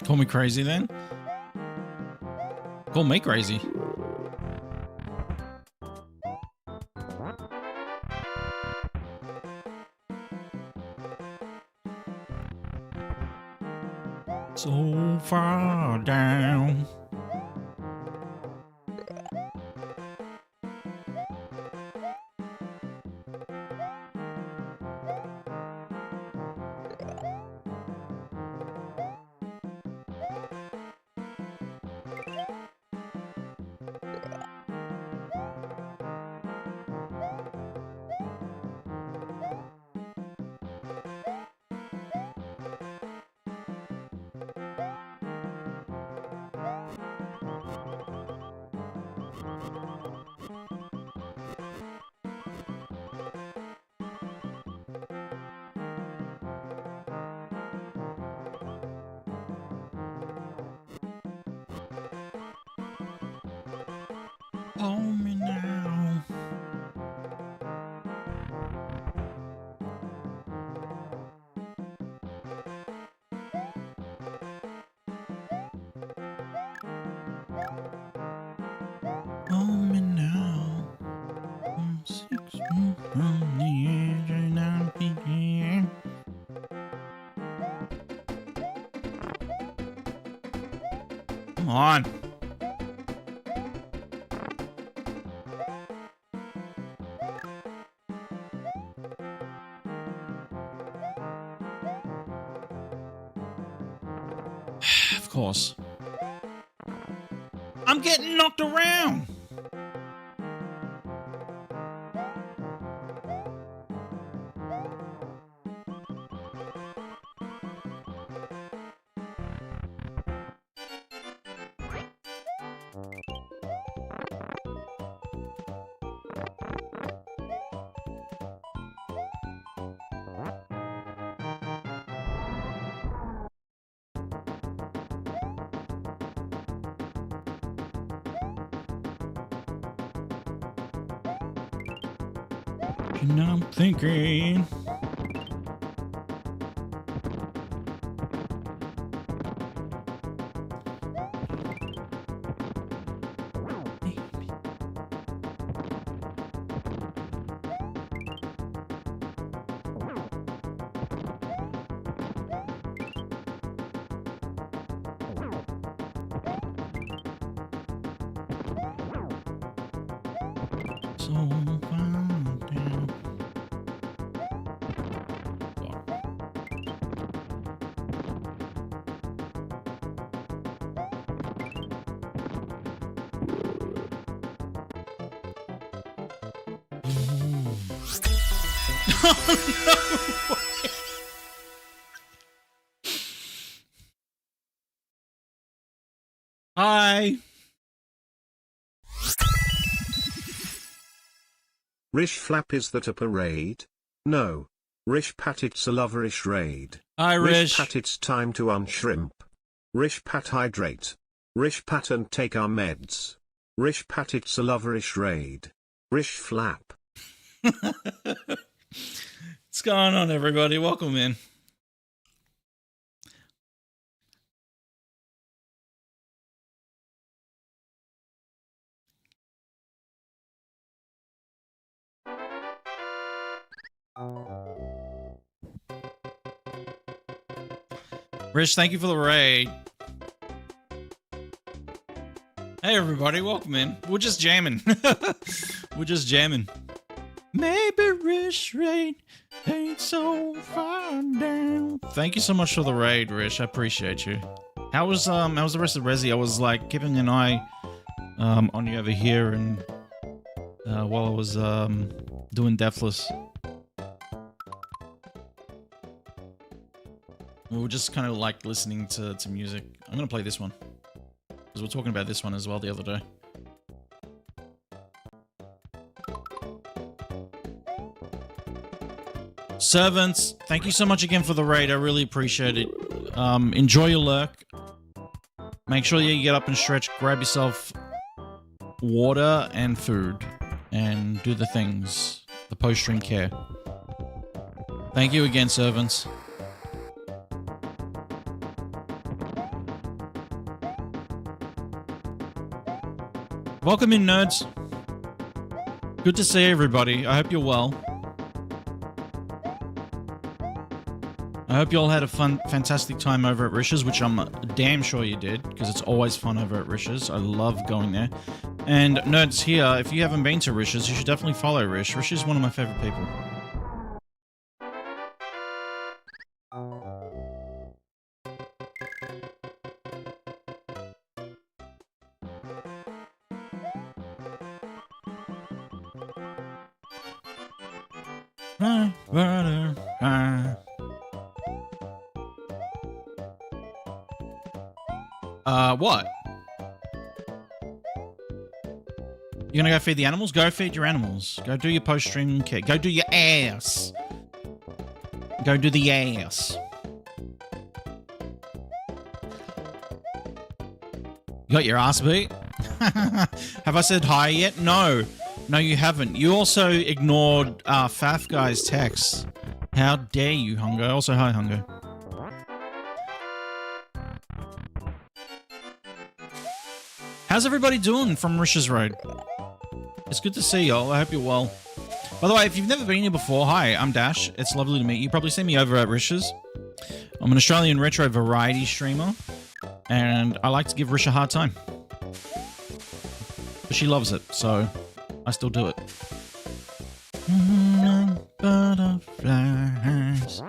Call me crazy then? Call me crazy. So far down. Hold me now. Hold me now. I'm 6 from the edge and I'm thinking. Come on. Of course. I'm getting knocked around. And I'm thinking. So far down. Hi. Rish Flap, is that a parade? No. Rish Pat, it's a loverish raid. Hi, Rish. Pat, it's time to unshrimp. Rish Pat, hydrate. Rish Pat, and take our meds. Rish Pat, it's a loverish raid. Rish Flap. What's going on, everybody? Welcome in. Rich, thank you for the raid. Hey, everybody, welcome in. We're just jamming. We're just jamming. Maybe Rich raid ain't so far down. Thank you so much for the raid, Rich. I appreciate you. How was the rest of Resi? I was like keeping an eye on you over here, and while I was doing Deathless. We were just kind of like listening to music. I'm gonna play this one because we're talking about this one as well the other day. Servants, thank you so much again for the raid. I really appreciate it. Enjoy your lurk. Make sure you get up and stretch. Grab yourself water and food, and do the things. The post-stream care. Thank you again, servants. Welcome in, nerds. Good to see everybody. I hope you're well. I hope you all had a fantastic time over at Rish's, which I'm damn sure you did, because it's always fun over at Rish's. I love going there. And nerds here, if you haven't been to Rish's, you should definitely follow Rish. Rish is one of my favorite people. What? You're gonna go feed the animals? Go feed your animals. Go do your post-stream care. Go do your ass. Go do the ass. You got your ass beat? Have I said hi yet? No. No, you haven't. You also ignored Faf Guy's text. How dare you, Hungo? Also, hi, Hungo. How's everybody doing from Rish's Road? It's good to see y'all. I hope you're well. By the way, if you've never been here before, hi, I'm Dash. It's lovely to meet you. You probably seen me over at Rish's. I'm an Australian retro variety streamer, and I like to give Rish a hard time. But she loves it, so I still do it. Butterflies.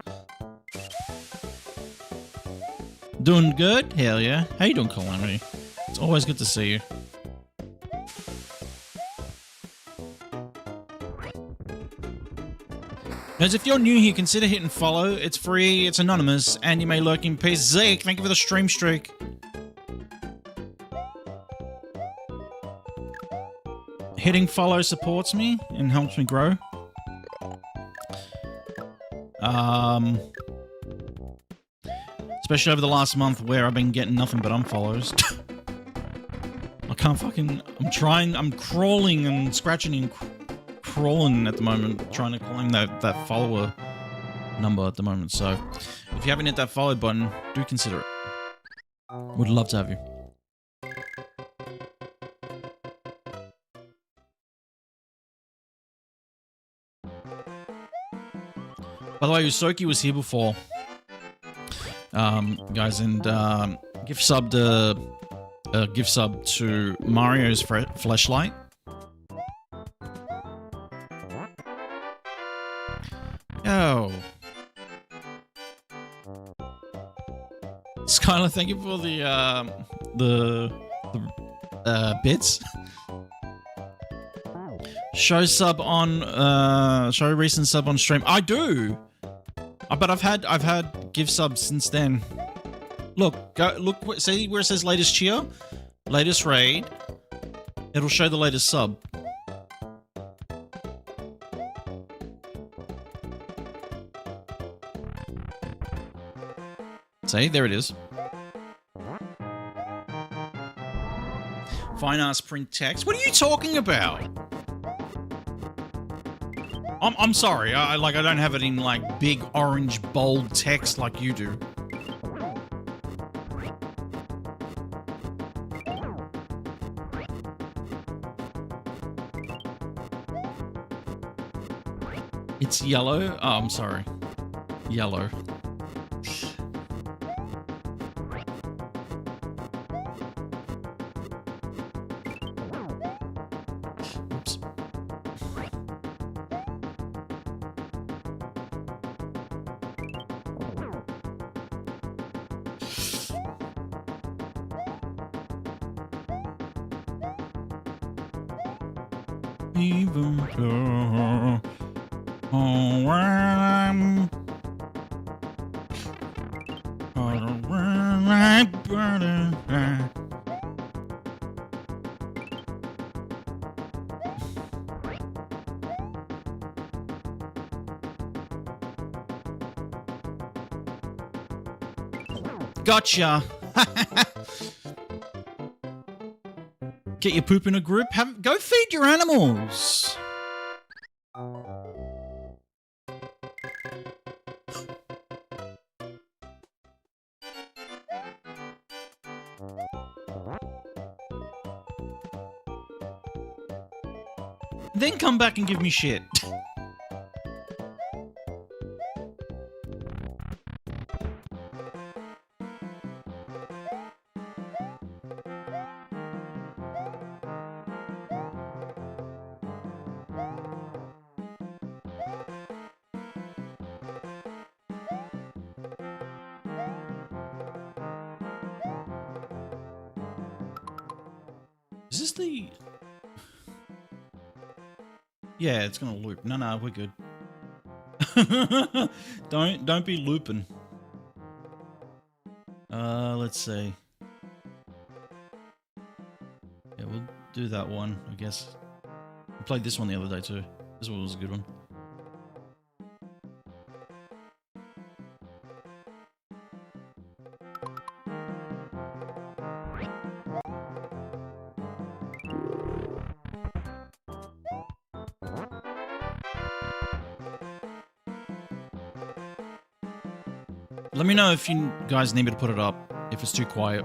Doing good? Hell yeah. How you doing, Calamity? It's always good to see you. Guys, if you're new here, consider hitting follow. It's free, it's anonymous, and you may lurk in peace. Zeke, thank you for the stream streak. Hitting follow supports me and helps me grow. Especially over the last month where I've been getting nothing but unfollows. I can't fucking... I'm crawling and scratching and crawling at the moment, trying to climb that follower number at the moment. So, if you haven't hit that follow button, do consider it. Would love to have you. By the way, Usoki was here before, guys, and gift sub to Mario's Fleshlight. Yo, Skylar, thank you for the bits. Show sub on show recent sub on stream. I do. But I've had gift subs since then. Look, see where it says latest cheer? Latest raid. It'll show the latest sub. See, there it is. Fine arts print text. What are you talking about? I'm sorry. I don't have it in like big orange bold text like you do. It's yellow. Oh, I'm sorry. Yellow. Oops. Even though I'm gotcha. Get your poop in a group. Go feed your animals. Then come back and give me shit. Is this the... Yeah, it's gonna loop. No, we're good. Don't be looping. Let's see. Yeah, we'll do that one, I guess. I played this one the other day too. This one was a good one. Let me know if you guys need me to put it up, if it's too quiet.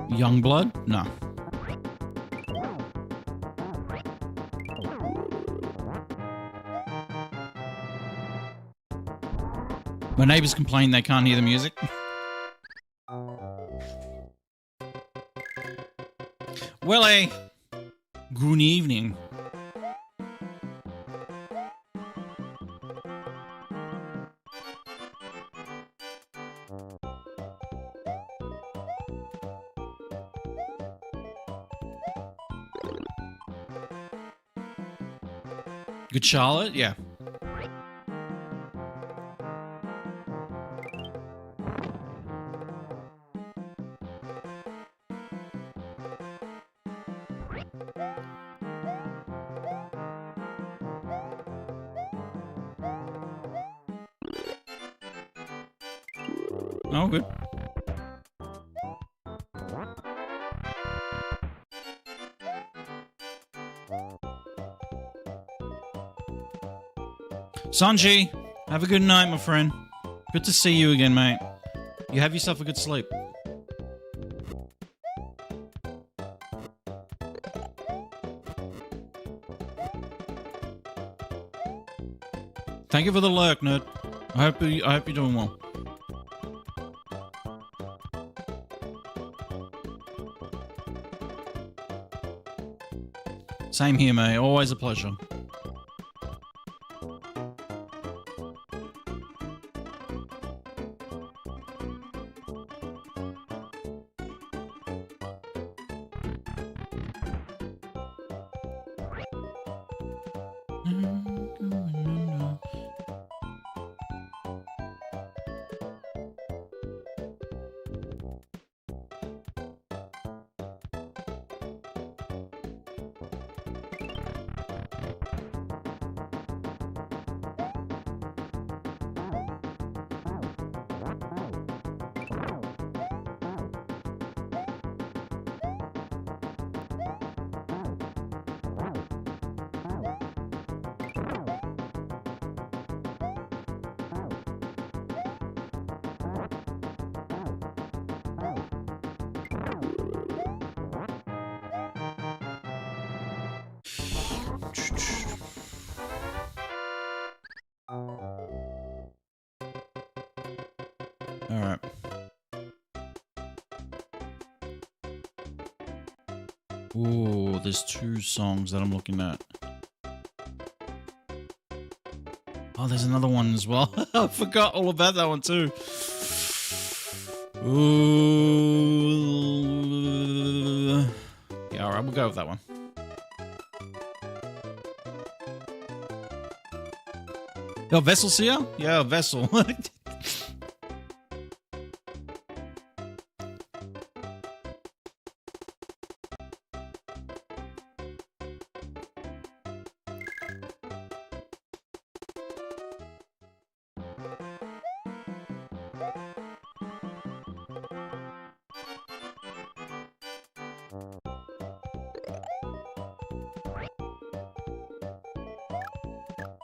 Youngblood? No. My neighbors complain they can't hear the music. Well, good evening. Good Charlotte? Yeah. Oh, good. Sanji, have a good night, my friend. Good to see you again, mate. You have yourself a good sleep. Thank you for the lurk, nerd. I hope you're doing well. Same here, mate. Always a pleasure. Alright. Ooh, there's two songs that I'm looking at. Oh, there's another one as well. I forgot all about that one too. Ooh. Yeah, alright, we'll go with that one. Oh, Vessel's here? Yeah, Vessel.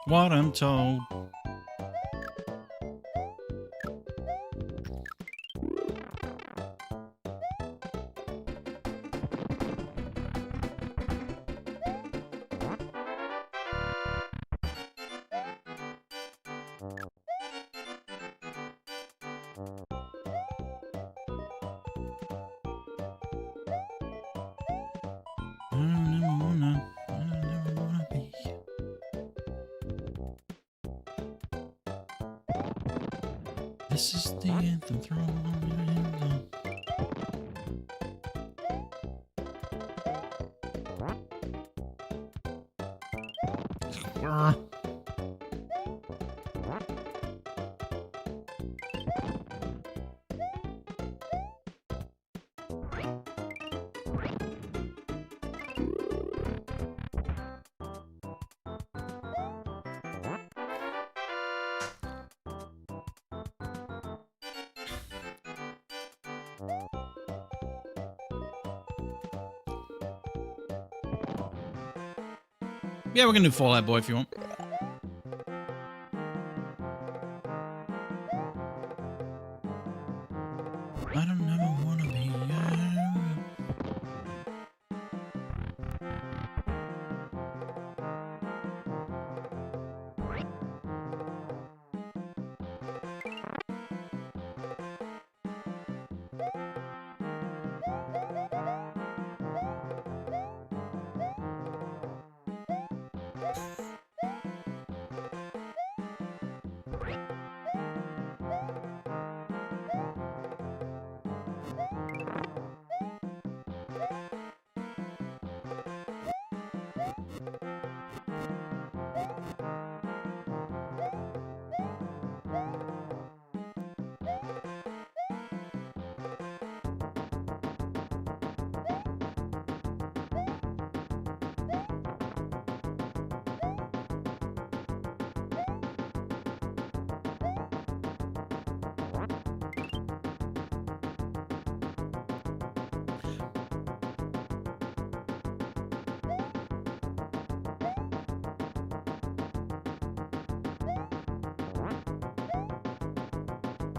What I'm told. This is the anthem. Throw on your hands up. Yeah, we're gonna do Fallout Boy if you want. I don't ever wanna be young.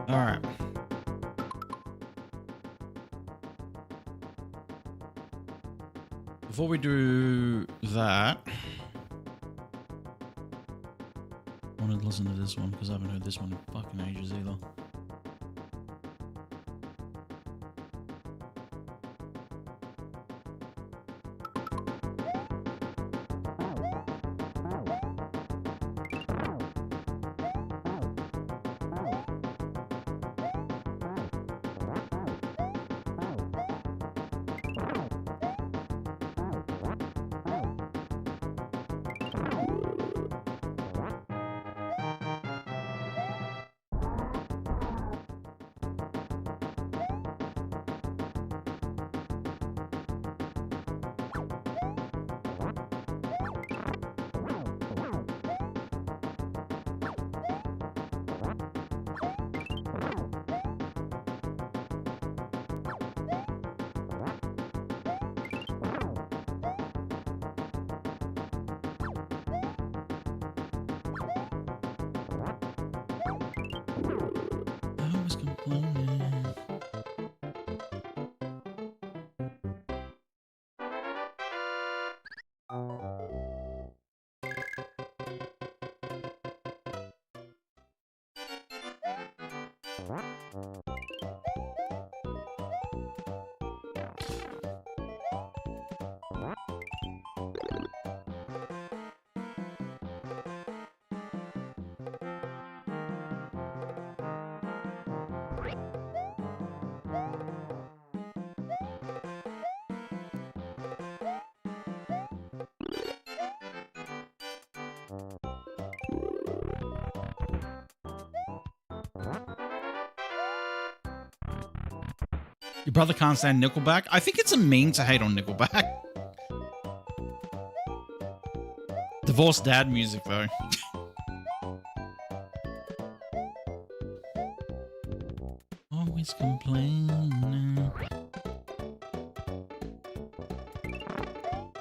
All right. Before we do that, I want to listen to this one because I haven't heard this one in fucking ages either. I was complaining. Your brother can't stand Nickelback? I think it's a meme to hate on Nickelback. Divorced dad music, though. Always complaining.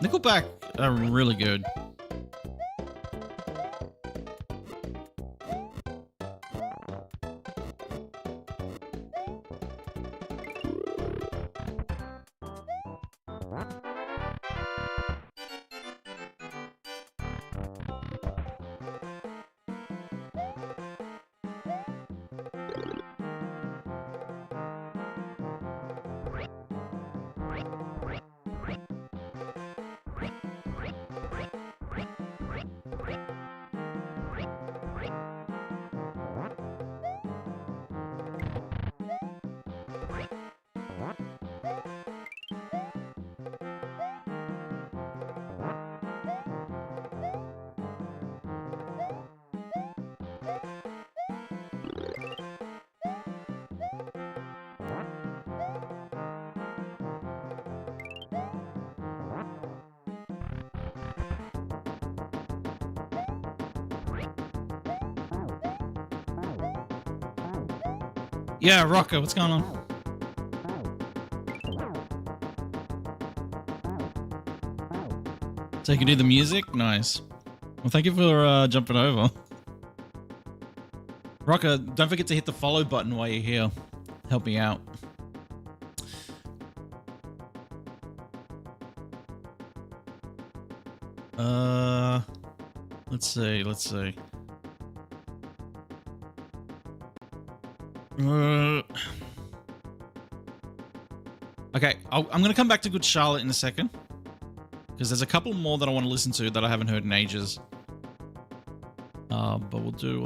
Nickelback are really good. Yeah, Rocco, what's going on? So you can do the music? Nice. Well, thank you for jumping over. Rocco, don't forget to hit the follow button while you're here. Help me out. Let's see. Okay, I'm gonna come back to Good Charlotte in a second, Because there's a couple more that I want to listen to that I haven't heard in ages. But we'll do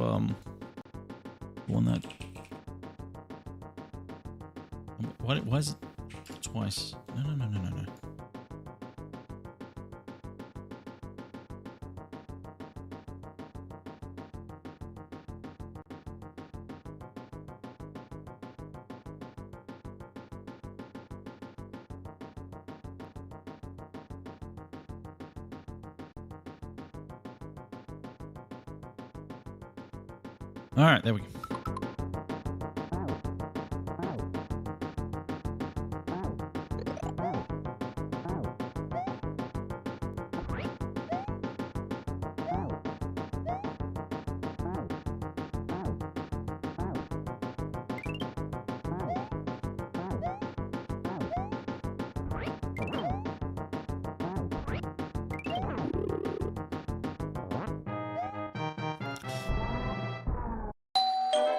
one that. Why is it twice? No. All right, there we go.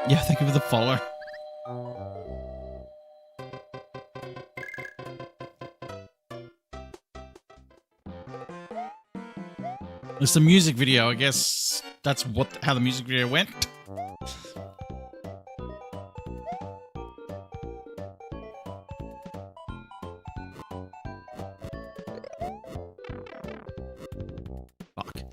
Yeah, thank you for the follow. It's the music video, I guess that's how the music video went. Fuck.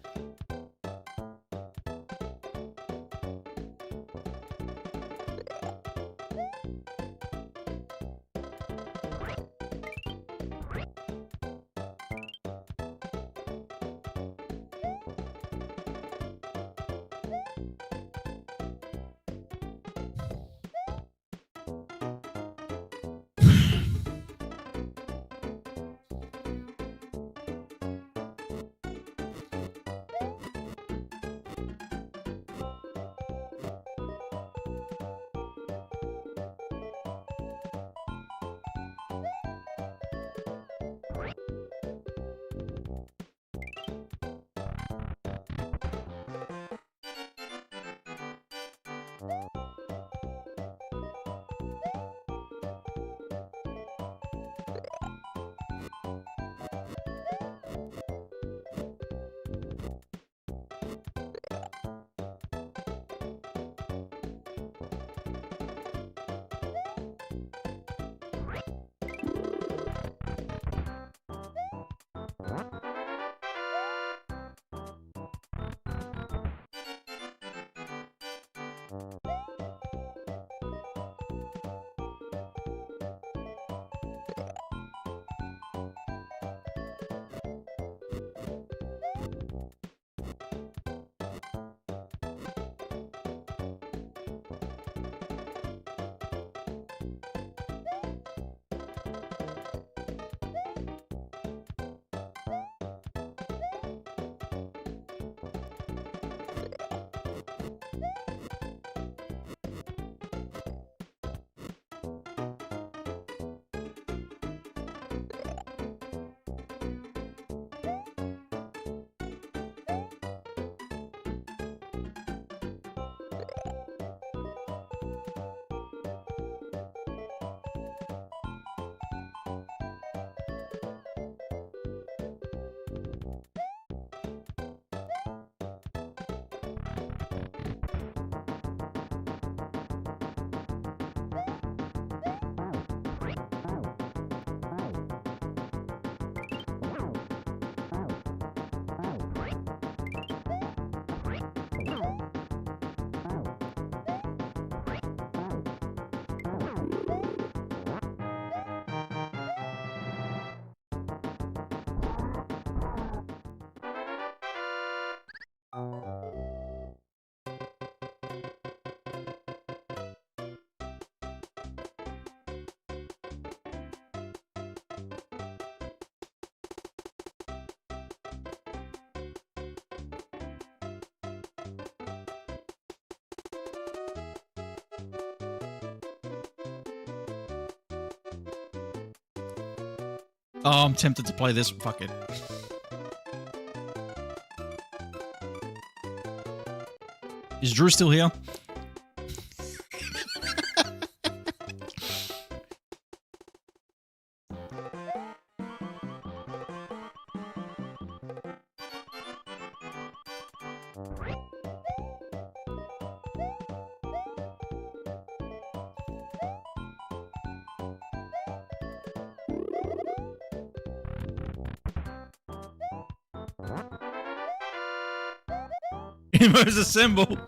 Oh, I'm tempted to play this. Fuck it. Is Drew still here? Emo's assemble.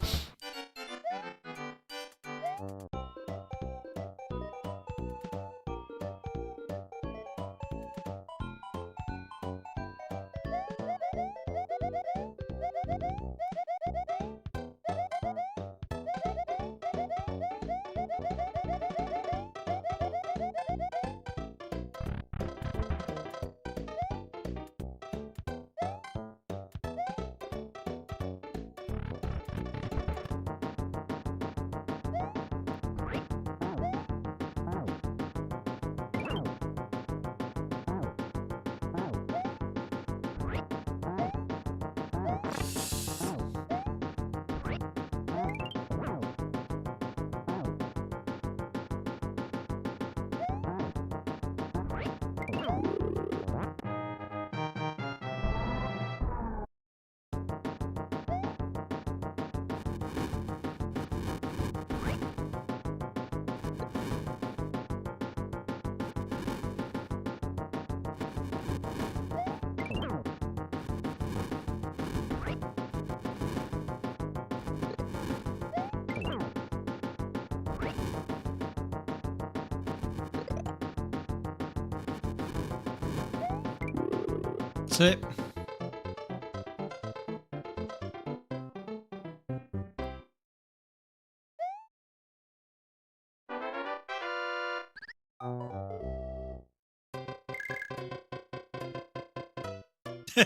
That's it.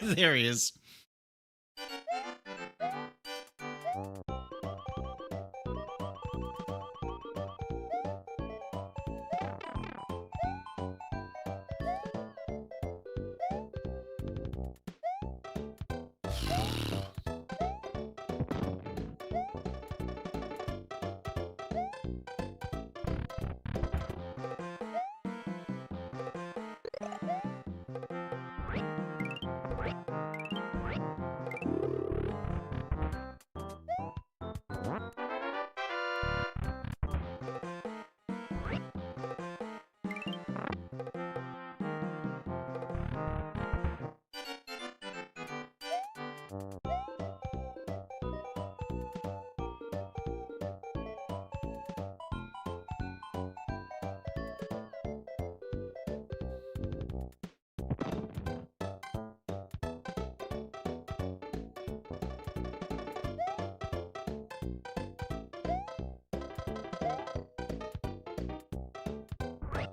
There he is.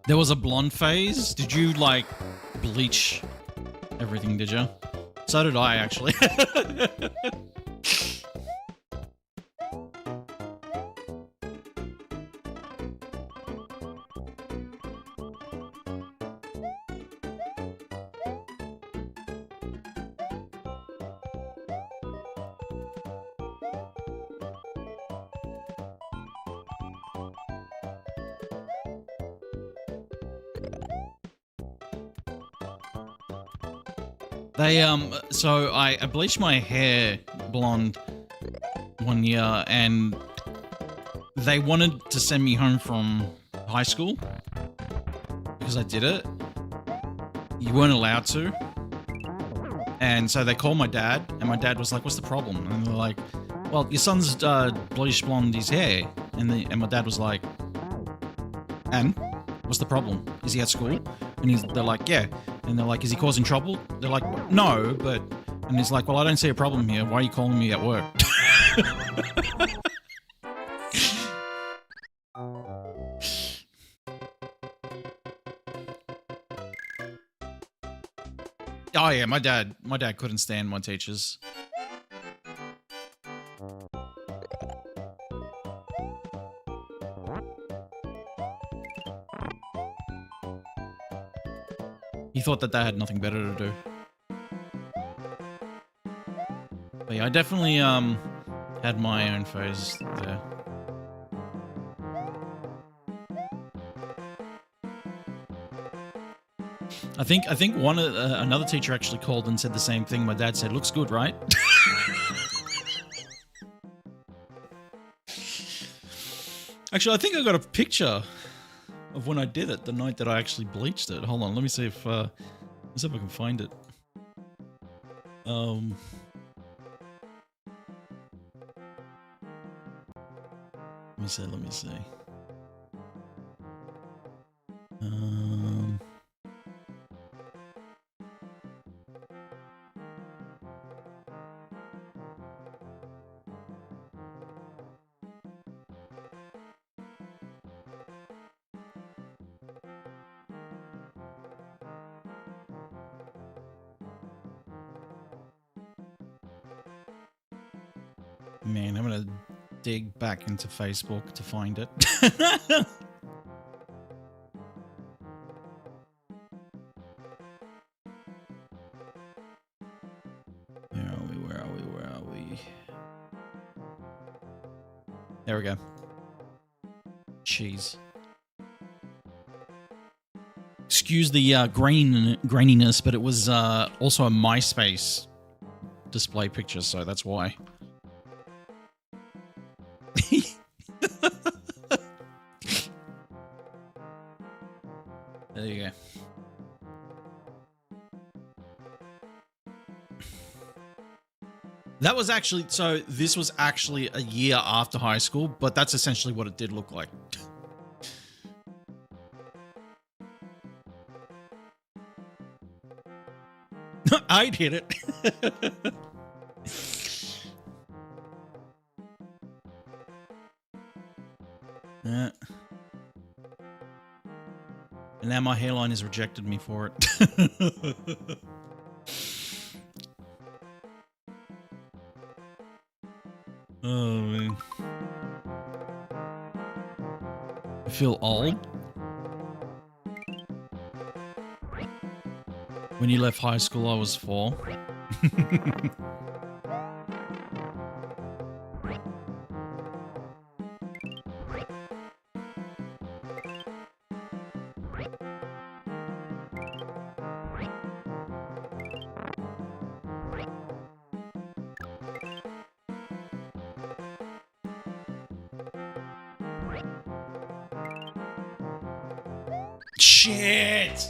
There was a blonde phase. Did you, like, bleach everything, did you? So did I, actually. So I bleached my hair blonde one year, and they wanted to send me home from high school because I did it. You weren't allowed to. And so they called my dad, and my dad was like, "What's the problem?" And they're like, "Well, your son's bleached blonde his hair." And my dad was like, "And what's the problem? Is he at school?" And they're like, "Yeah." And they're like, "Is he causing trouble?" They're like, "No, but..." And he's like, "Well, I don't see a problem here. Why are you calling me at work?" Oh yeah, my dad couldn't stand my teachers. He thought that they had nothing better to do. But yeah, I definitely had my own phase there. I think another teacher actually called and said the same thing. My dad said, "Looks good, right?" Actually, I think I got a picture of when I did it, the night that I actually bleached it. Hold on, let me see if I can find it. Let me see. Man, I'm gonna dig back into Facebook to find it. Where are we? There we go. Jeez. Excuse the graininess, but it was also a MySpace display picture, so that's why. There you go. That was actually, so this was actually a year after high school, but that's essentially what it did look like. I'd hit it. Yeah. And now my hairline has rejected me for it. Oh, man. I feel old. When you left high school, I was 4. Shit!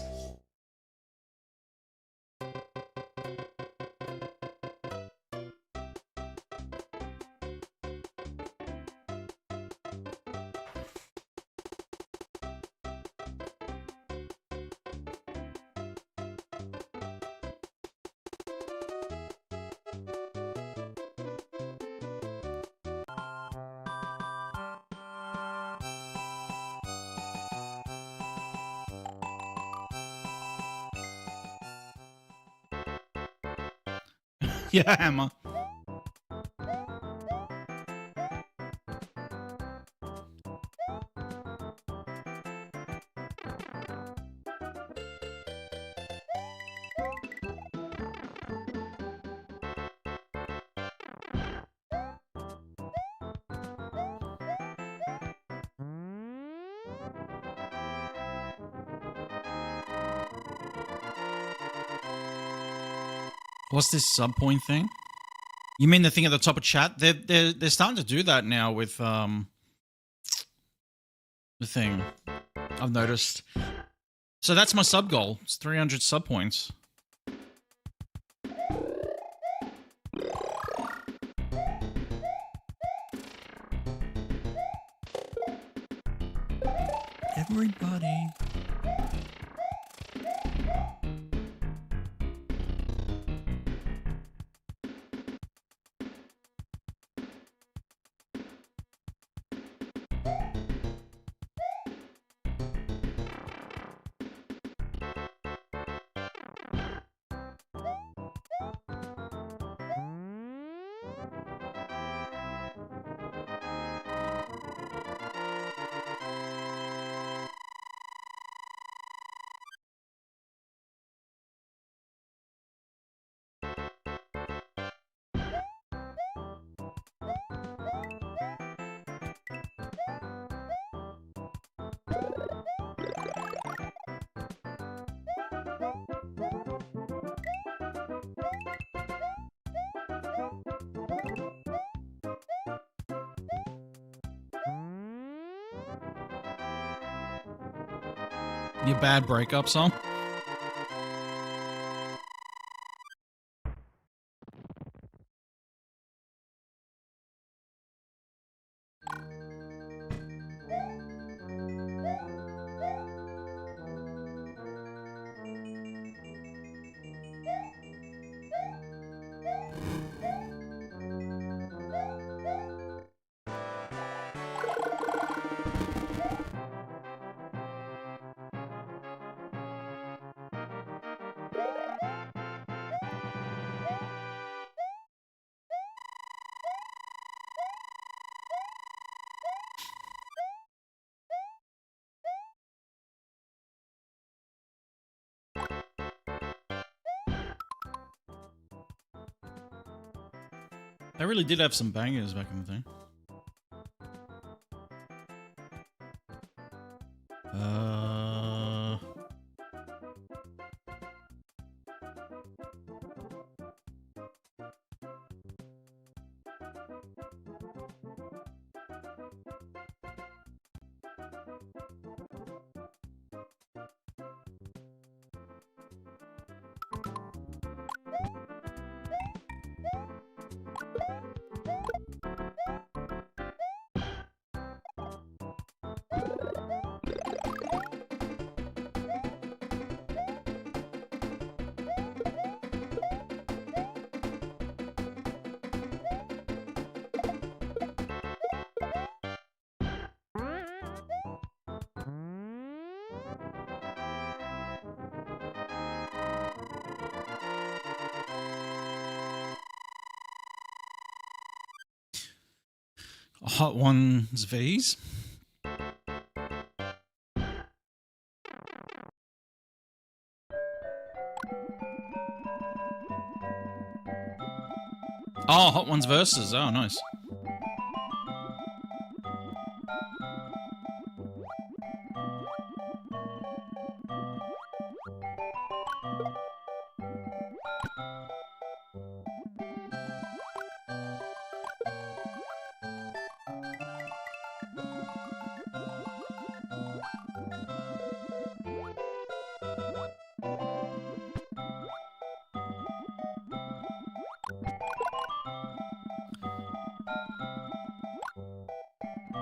Yeah, Emma. What's this sub point thing? You mean the thing at the top of chat? They're starting to do that now with the thing. I've noticed. So that's my sub goal. It's 300 sub points. Everybody. Your bad breakup song? They really did have some bangers back in the day. Hot Ones V's. Oh, Hot Ones Versus. Oh, nice.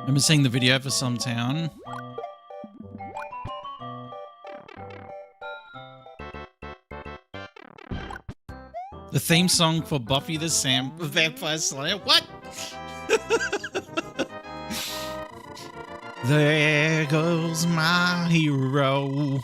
Remember seeing the video for some town. The theme song for Buffy the Vampire Slayer. What? There goes my hero.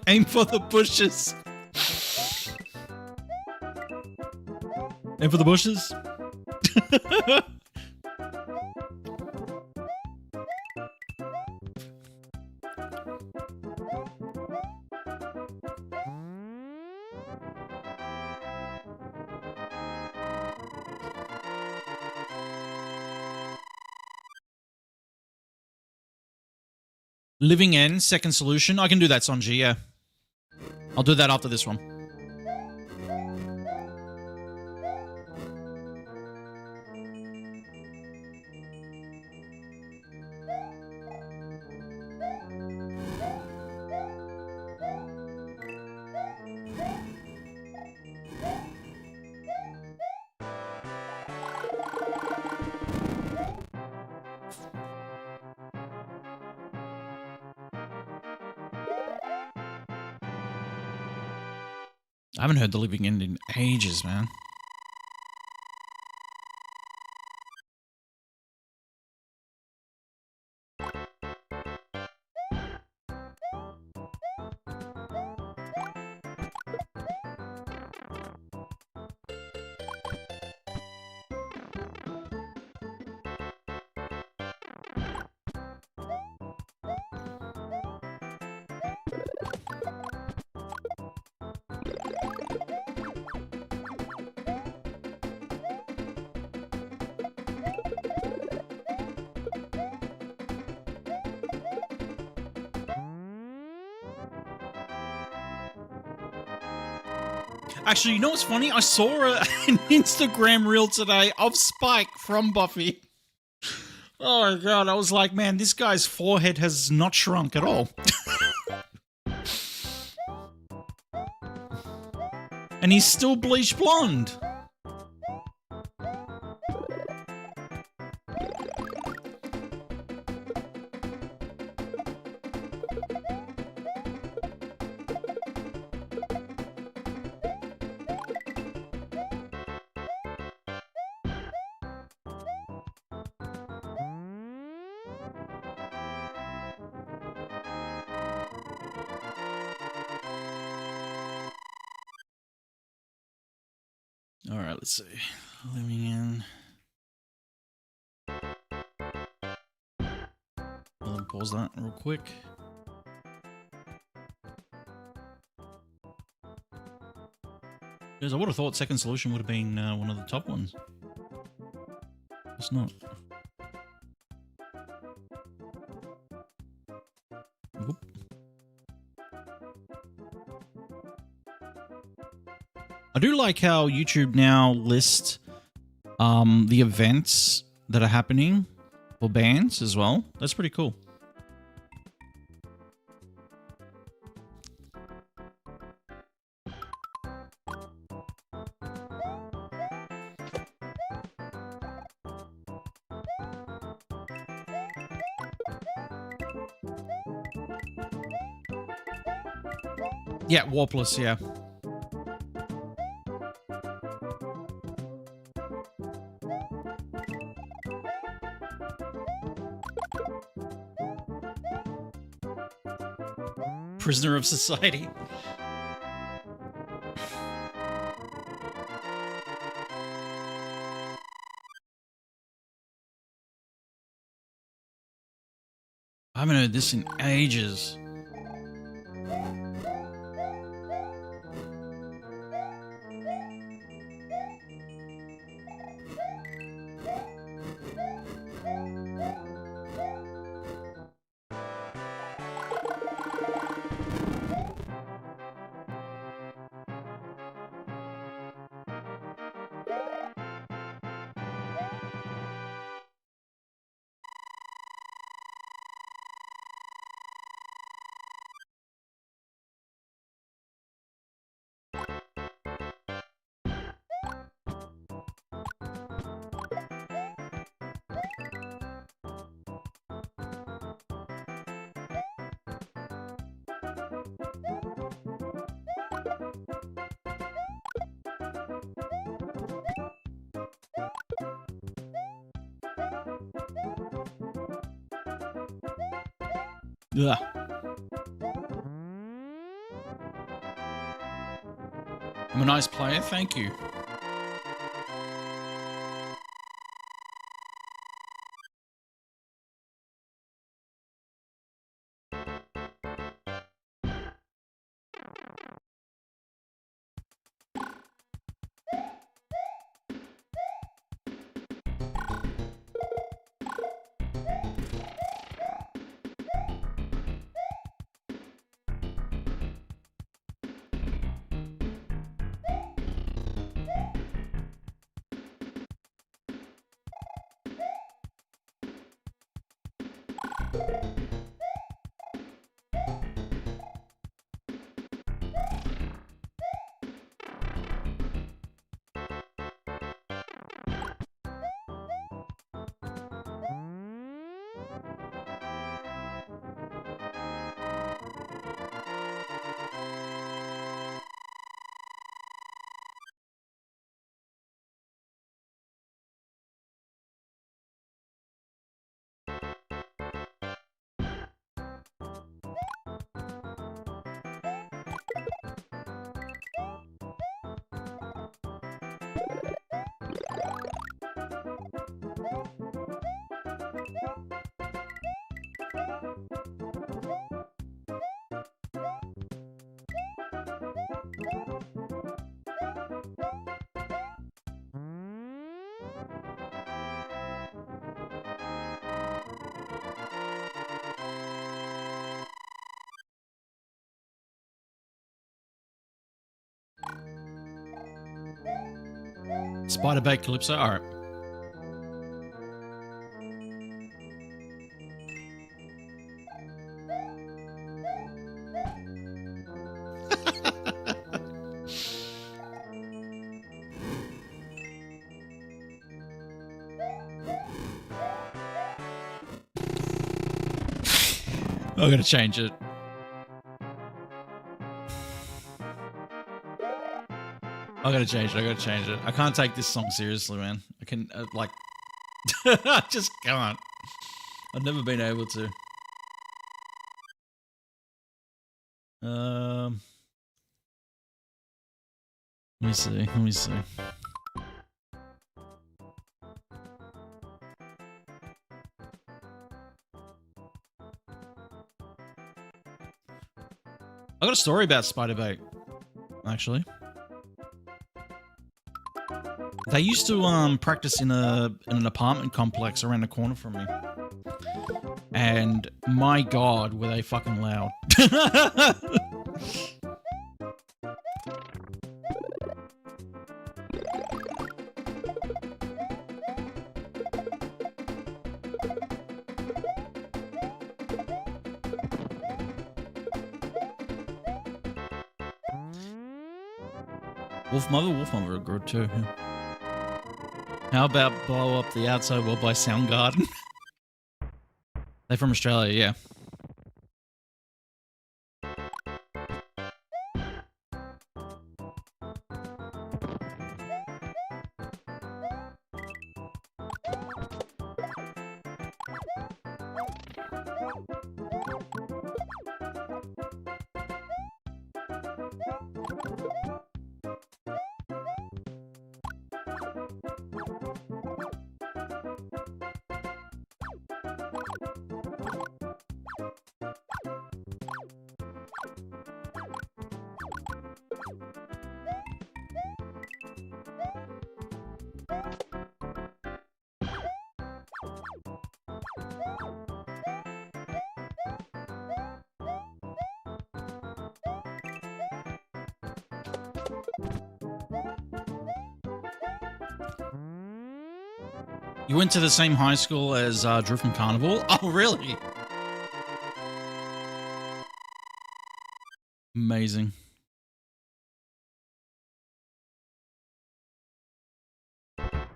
Aim for the bushes. Aim for the bushes. Living End, second solution. I can do that, Sonji, yeah. I'll do that after this one. I haven't heard The Living End in ages, man. Actually, you know what's funny? I saw an Instagram reel today of Spike from Buffy. Oh my god, I was like, man, this guy's forehead has not shrunk at all. And he's still bleach blonde. All right, let's see. Living in. I'll pause that real quick. Because I would have thought second solution would have been one of the top ones. It's not. Whoop. I do like how YouTube now lists the events that are happening for bands as well. That's pretty cool. Yeah, Warpless, yeah. Prisoner of society. I haven't heard this in ages. Ugh. I'm a nice player, thank you. Spider Bait Calypso. All right. I gotta change it. I gotta change it. I can't take this song seriously, man. I can, like, I just can't. I've never been able to. Let me see. I got a story about Spider-Bait, actually. They used to practice in an apartment complex around the corner from me. And my god, were they fucking loud. Wolf Mother are good too. Yeah. How about Blow Up the Outside World by Soundgarden? They're from Australia, yeah. You went to the same high school as Drew from Carnival? Oh, really? Amazing.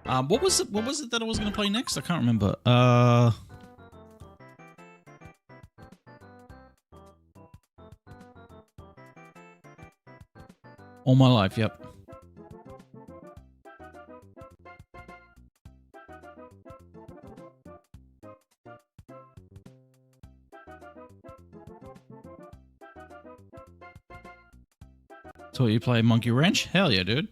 What was it that I was going to play next? I can't remember. All My Life, yep. So you play Monkey Wrench? Hell yeah, dude.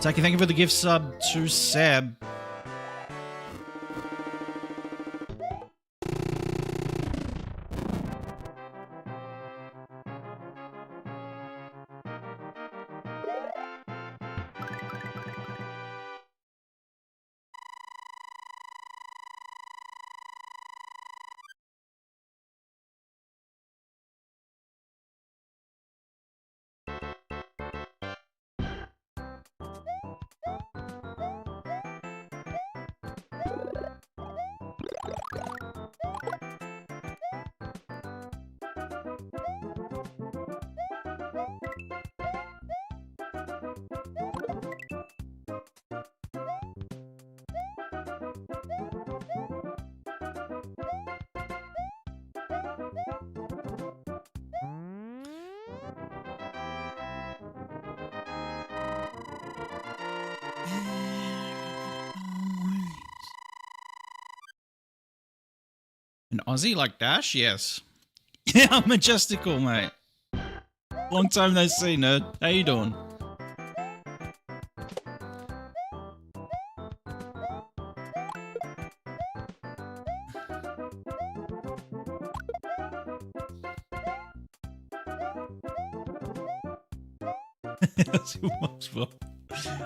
Taki, thank you for the gift sub to Seb. An Aussie like Dash? Yes. Yeah, I'm majestical, mate. Long time no see, nerd. How you doing?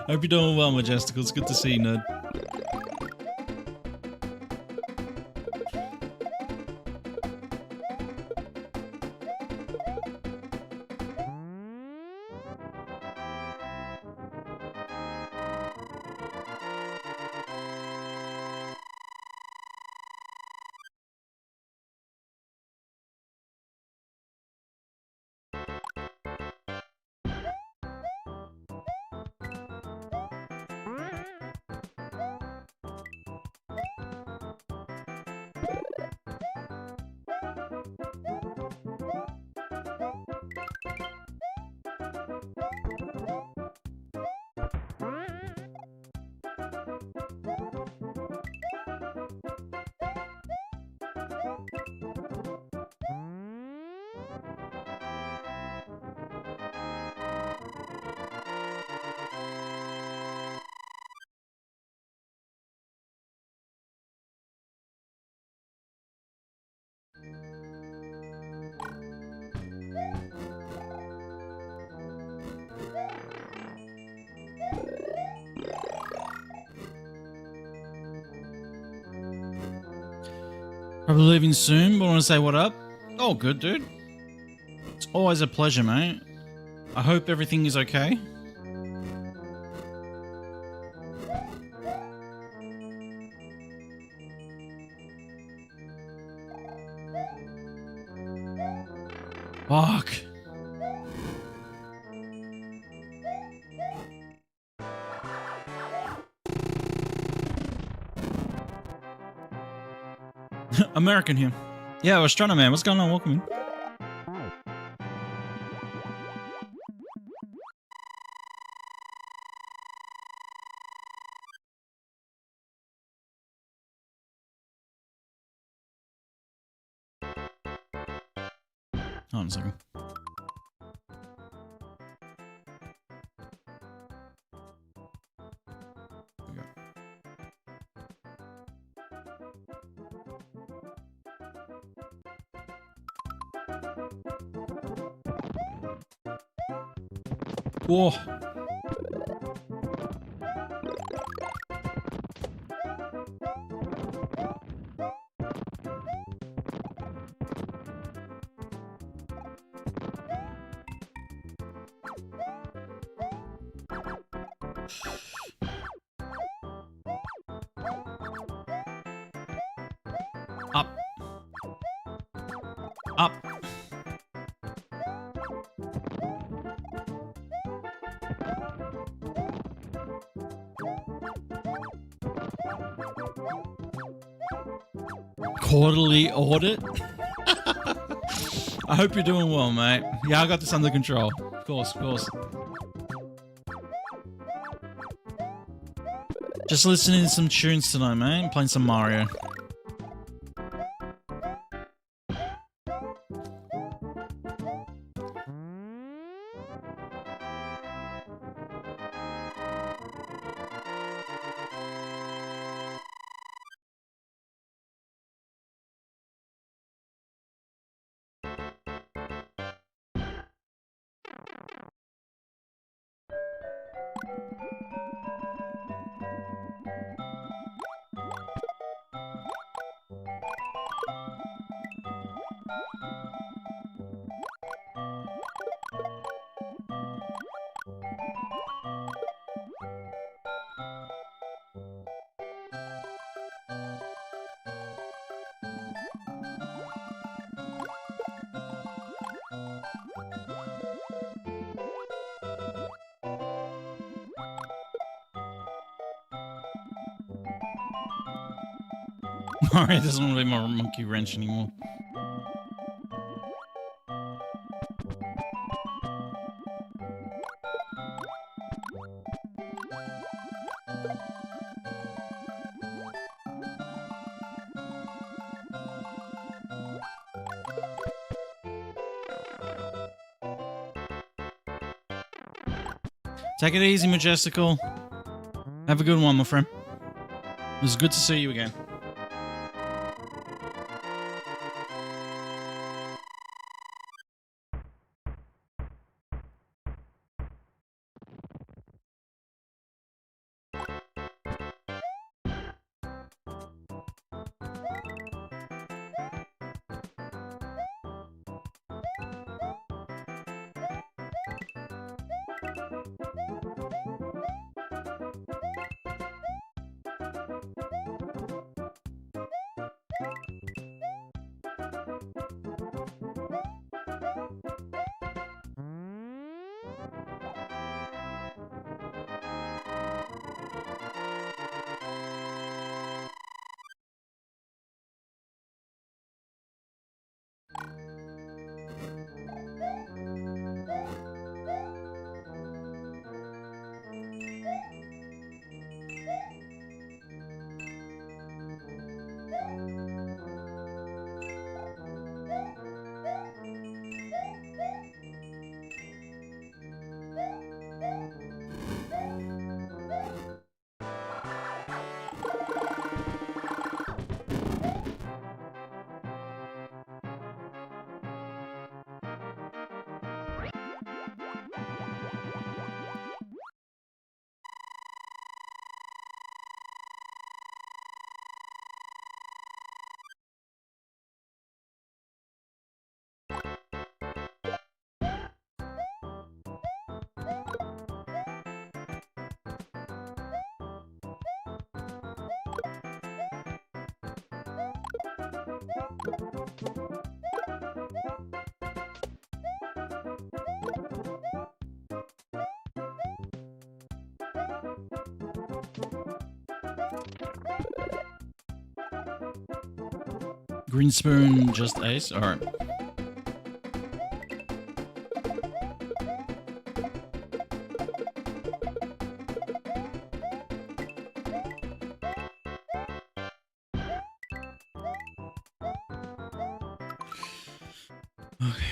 Hope you're doing well, Majestical. It's good to see you, nerd. Probably leaving soon, but I want to say what up. Oh, good, dude. It's always a pleasure, mate. I hope everything is okay. Fuck. American here. Yeah, Australian man. What's going on? Welcome in. Hold on a second. There we go. Whoa. Up. Up. Quarterly audit? I hope you're doing well, mate. Yeah, I got this under control. Of course, of course. Just listening to some tunes tonight, mate. Playing some Mario. Mario doesn't want to be my monkey wrench anymore. Take it easy, Majestical. Have a good one, my friend. It was good to see you again. Green spoon, just ace. All right. Okay.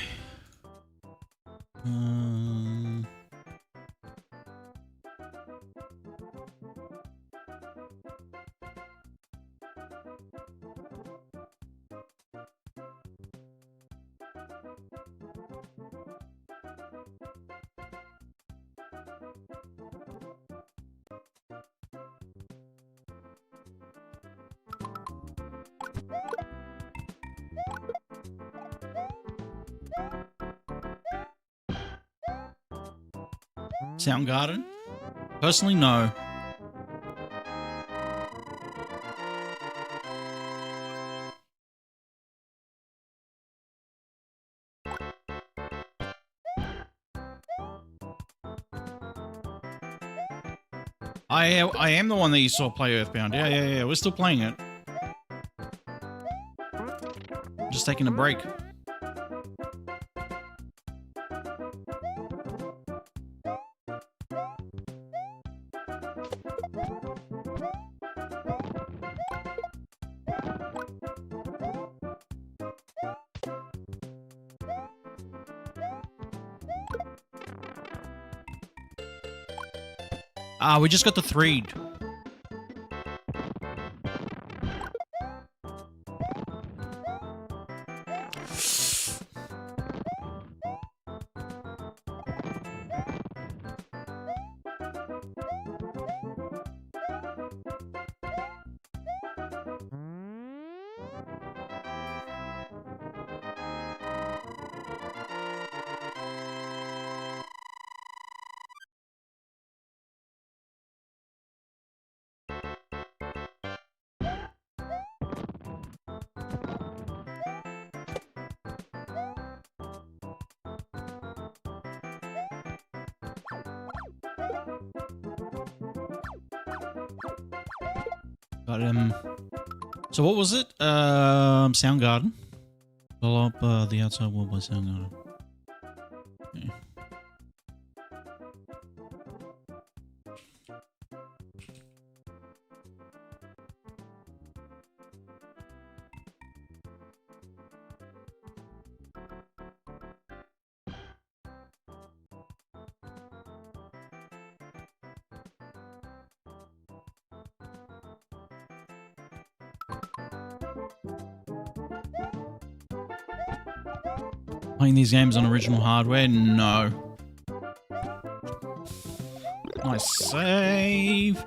Soundgarden? Personally, no. I am the one that you saw play Earthbound. Yeah. We're still playing it. Just taking a break. We just got the threed. So what was it? Soundgarden. Follow up the outside wall by Soundgarden. Okay. Playing these games on original hardware? No. Nice save.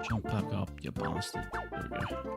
Jump back up, you bastard. There we go.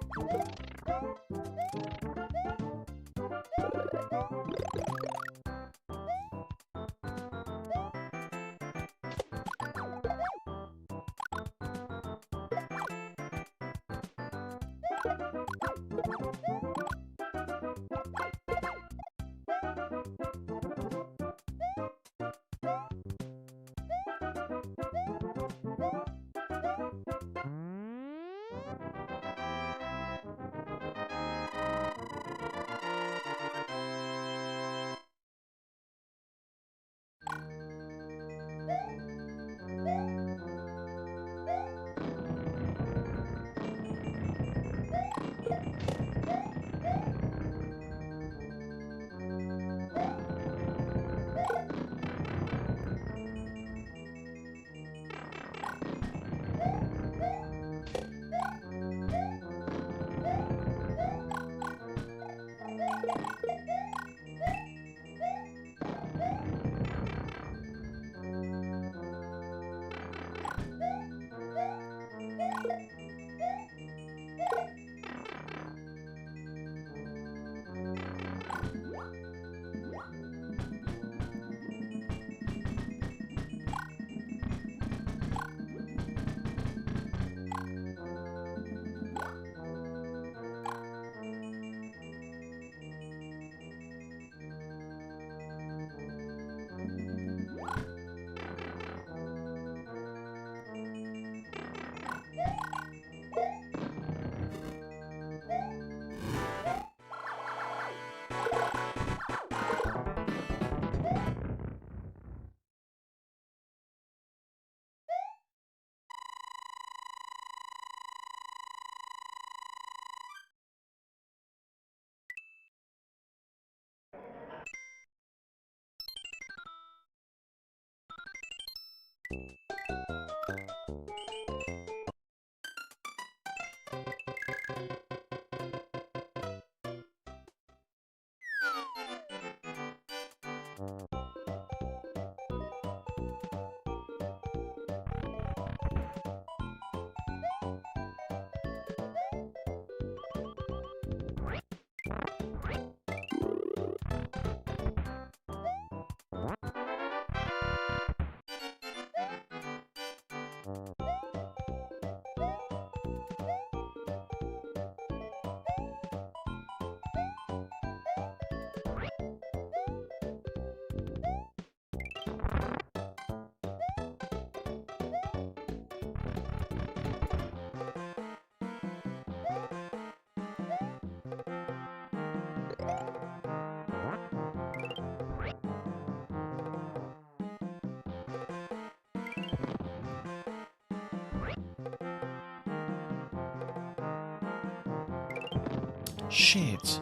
Shit.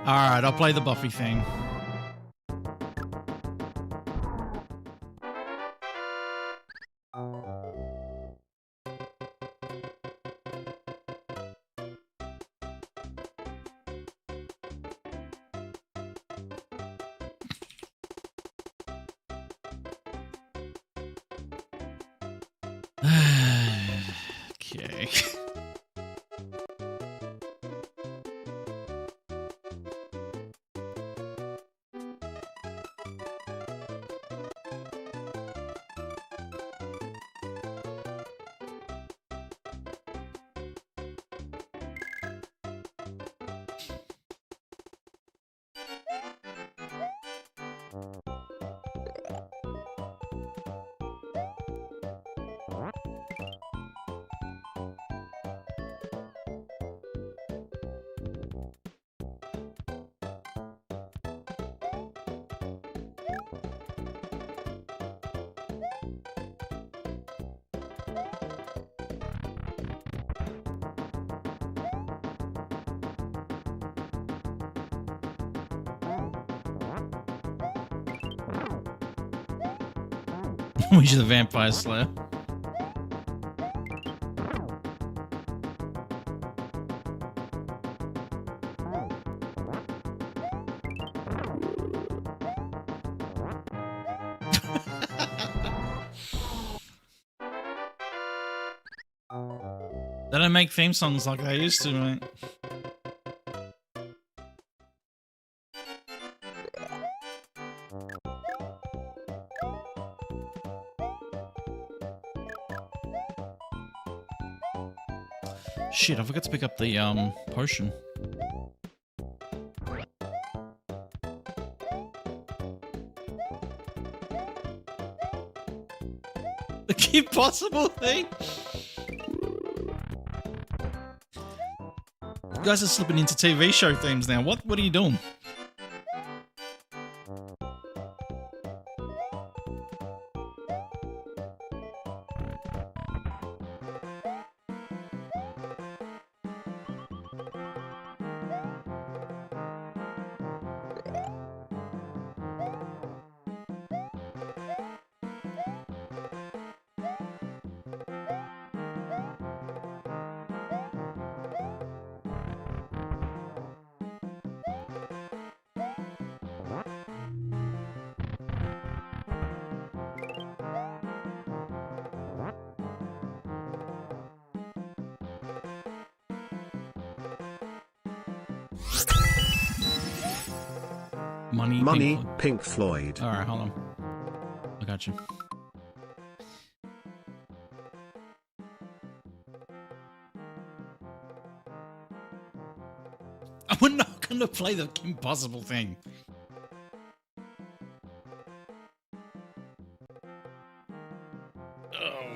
Alright, I'll play the Buffy thing. Okay. Luigi the Vampire Slayer. They don't make theme songs like they used to, mate. Shit, I forgot to pick up the potion. The impossible thing. You guys are slipping into TV show themes now. What are you doing? Money, Pink Floyd. Alright, hold on. I got you. I'm not gonna play the impossible thing. Oh.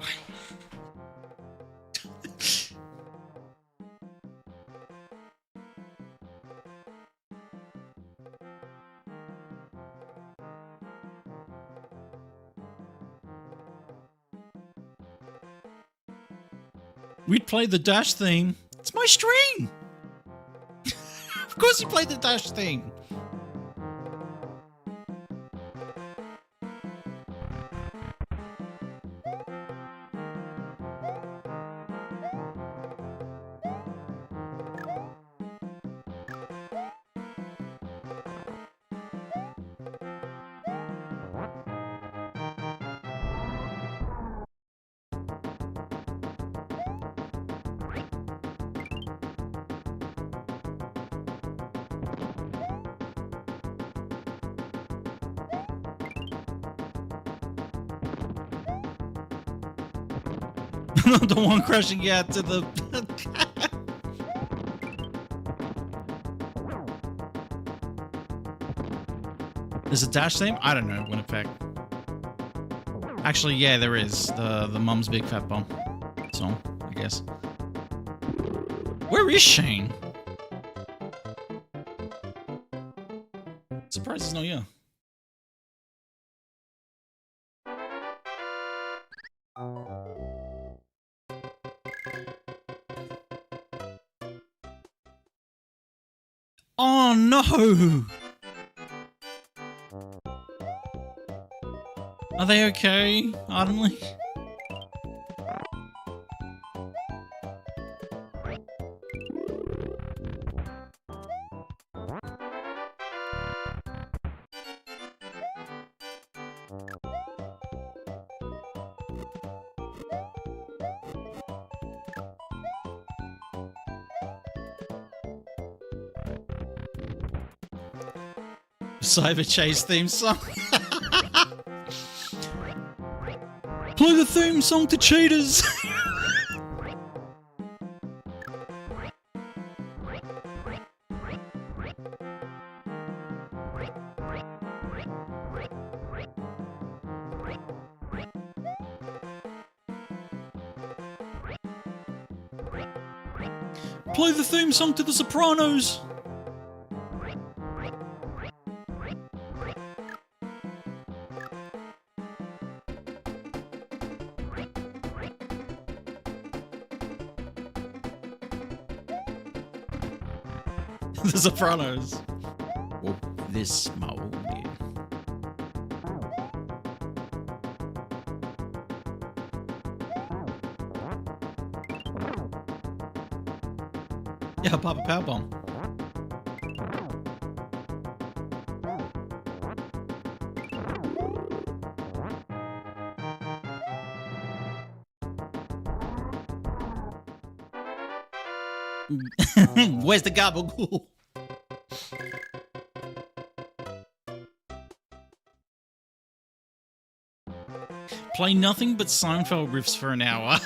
We'd play the Dash theme. It's my stream! Of course you played the Dash theme! I'm the one crashing out to the... There's a Dash theme? I don't know, Winnipeg. Actually, yeah, there is. The Mum's Big Fat Bomb song, I guess. Where is Shane? Surprised he's not here. Oh no! Are they okay, Ardently? Cyber Chase theme song. Play the theme song to cheaters. Play the theme song to The Sopranos. The Sopranos. Oh, this small. Yeah, pop a power bomb. Where's the gabagool? Play nothing but Seinfeld riffs for an hour.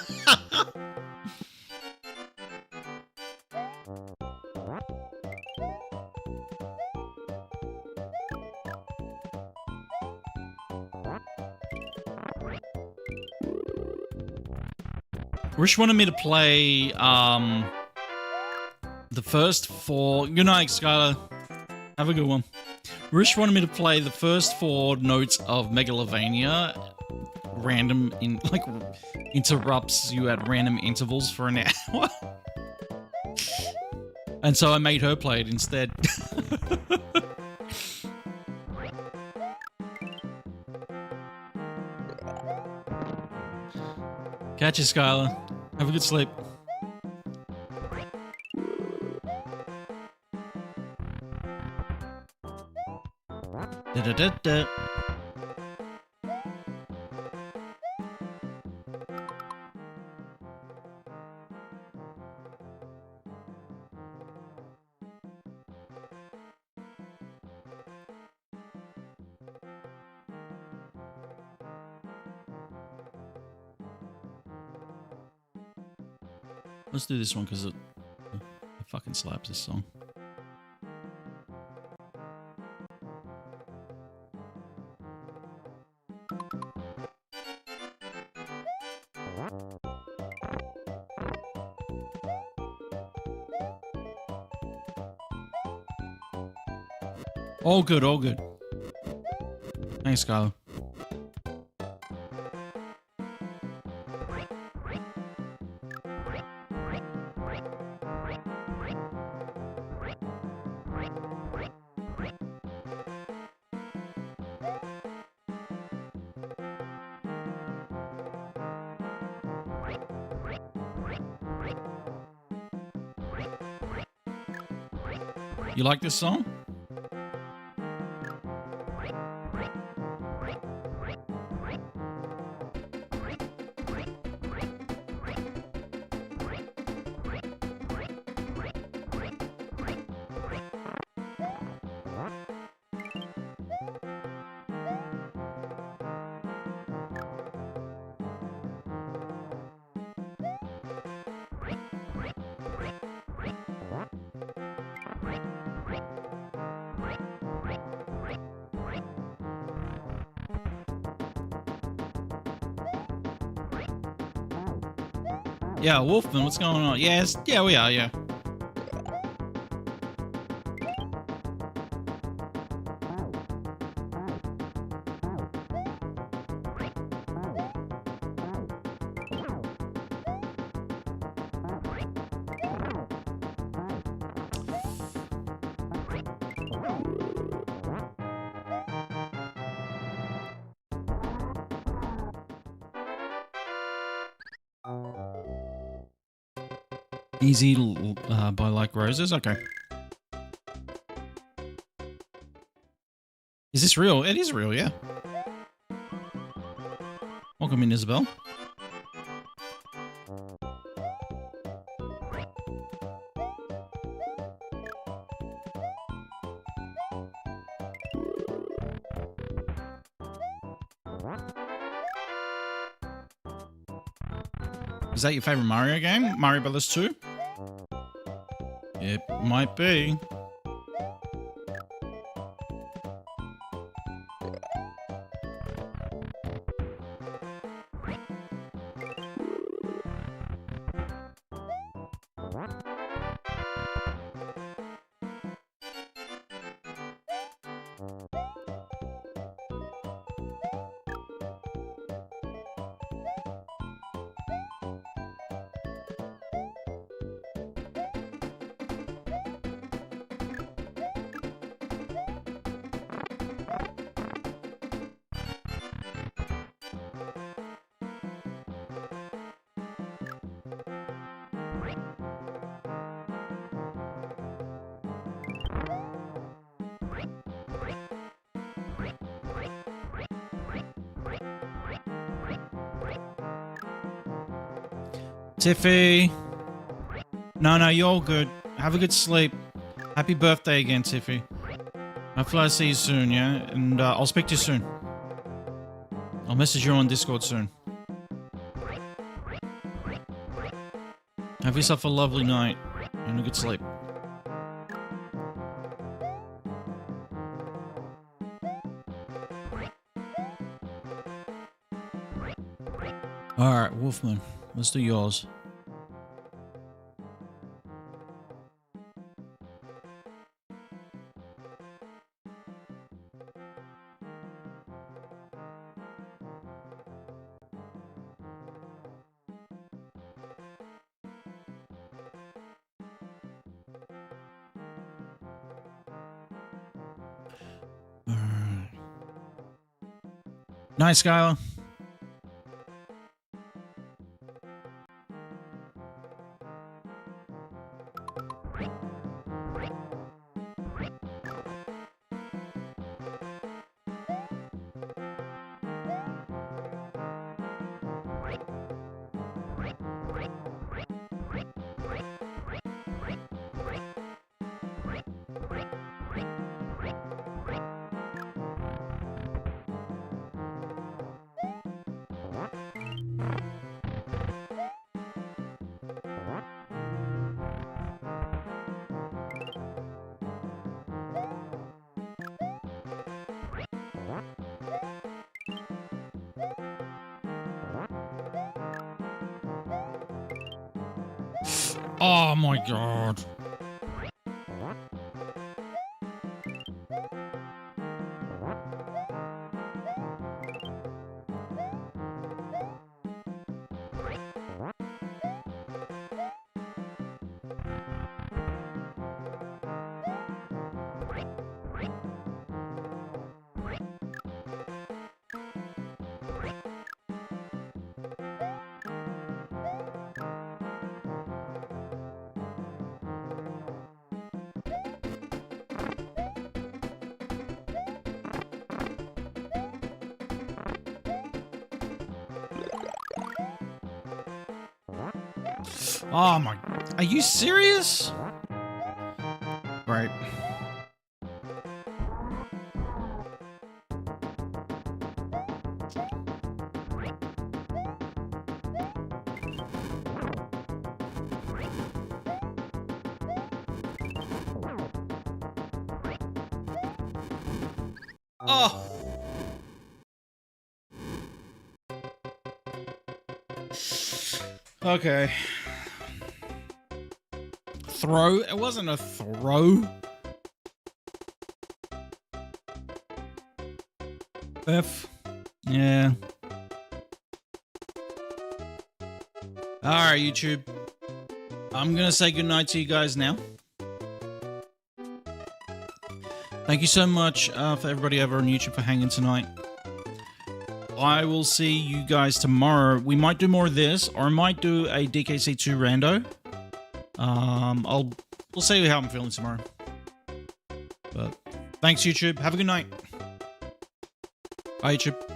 Rish wanted me to play the first 4. Good night, Skylar. Have a good one. Rish wanted me to play the first 4 notes of Megalovania. Random interrupts you at random intervals for an hour. And so I made her play it instead. Catch you, Skylar. Have a good sleep. Da-da-da-da. Let's do this one because it fucking slaps, this song. All good, all good. Thanks, Skylar. You like this song? Yeah, Wolfman, what's going on? Yes, yeah, we are, yeah. Easy by Like Roses? Okay. Is this real? It is real, yeah. Welcome in, Isabel. Is that your favorite Mario game? Mario Brothers 2? It might be. Tiffy. No, you're all good. Have a good sleep. Happy birthday again, Tiffy. Hopefully I see you soon, yeah? And I'll speak to you soon. I'll message you on Discord soon. Have yourself a lovely night and a good sleep. Alright, Wolfman. Let's do yours. Alright. Nice, Skylar. Oh my god. Oh my... Are you serious? Right. Oh! Okay. Throw? It wasn't a throw. F. Yeah. Alright, YouTube. I'm gonna say goodnight to you guys now. Thank you so much for everybody over on YouTube for hanging tonight. I will see you guys tomorrow. We might do more of this, or I might do a DKC2 rando. We'll see how I'm feeling tomorrow. But thanks, YouTube. Have a good night. Bye, YouTube.